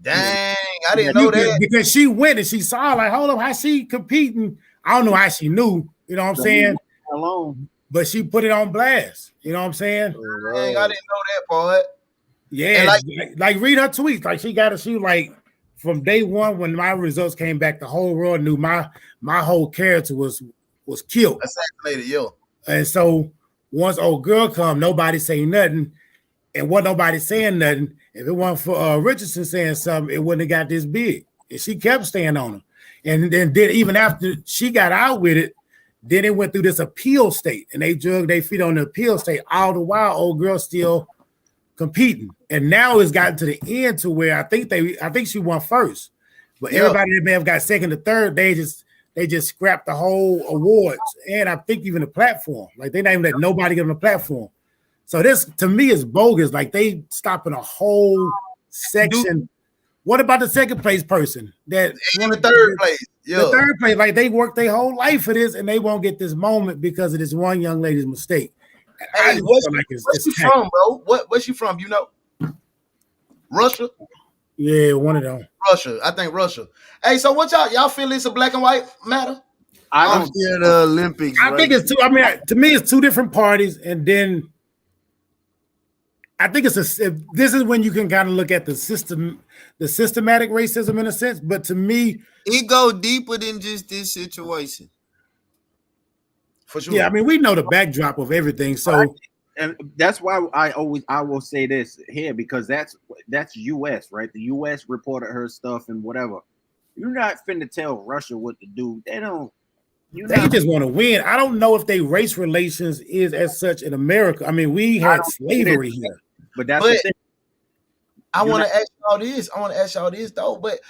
Dang, I didn't know that. Because she went and she saw, like, hold up, how she competing? I don't know how she knew, you know what I'm saying? Alone. But she put it on blast, you know what I'm saying? Dang, I didn't know that part. Yeah, like read her tweets. Like she was like, from day one when my results came back, the whole world knew my whole character was killed. Assassinated, yo. And so once old girl come, nobody say nothing. And wasn't nobody saying nothing. If it wasn't for Richardson saying something, it wouldn't have got this big. And she kept staying on her. And then even after she got out with it, then it went through this appeal state. And they drug their feet on the appeal state. All the while, old girl still competing. And now it's gotten to the end to where I think she won first. But everybody that may have got second or third, they just scrapped the whole awards. And I think even the platform. Like they not even let nobody get on the platform. So this to me is bogus. Like they stopping a whole section. What about the second place person? That in the third place. Yeah. The third place, like they worked their whole life for this, and they won't get this moment because of this one young lady's mistake. Hey, where's she from, bro? Where's she from? You know, Russia. Yeah, one of them. Russia, I think Russia. Hey, so what y'all feel it's a black and white matter? I don't feel the Olympics. I think it's two. I mean, to me, it's two different parties, and then I think this is when you can kind of look at the systematic racism in a sense. But to me, it go deeper than just this situation. For sure. Yeah, I mean, we know the backdrop of everything. So, and that's why I will say this here, because that's U.S. right? The U.S. reported her stuff and whatever. You're not finna tell Russia what to do. They don't. They just want to win. I don't know if they race relations is as such in America. I mean, we had slavery here. But that's the thing. I want to ask y'all this though. But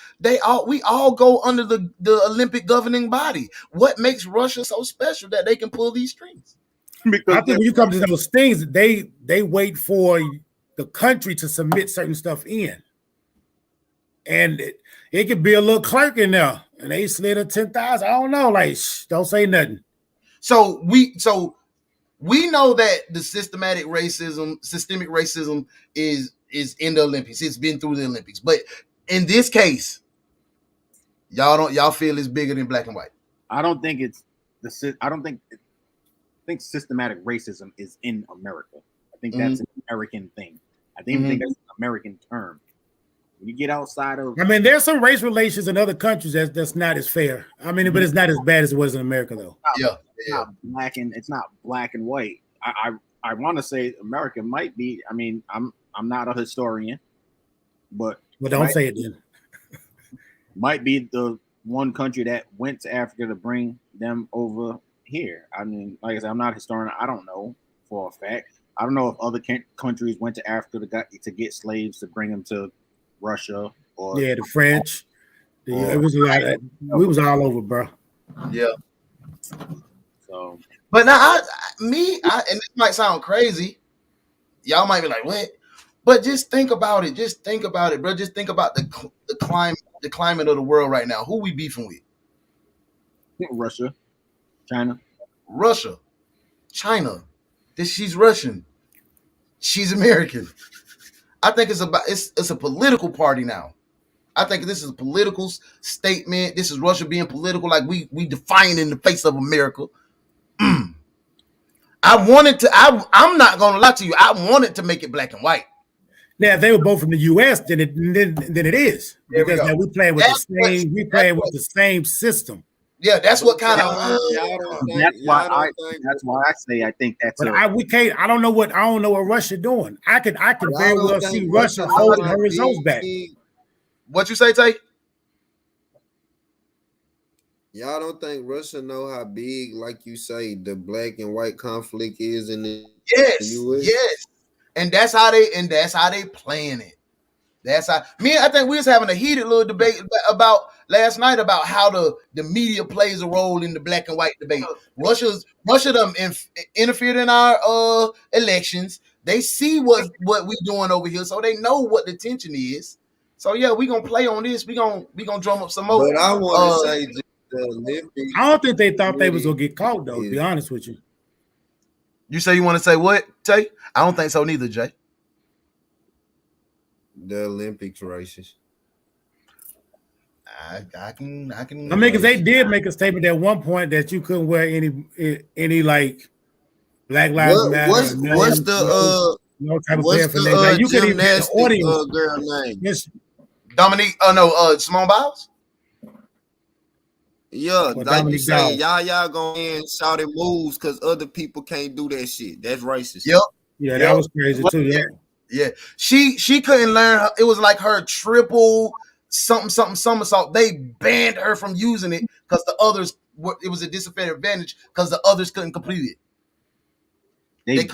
we all go under the Olympic governing body. What makes Russia so special that they can pull these strings? Because I think when you come to those things, they wait for the country to submit certain stuff in, and it could be a little clerk in there, and they slid a 10,000. I don't know, like don't say nothing. So we know that the systemic racism is in the Olympics. It's been through the Olympics. But in this case, y'all feel it's bigger than black and white. I think systematic racism is in America. I think that's an American thing. I think that's an American term. When you get outside of, I mean, there's some race relations in other countries that's not as fair. I mean, but it's not as bad as it was in America, though. It's not black and white. I want to say America might be. I mean, I'm not a historian, but don't say it then. Might be the one country that went to Africa to bring them over here. I mean, like I said, I'm not a historian. I don't know for a fact. I don't know if other countries went to Africa to get slaves to bring them to Russia or the French. It was a lot. We was all over, bro. Yeah. So So, But now, and this might sound crazy. Y'all might be like, "What?" But just think about it. Just think about it, bro. Just think about the climate of the world right now. Who we beefing with? Russia, China. Russia, China. She's Russian. She's American. I think it's a political party now. I think this is a political statement. This is Russia being political, like we defying in the face of America. I'm not gonna lie to you. I wanted to make it black and white. Now, if they were both from the U.S., then it is, because now we playing with the same system. Yeah, that's what kind of. That's why I say I think that's. But I don't know what Russia doing. I could very well see Russia holding her results back. What you say, Tay? Y'all don't think Russia know how big, like you say, the black and white conflict is in the US? Yes, and that's how they playing it. I think we was having a heated little debate about last night about how the media plays a role in the black and white debate. Russia done interfered in our elections. They see what we doing over here, so they know what the tension is. So yeah, we gonna play on this. We gonna drum up some more. But I want to say the Olympics. I don't think they thought they was gonna get caught though. To be honest with you. You say you want to say what, Tay? I don't think so neither, Jay. The Olympics races. I can. I mean, because they did make a statement at one point that you couldn't wear any like Black Lives Matter. What's the no type of paraphernalia. Like, you couldn't even get the audience. Girl name? Yes. Dominique. Simone Biles. Yeah, like you say, y'all going in shouting moves because other people can't do that shit. That's racist. Yep. Yeah, that was crazy too. Yeah. She couldn't learn. It was like her triple something somersault. They banned her from using it because the others it was a disadvantage because the others couldn't complete it.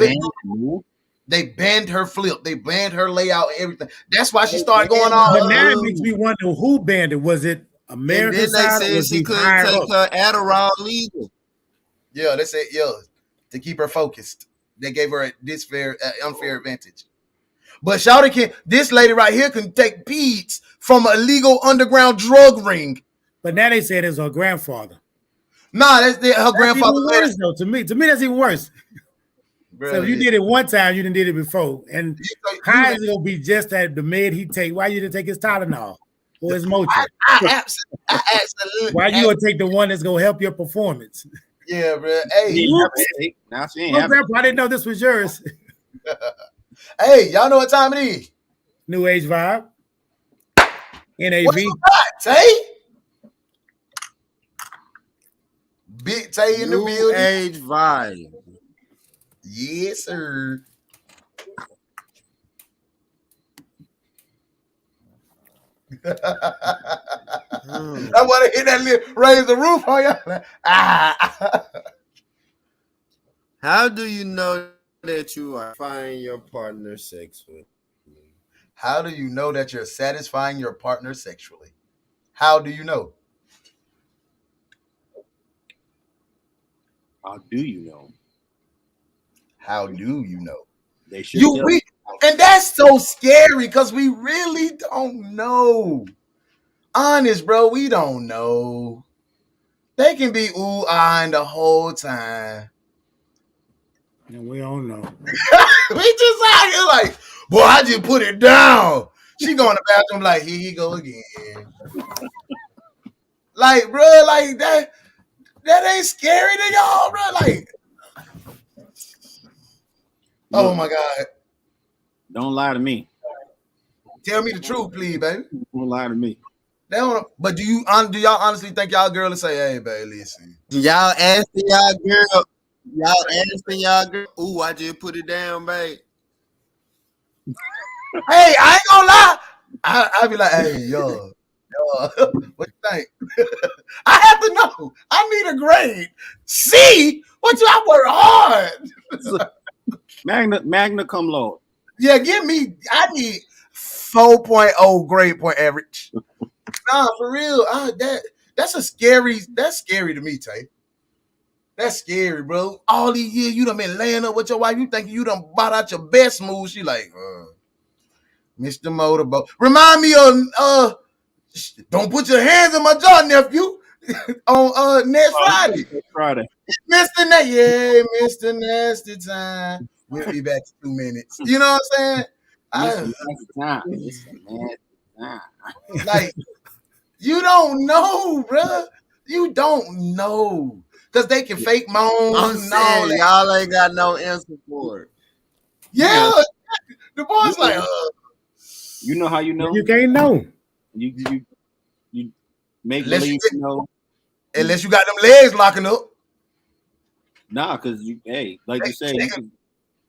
They banned her flip. They banned her layout and everything. That's why she started going on. But now it makes me wonder who banned it. Was it American? And then they said she couldn't take her Adderall legal. Yeah, they said to keep her focused. They gave her this unfair advantage. But Shawty this lady right here can take beads from a legal underground drug ring. But now they said it's her grandfather. Nah, that's her grandfather. Worse, though. To me, that's even worse. Bro, so if you did it one time, you didn't did it before. And how is it gonna be just that the med he take? Why you didn't take his Tylenol or his Motrin? I absolutely. Why you gonna take the one that's gonna help your performance? Yeah, bro. Hey, Grandpa, I didn't know this was yours. Hey, y'all know what time it is? New Age Vibe. NAV. What you got, Tay? Big Tay in the building. New Age Vibe. Yes, sir. I want to hit that lip, raise the roof on y'all. How do you know that you are satisfying your partner sexually? How do you know that you're satisfying your partner sexually? How do you know? How do you know? How do you know? They should. And that's so scary because we really don't know. Honest, bro, we don't know. They can be ooh-eyeing the whole time. And we don't know. We just out here like, boy, I just put it down. She go in the bathroom like, here he go again. Like, bro, like that ain't scary to y'all, bro. Like, oh my God. Don't lie to me. Tell me the truth, please, baby. Don't lie to me. They don't. But do y'all honestly think y'all girl to say, hey, babe, listen? Y'all asking y'all girl. Ooh, I just put it down, babe. Hey, I ain't gonna lie. I be like, hey, yo, what you think? I have to know. I need a grade. C? I work hard. Magna cum laude. Yeah, I need 4.0 grade point average. Nah, for real. That's scary to me, Tay. That's scary, bro. All these years you done been laying up with your wife. You thinking you done bought out your best move. She like, Mr. Motorboat. Remind me of don't put your hands in my jaw, nephew. On next Friday. Friday. Mr. Yeah, Mr. Nasty Time. We'll be back in 2 minutes. You know what I'm saying? Like, you don't know, bruh. You don't know. Because they can fake moans. I'm saying y'all ain't got no answer for it. Yeah. The boy's like, you know how you know? You can't know. You make Unless believe you- you know. unless you got them legs locking up. Nah, because like you say, you can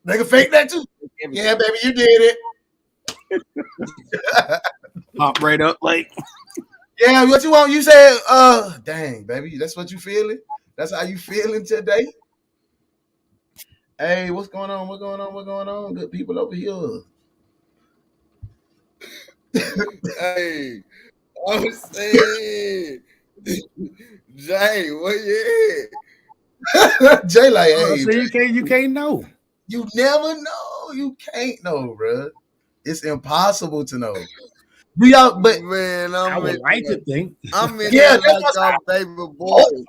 They can fake that too. Yeah, baby, you did it. pop right up like. Yeah, what you want? You said, dang, baby, that's what you feeling? That's how you feeling today? Hey, what's going on? What's going on? What's going on? Good people over here. Hey, I'm saying, Jay, what you Jay, like, hey, So you can't know. you never know. You can't know, bro. It's impossible to know. Do y'all? But man, I would like to think. I'm in Yeah, there that's like our baby boy. Hopefully.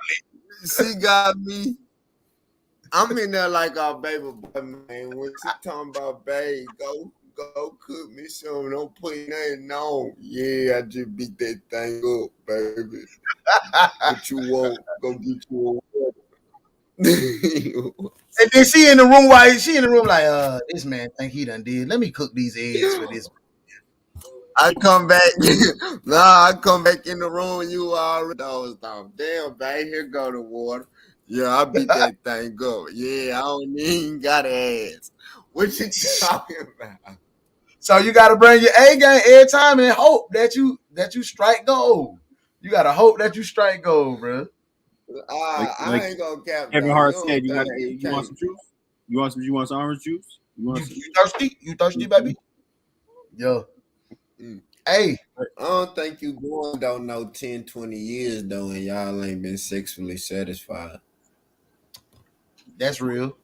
She got me. I'm in there like our baby boy, man. When she talking about, babe, go cook me some. Don't put nothing on. Yeah, I just beat that thing up, baby. What you want? Go get you a And then she in the room like, this man think he done did. Let me cook these eggs for this. I come back. I come back in the room. You already dozed off. Damn, babe, here go the water. Yeah, I beat that thing up. Yeah, I don't even got ass. What you talking about? So you gotta bring your A game every time and hope that you strike gold. You gotta hope that you strike gold, bro. I ain't gonna cap. Kevin though. Hart You said, don't "You think want some juice? You want some orange juice? You thirsty? You thirsty, baby? Yo. Hey, I don't think you going down no 10, 20 years though, and y'all ain't been sexually satisfied. that's real.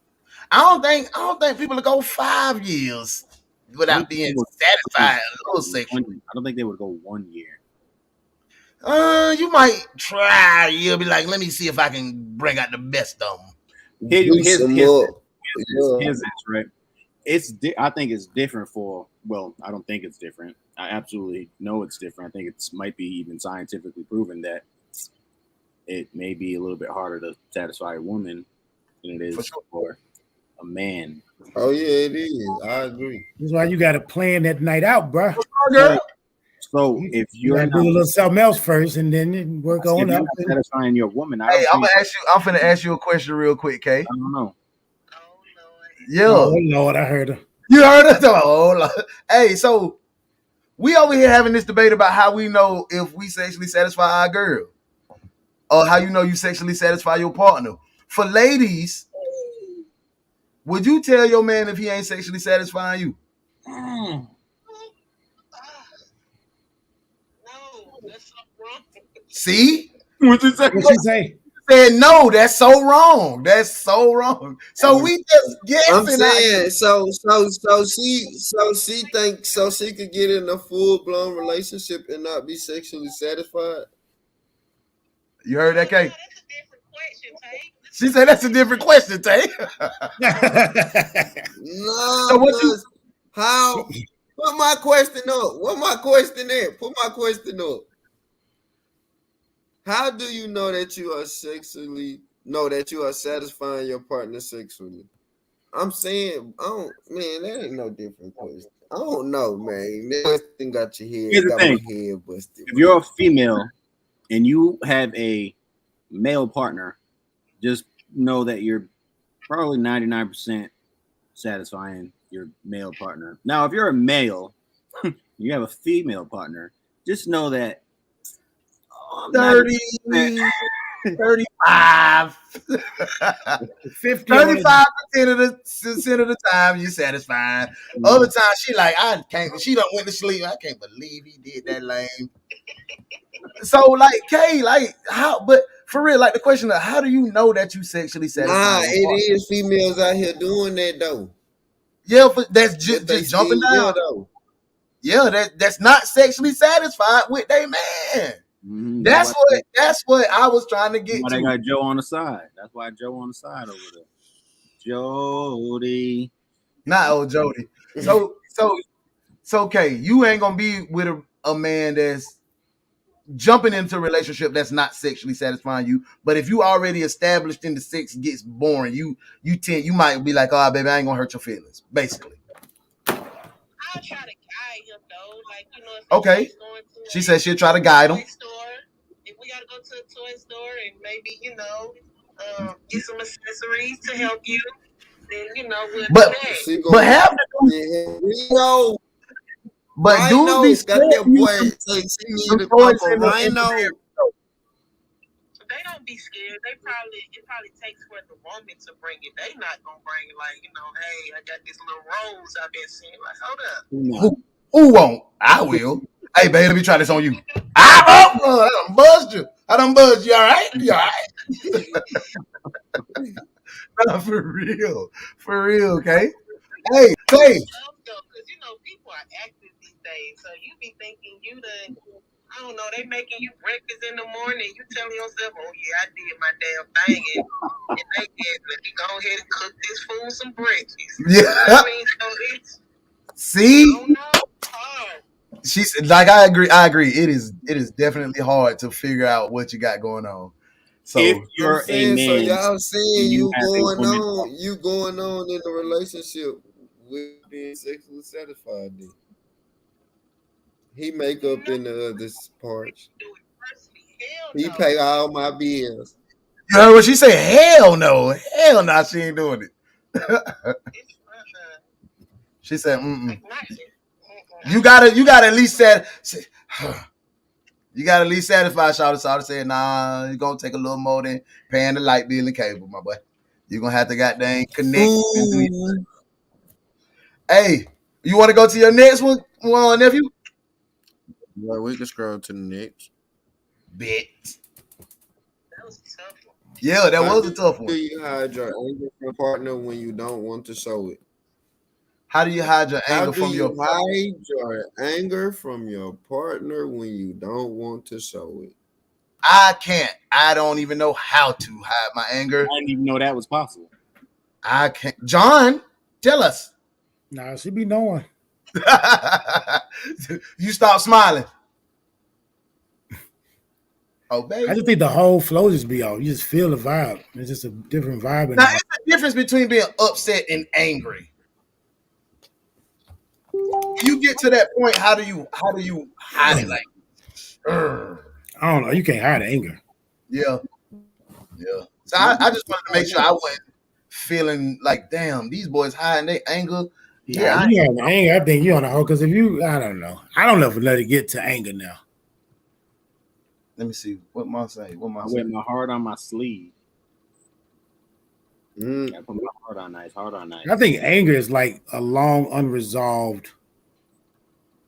I don't think people will go 5 years without being satisfied a little sexual. I don't think they would go 1 year. You might try. You'll be like, let me see if I can bring out the best of them. Here's Yeah. this, right? I think it's different for. Well, I don't think it's different. I absolutely know it's different. I think it might be even scientifically proven that it may be a little bit harder to satisfy a woman than it is for a man. Oh yeah, it is. I agree. That's why you got to plan that night out, bro. So if You you're got to do a little something else first, and then you work if on you're up. not satisfying your woman, Hey, I'm finna ask you a question real quick, Kay. I don't know. Yeah. Oh Lord, I heard her. You heard us? Oh, Lord. Hey, so we over here having this debate about how we know if we sexually satisfy our girl, or how you know you sexually satisfy your partner. For ladies, would you tell your man if he ain't sexually satisfying you? See? What you say? What she say? Said no, that's so wrong. That's so wrong. So we just guessing. I'm saying so she thinks so she could get in a full blown relationship and not be sexually satisfied. You heard that, Kay? She said that's a different question, Tay. No, So what you- how? Put my question up. What my question at? Put my question up. How do you know that you are satisfying your partner sexually? I'm saying, that ain't no different question. I don't know, man. That question got your head. Here's the got thing. my head busted. If you're a female and you have a male partner, just know that you're probably 99% satisfying your male partner. Now, if you're a male, you have a female partner, just know that 30, 35, 50 35% of the time you satisfied. Other time she like, I can't. She done went to sleep. I can't believe he did that lame. So like, Kay, like how? But for real, like the question of how do you know that you sexually Nah, satisfied? it is females out here doing that though. Yeah, but that's But they just jumping still down. though. Yeah, that's not sexually satisfied with they man. Mhm, That's what I was trying to get why to. they got Joe on the side. That's why Joe on the side over there. Jody. Not old Jody. So okay, you ain't gonna be with a man that's jumping into a relationship that's not sexually satisfying you. But if you already established in the sex gets boring, you might be like, oh baby, I ain't gonna hurt your feelings, basically. I'll try to guide him though. Like, you know, if Okay. he's going to She said she'll try to guide him. toy store, if we gotta go to a toy store and maybe, you know, get some accessories to help you, then you know we'll But do that. She but gonna have the Rhino. but dudes Rhino be got scared that to use boy say she need some to toys pop a in the Rhino. They don't be scared. It probably takes for the woman to bring it. They not gonna bring it like, you know, hey, I got this little rose I've been seeing. Like, hold up. Who won't? I will. Hey, babe, let me try this on you. I done buzzed you. I done buzzed you. All right? You all right? No, for real, okay? Hey, Because, you know, people are active these days. So you be thinking I don't know, they making you breakfast in the morning. You telling yourself, oh, yeah, I did my damn thing. And they get, let me go ahead and cook this fool some breakfast. yeah. You know what I mean? So it's, See? I don't know, it's hard. She's like, I agree. It is definitely hard to figure out what you got going on. So If you're I'm saying, a man, so y'all saying you you have a going woman on in a relationship with being sexually satisfied. Then he make up in the other parts. Do it personally. Hell He no. pay all my bills. you heard what she said? Hell no. Hell no, she ain't doing it. It's, She said, like, not it. You gotta at least you gotta at least satisfy Shawty said, nah, you're gonna take a little more than paying the light bill and cable, my boy. You're gonna have to goddamn connect. Hey, you wanna go to your next one, nephew? Well, we can scroll to the next. Bet. That was a tough one. Yeah, that was a tough Do one. you hide your anger from your partner when you don't want to show it? How do you hide your How anger do from you your hide your anger from your partner when you don't want to show it? I can't. I don't even know how to hide my anger. I didn't even know that was possible. I can't. John, tell us. Nah, she be knowing. You stop smiling. Oh, baby. I just think the whole flow just be off. You just feel the vibe. It's just a different vibe. Now, it's the difference between being upset and angry. When you get to that point, how do you hide it? Like, I don't know. You can't hide anger. yeah. So I just wanted to make sure I wasn't feeling like, damn, these boys hiding their anger. Yeah, you have anger. I think you on the whole. Because if you, I don't know. I don't ever let it get to anger now. Let me see. What am I saying? I wear my heart on my sleeve. I put my heart on nice. I think anger is like a long unresolved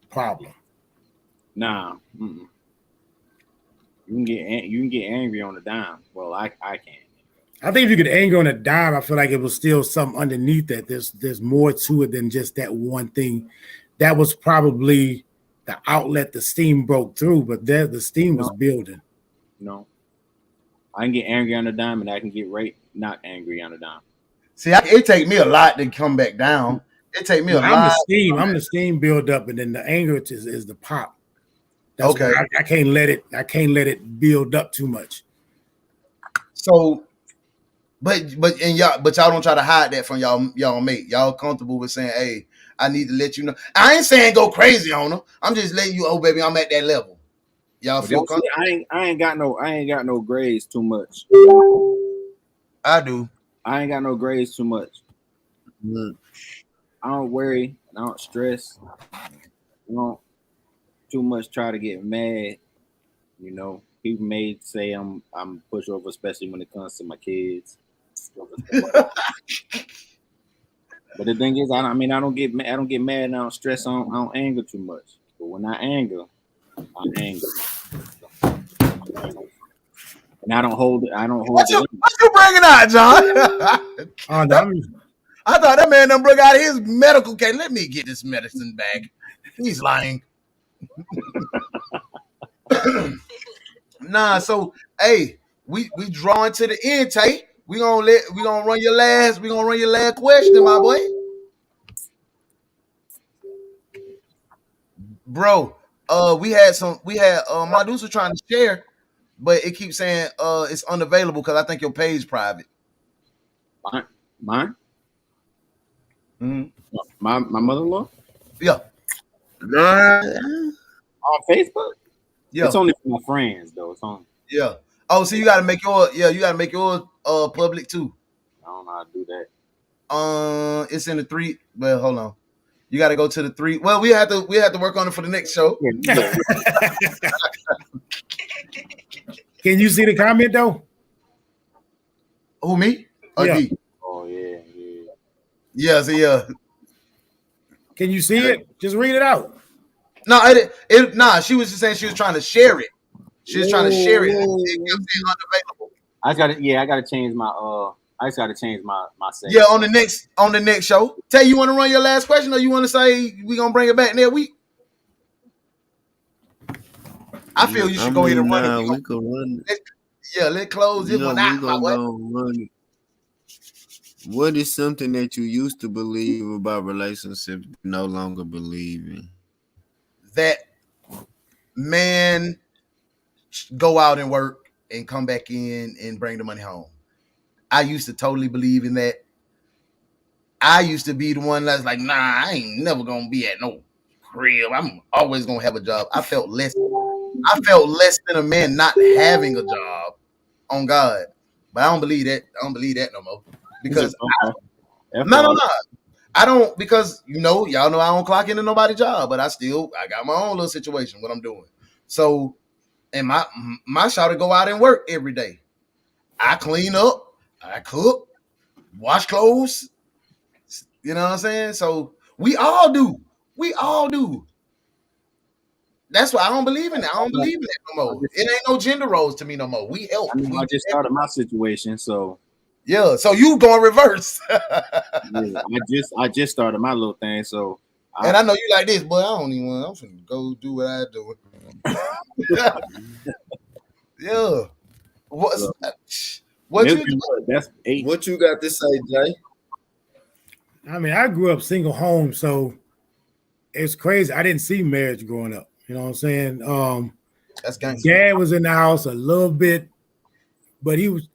problem. Nah. You can get angry on the dime. Well, I can't. I think if you get angry on a dime, I feel like it was still something underneath that. There's more to it than just that one thing. That was probably the outlet the steam broke through, but the steam was building. No. I can get angry on the dime and I can get not angry on the dime. See, it take me a lot to come back down. It take me a lot. I'm the steam build up, and then the anger is the pop. That's okay. I can't let it build up too much. So, but y'all don't try to hide that from y'all mate. Y'all comfortable with saying, hey, I need to let you know. I ain't saying go crazy on her. I'm just letting you, oh baby, I'm at that level. Y'all feel comfortable? I ain't got no grades too much. I do. I ain't got no grades too much. I don't worry. I don't stress. I don't too much try to get mad. You know, people may say I'm pushover, especially when it comes to my kids. But the thing is, I don't get mad and I don't stress I don't anger too much. But when I anger, I anger. And and I don't hold it. I don't hold What it. you bringing out, John? Oh, no, I thought that man done brought out his medical case. Let me get this medicine back. He's lying. Nah, so hey, we drawing to the end, Tay. We gonna run your last question, my boy. Bro, we had my dudes were trying to share, but it keeps saying it's unavailable because I think your page private. Mine? Mhm. My mother-in-law? Yeah. On Facebook? Yeah. It's only for my friends though. It's on. Yeah. Oh, so you gotta make yours public too. I don't know how to do that. It's in the 3. Well, hold on. You got to go to the 3. Well, we have to work on it for the next show. Can you see the comment though? Who, me? Or Yeah. D? Oh yeah. Yeah. So yeah. Can you see it? Just read it out. No, nah. She was just saying she was trying to share it. She was trying to share it. It kept saying unavailable. I gotta change my I just gotta change my settings. Yeah, on the next show. Tay, you want to run your last question, or you want to say we gonna bring it back next week? I feel you should go ahead and run it. We can run it. Let's close this one out, my boy. Run it. What is something that you used to believe about relationships but no longer believe in? That man go out and work and come back in and bring the money home. I used to totally believe in that. I used to be the one that's like, nah, I ain't never gonna be at no crib. I'm always gonna have a job. I felt less than a man not having a job, on God. But I don't believe that. I don't believe that no more. Because no. I don't, because y'all know I don't clock into nobody's job, but I got my own little situation, what I'm doing. So, and my shot to go out and work every day. I clean up, I cook, wash clothes. You know what I'm saying? So we all do. That's why I don't believe in that. I don't believe in that no more. It ain't no gender roles to me no more. We help. I just started my situation, so yeah. So you going reverse? yeah, I just started my little thing, so. And I know you like this, but I don't even want. I'm finna go do what I do. Yeah. What you do? That's 8. What you got to say, Jay? I mean, I grew up single home, so it's crazy. I didn't see marriage growing up. You know what I'm saying? That's gangster. Dad was in the house a little bit, but he was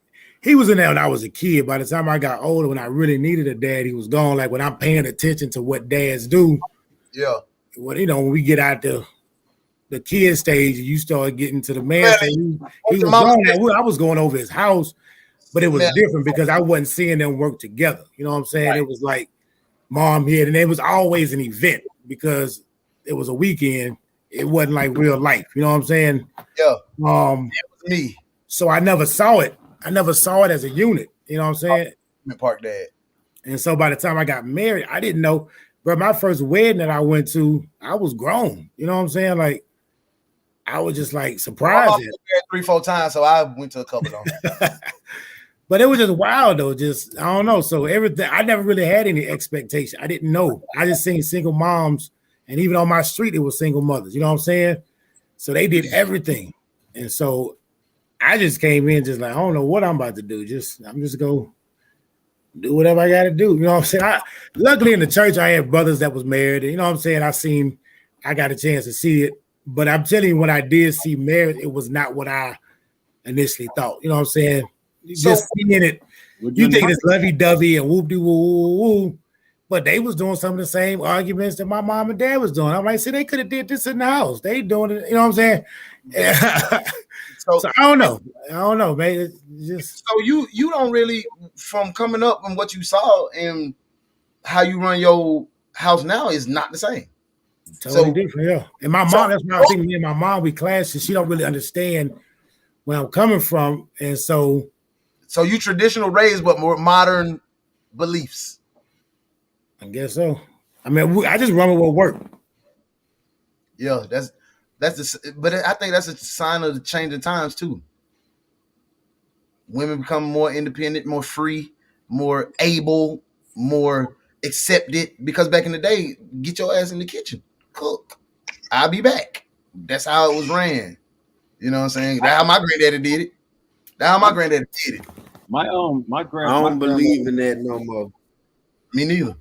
in there when I was a kid. By the time I got older, when I really needed a dad, he was gone. Like when I'm paying attention to what dads do. Yeah. Well, when we get out the kid stage, you start getting to the man stage. He was gone. I was going over his house, but it was different because I wasn't seeing them work together. You know what I'm saying? Right. It was like mom here, and it was always an event because it was a weekend. It wasn't like real life. You know what I'm saying? Yeah. It was me. So I never saw it. I never saw it as a unit. You know what I'm saying? Park Dad. And so by the time I got married, I didn't know. But my first wedding that I went to, I was grown. You know what I'm saying? Like, I was just like surprised. I was 3-4 times, so I went to a couple of them. But it was just wild though. Just I don't know. So everything, I never really had any expectation. I didn't know. I just seen single moms, and even on my street, it was single mothers. You know what I'm saying? So they did everything, and so I just came in just like I don't know what I'm about to do. I'm just go do whatever I got to do. You know what I'm saying? Luckily in the church, I had brothers that was married. You know what I'm saying? I got a chance to see it. But I'm telling you, when I did see marriage, it was not what I initially thought. You know what I'm saying? So, just seeing it, you think it's lovey-dovey and whoop-de-woo-woo-woo, but they was doing some of the same arguments that my mom and dad was doing. I'm like, see, they could have did this in the house. They doing it, you know what I'm saying? So I don't know, man. It's just so you don't really, from coming up and what you saw and how you run your house now is not the same. Totally different, yeah. And my mom, that's why I think me and my mom, we clash, and she don't really understand where I'm coming from. And so you traditional raised, but more modern beliefs. I guess so. I mean, I just run with what work. Yeah, but I think that's a sign of the changing times too. women become more independent, more free, more able, more accepted. Because back in the day, get your ass in the kitchen, cook. I'll be back. That's how it was ran. You know what I'm saying? That's how my granddaddy did it. That's how my granddaddy did it. My I don't believe in that no more. Me neither.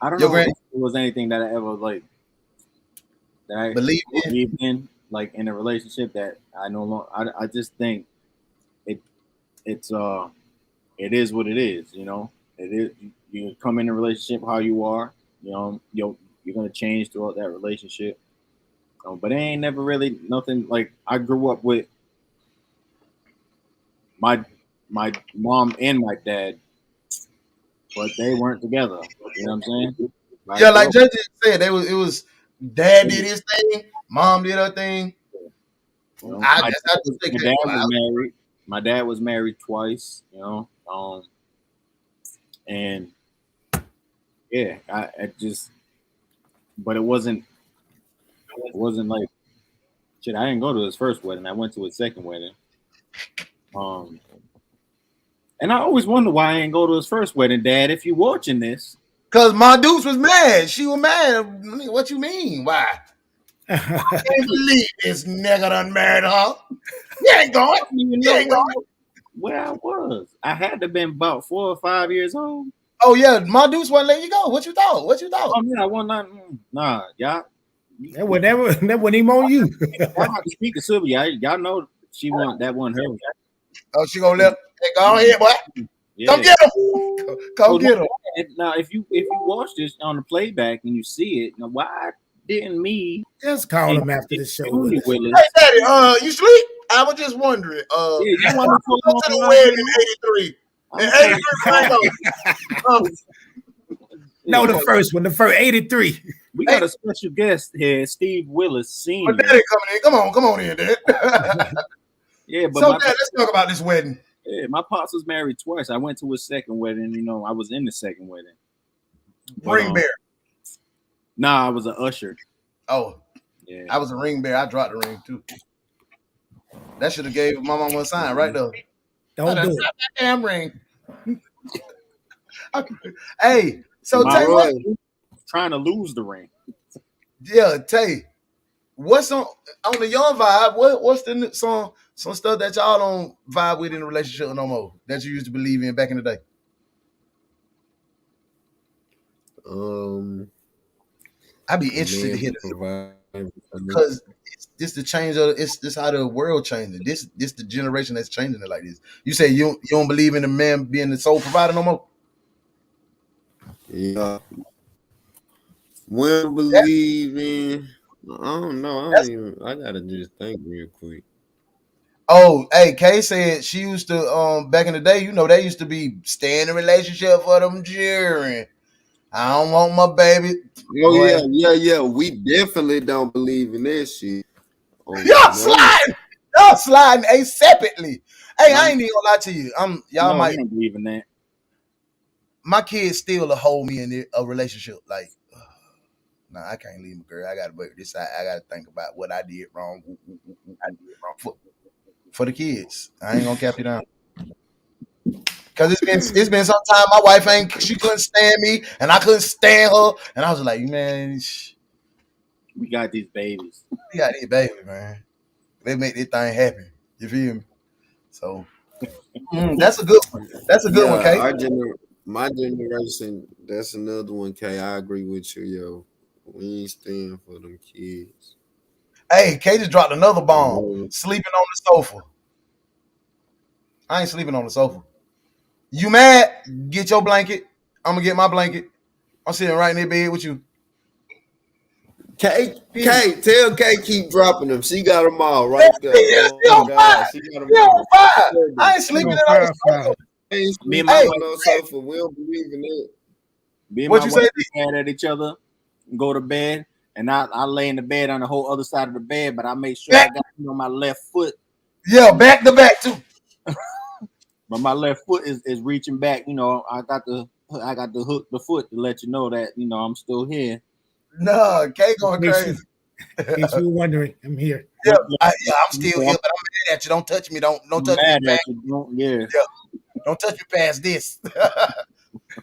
I don't Your know grand if it was anything that I ever like that I believe in. believed in, like in a relationship that I no longer. I just think it's it is what it is. You know, it is. You come in a relationship how you are. You know, you're gonna change throughout that relationship. But it ain't never really nothing like I grew up with my mom and my dad, but they weren't together. You know what I'm saying? Yeah, like Judge said, it was dad did his thing, mom did her thing. You know, I my, guess I just think my dad was married. My dad was married twice. You know, and yeah, I just, but it wasn't like shit. I didn't go to his first wedding. I went to his second wedding. And I always wonder why I didn't go to his first wedding, Dad. If you're watching this, because my dudes was mad. She was mad. What you mean? Why? I can't believe this nigga done married her. You ain't going. You ain't going. Where I was. I had to have been about 4 or 5 years old. Oh yeah, my dudes wouldn't let you go. What you thought? What you thought? Oh yeah, I wasn't not. Nah, y'all. That wasn't even on you. Y'all have to speak to Sylvia. Y'all know she want that one her. Oh, she gonna let. Hey, go ahead, boy. Yeah. Come get him. Come get him. Now, if you watch this on the playback and you see it, now why didn't me just call him after the show? Willis? Hey, Daddy, you sleep? I was just wondering. Yeah, you want to go to the wedding in '83. In '83, no, the first one, the first '83. We got a special guest here, Steve Willis Sr. But Daddy coming in. Come on in, Dad. Yeah, but so Dad, let's talk about this wedding. Yeah, my pops was married twice. I went to his second wedding. You know, I was in the second wedding. Ring bearer. Nah, I was an usher. Oh, yeah. I was a ring bearer. I dropped the ring too. That should have gave my mama a sign right there. Don't do it. That damn ring. Hey, so Tay, what? Trying to lose the ring. Yeah, Tay, what's on the Young Vibe? What's the song? Some stuff that y'all don't vibe with in a relationship no more that you used to believe in back in the day. I'd be interested to hear this because this the change of this how the world changing. This the generation that's changing it like this. You say you don't believe in the man being the sole provider no more. Yeah, we don't believe in. I don't know. I gotta just think real quick. Oh, hey, Kay said she used to back in the day, you know, they used to be stay in a relationship for them cheering. I don't want my baby. Oh yeah. We definitely don't believe in that shit. Y'all sliding separately. Hey, I ain't even gonna lie to you. Y'all might don't believe in that. My kids still hold me in a relationship. Like, I can't leave my girl. I gotta work this. I gotta think about what I did wrong. I did wrong for the kids. I ain't gonna cap you down. Cause it's been some time my wife she couldn't stand me and I couldn't stand her. And I was like, man, we got these babies. We got these babies, man. They make this thing happen. You feel me? So that's a good one. That's a good one, Kay. My generation, that's another one, Kay. I agree with you, yo. We ain't staying for them kids. Hey, Kay just dropped another bomb. Sleeping on the sofa. I ain't sleeping on the sofa. You mad? Get your blanket. I'm gonna get my blanket. I'm sitting right in that bed with you. Kay, tell Kay keep dropping them. She got them all right there. Oh God, she got them all. I ain't sleeping on the sofa. Me and my wife on sofa. We don't believe in it. Me and my wife mad at each other, go to bed, and I lay in the bed on the whole other side of the bed, but I make sure I got on my left foot. Yeah, back to back too. But my left foot is reaching back. You know, I got to hook the foot to let you know that I'm still here. No, Kay going crazy. In case you were wondering, I'm here. Yeah, I'm still here, but I'm at you. Don't touch me. Don't touch me Mad past. at you, yeah. Don't touch me past this.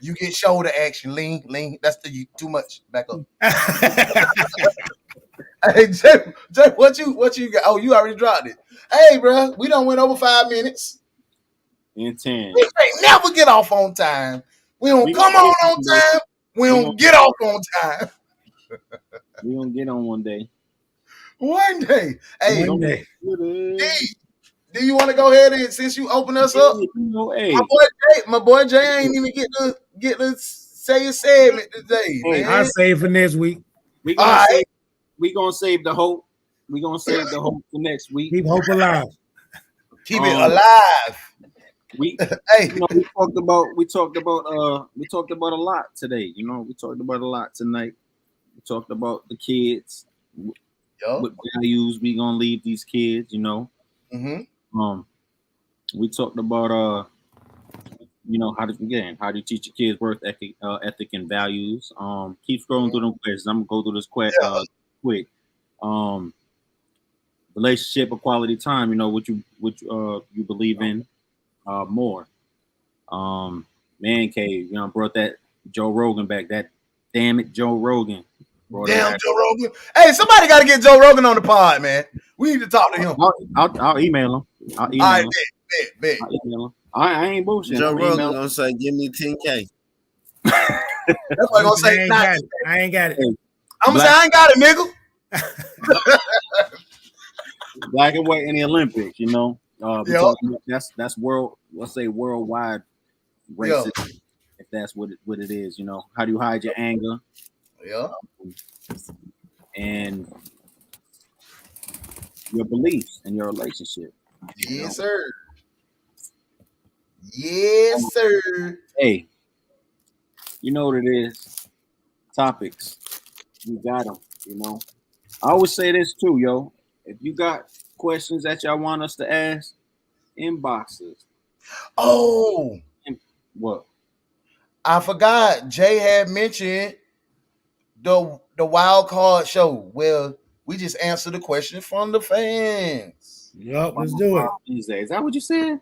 You get shoulder action. Lean. That's too much. Back up. Hey, Jay, what you got? Oh, you already dropped it. Hey, bro, we done went over 5 minutes. In 10. We ain't never get off on time. We don't come on time. We don't get off on time. We gonna get on one day. One day. Hey, One day. do you want to go ahead and since you open us up? Hey. My boy Jay ain't even get to say his segment today, man. I'll save for next week. We gonna save the hope. We gonna save the hope for next week. Keep hope alive. Keep it alive. We hey, you know, we talked about a lot today. You know, we talked about a lot tonight. We talked about the kids, what values we gonna leave these kids. You know, we talked about you know, how do you teach your kids worth ethic and values. Keep scrolling through them questions. I'm gonna go through this quick. Relationship or quality time. You know, what you believe in more. Man cave. You know, brought that Joe Rogan back. That damn it, Joe Rogan. Damn Joe Rogan. Hey, somebody got to get Joe Rogan on the pod, man. We need to talk to him. I'll email him. All right, bet. I'll email him. I ain't bullshitting. Joe Rogan gonna say, "Give me 10K." That's what I'm gonna say. I ain't got it. I'm gonna say I ain't got it, nigga. Black and white in the Olympics, you know. That's world. Let's say worldwide racism, if that's what it is. You know, how do you hide your anger? Yeah. And your beliefs in your relationship. Yes, sir. Yes, sir. Hey, you know what it is. Topics. We got them, you know. I always say this too, yo. If you got questions that y'all want us to ask, inboxes. Oh. What? I forgot. Jay had mentioned the wild card show. Well, we just answered the question from the fans. Yep, let's do it. Is that what you said?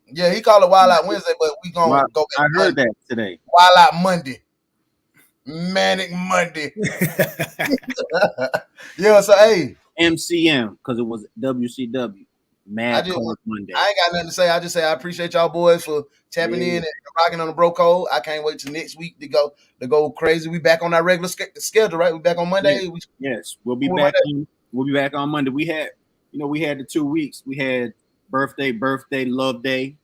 Yeah, he called it Wild Out Wednesday, but we gonna go back. I heard that today. Wild Out Monday. Manic Monday. Yeah, so hey. MCM, because it was WCW. Mad Cold Monday. I ain't got nothing to say. I just say I appreciate y'all boys for tapping in and rocking on the bro code. I can't wait till next week to go crazy. We back on our regular schedule, right? We back on Monday. Yes, we'll be back. We'll be back on Monday. We had the 2 weeks. We had birthday, love day.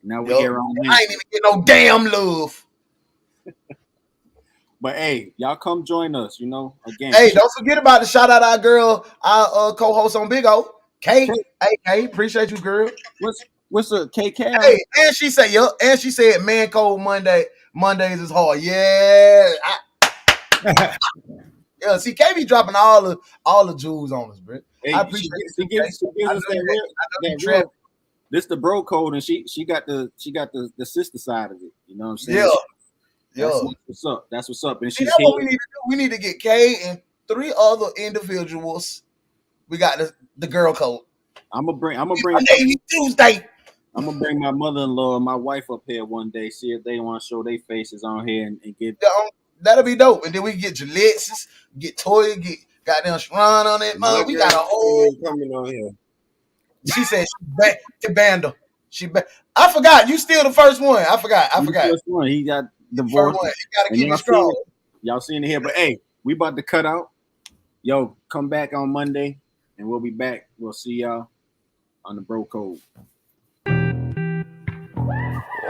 Now we're here on Wednesday. I ain't even get no damn love. But hey, y'all come join us, you know. Again. Hey, don't forget about the shout out our girl, our co-host on Big O. Kate. Hey, Kate, appreciate you, girl. What's a KK? Hey, and she said, man, cold Mondays is hard. Yeah. Yeah, see, KB dropping all the jewels on us, bro. Hey, I appreciate it. This the bro code, and she got the sister side of it. You know what I'm saying? Yeah. That's what's up. And see, that's what we need to do. We need to get Kay and 3 other individuals. We got the girl code. I'm gonna bring Tuesday. I'm gonna bring my mother-in-law and my wife up here one day, see if they want to show their faces on here and get. That'll be dope. And then we get Gillette's, get Toya, get goddamn Sharon on it. Man, we got a whole coming on here. She said she back to Banda. I forgot. You still the first one. I forgot. First one. He got divorced. He gotta keep it strong. Y'all seeing it here, but hey, we about to cut out. Yo, come back on Monday, and we'll be back. We'll see y'all on the bro code.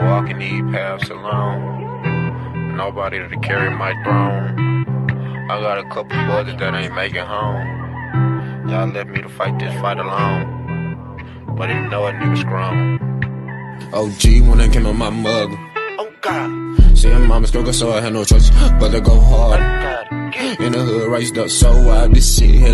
Walking these paths alone, nobody to carry my throne. I got a couple brothers that ain't making home. Y'all left me to fight this fight alone, but didn't know a nigga's grown. OG when I came on my mug. Oh God. Seeing mama struggle, so I had no choice but to go hard. In the hood, raised up, so I just sit here.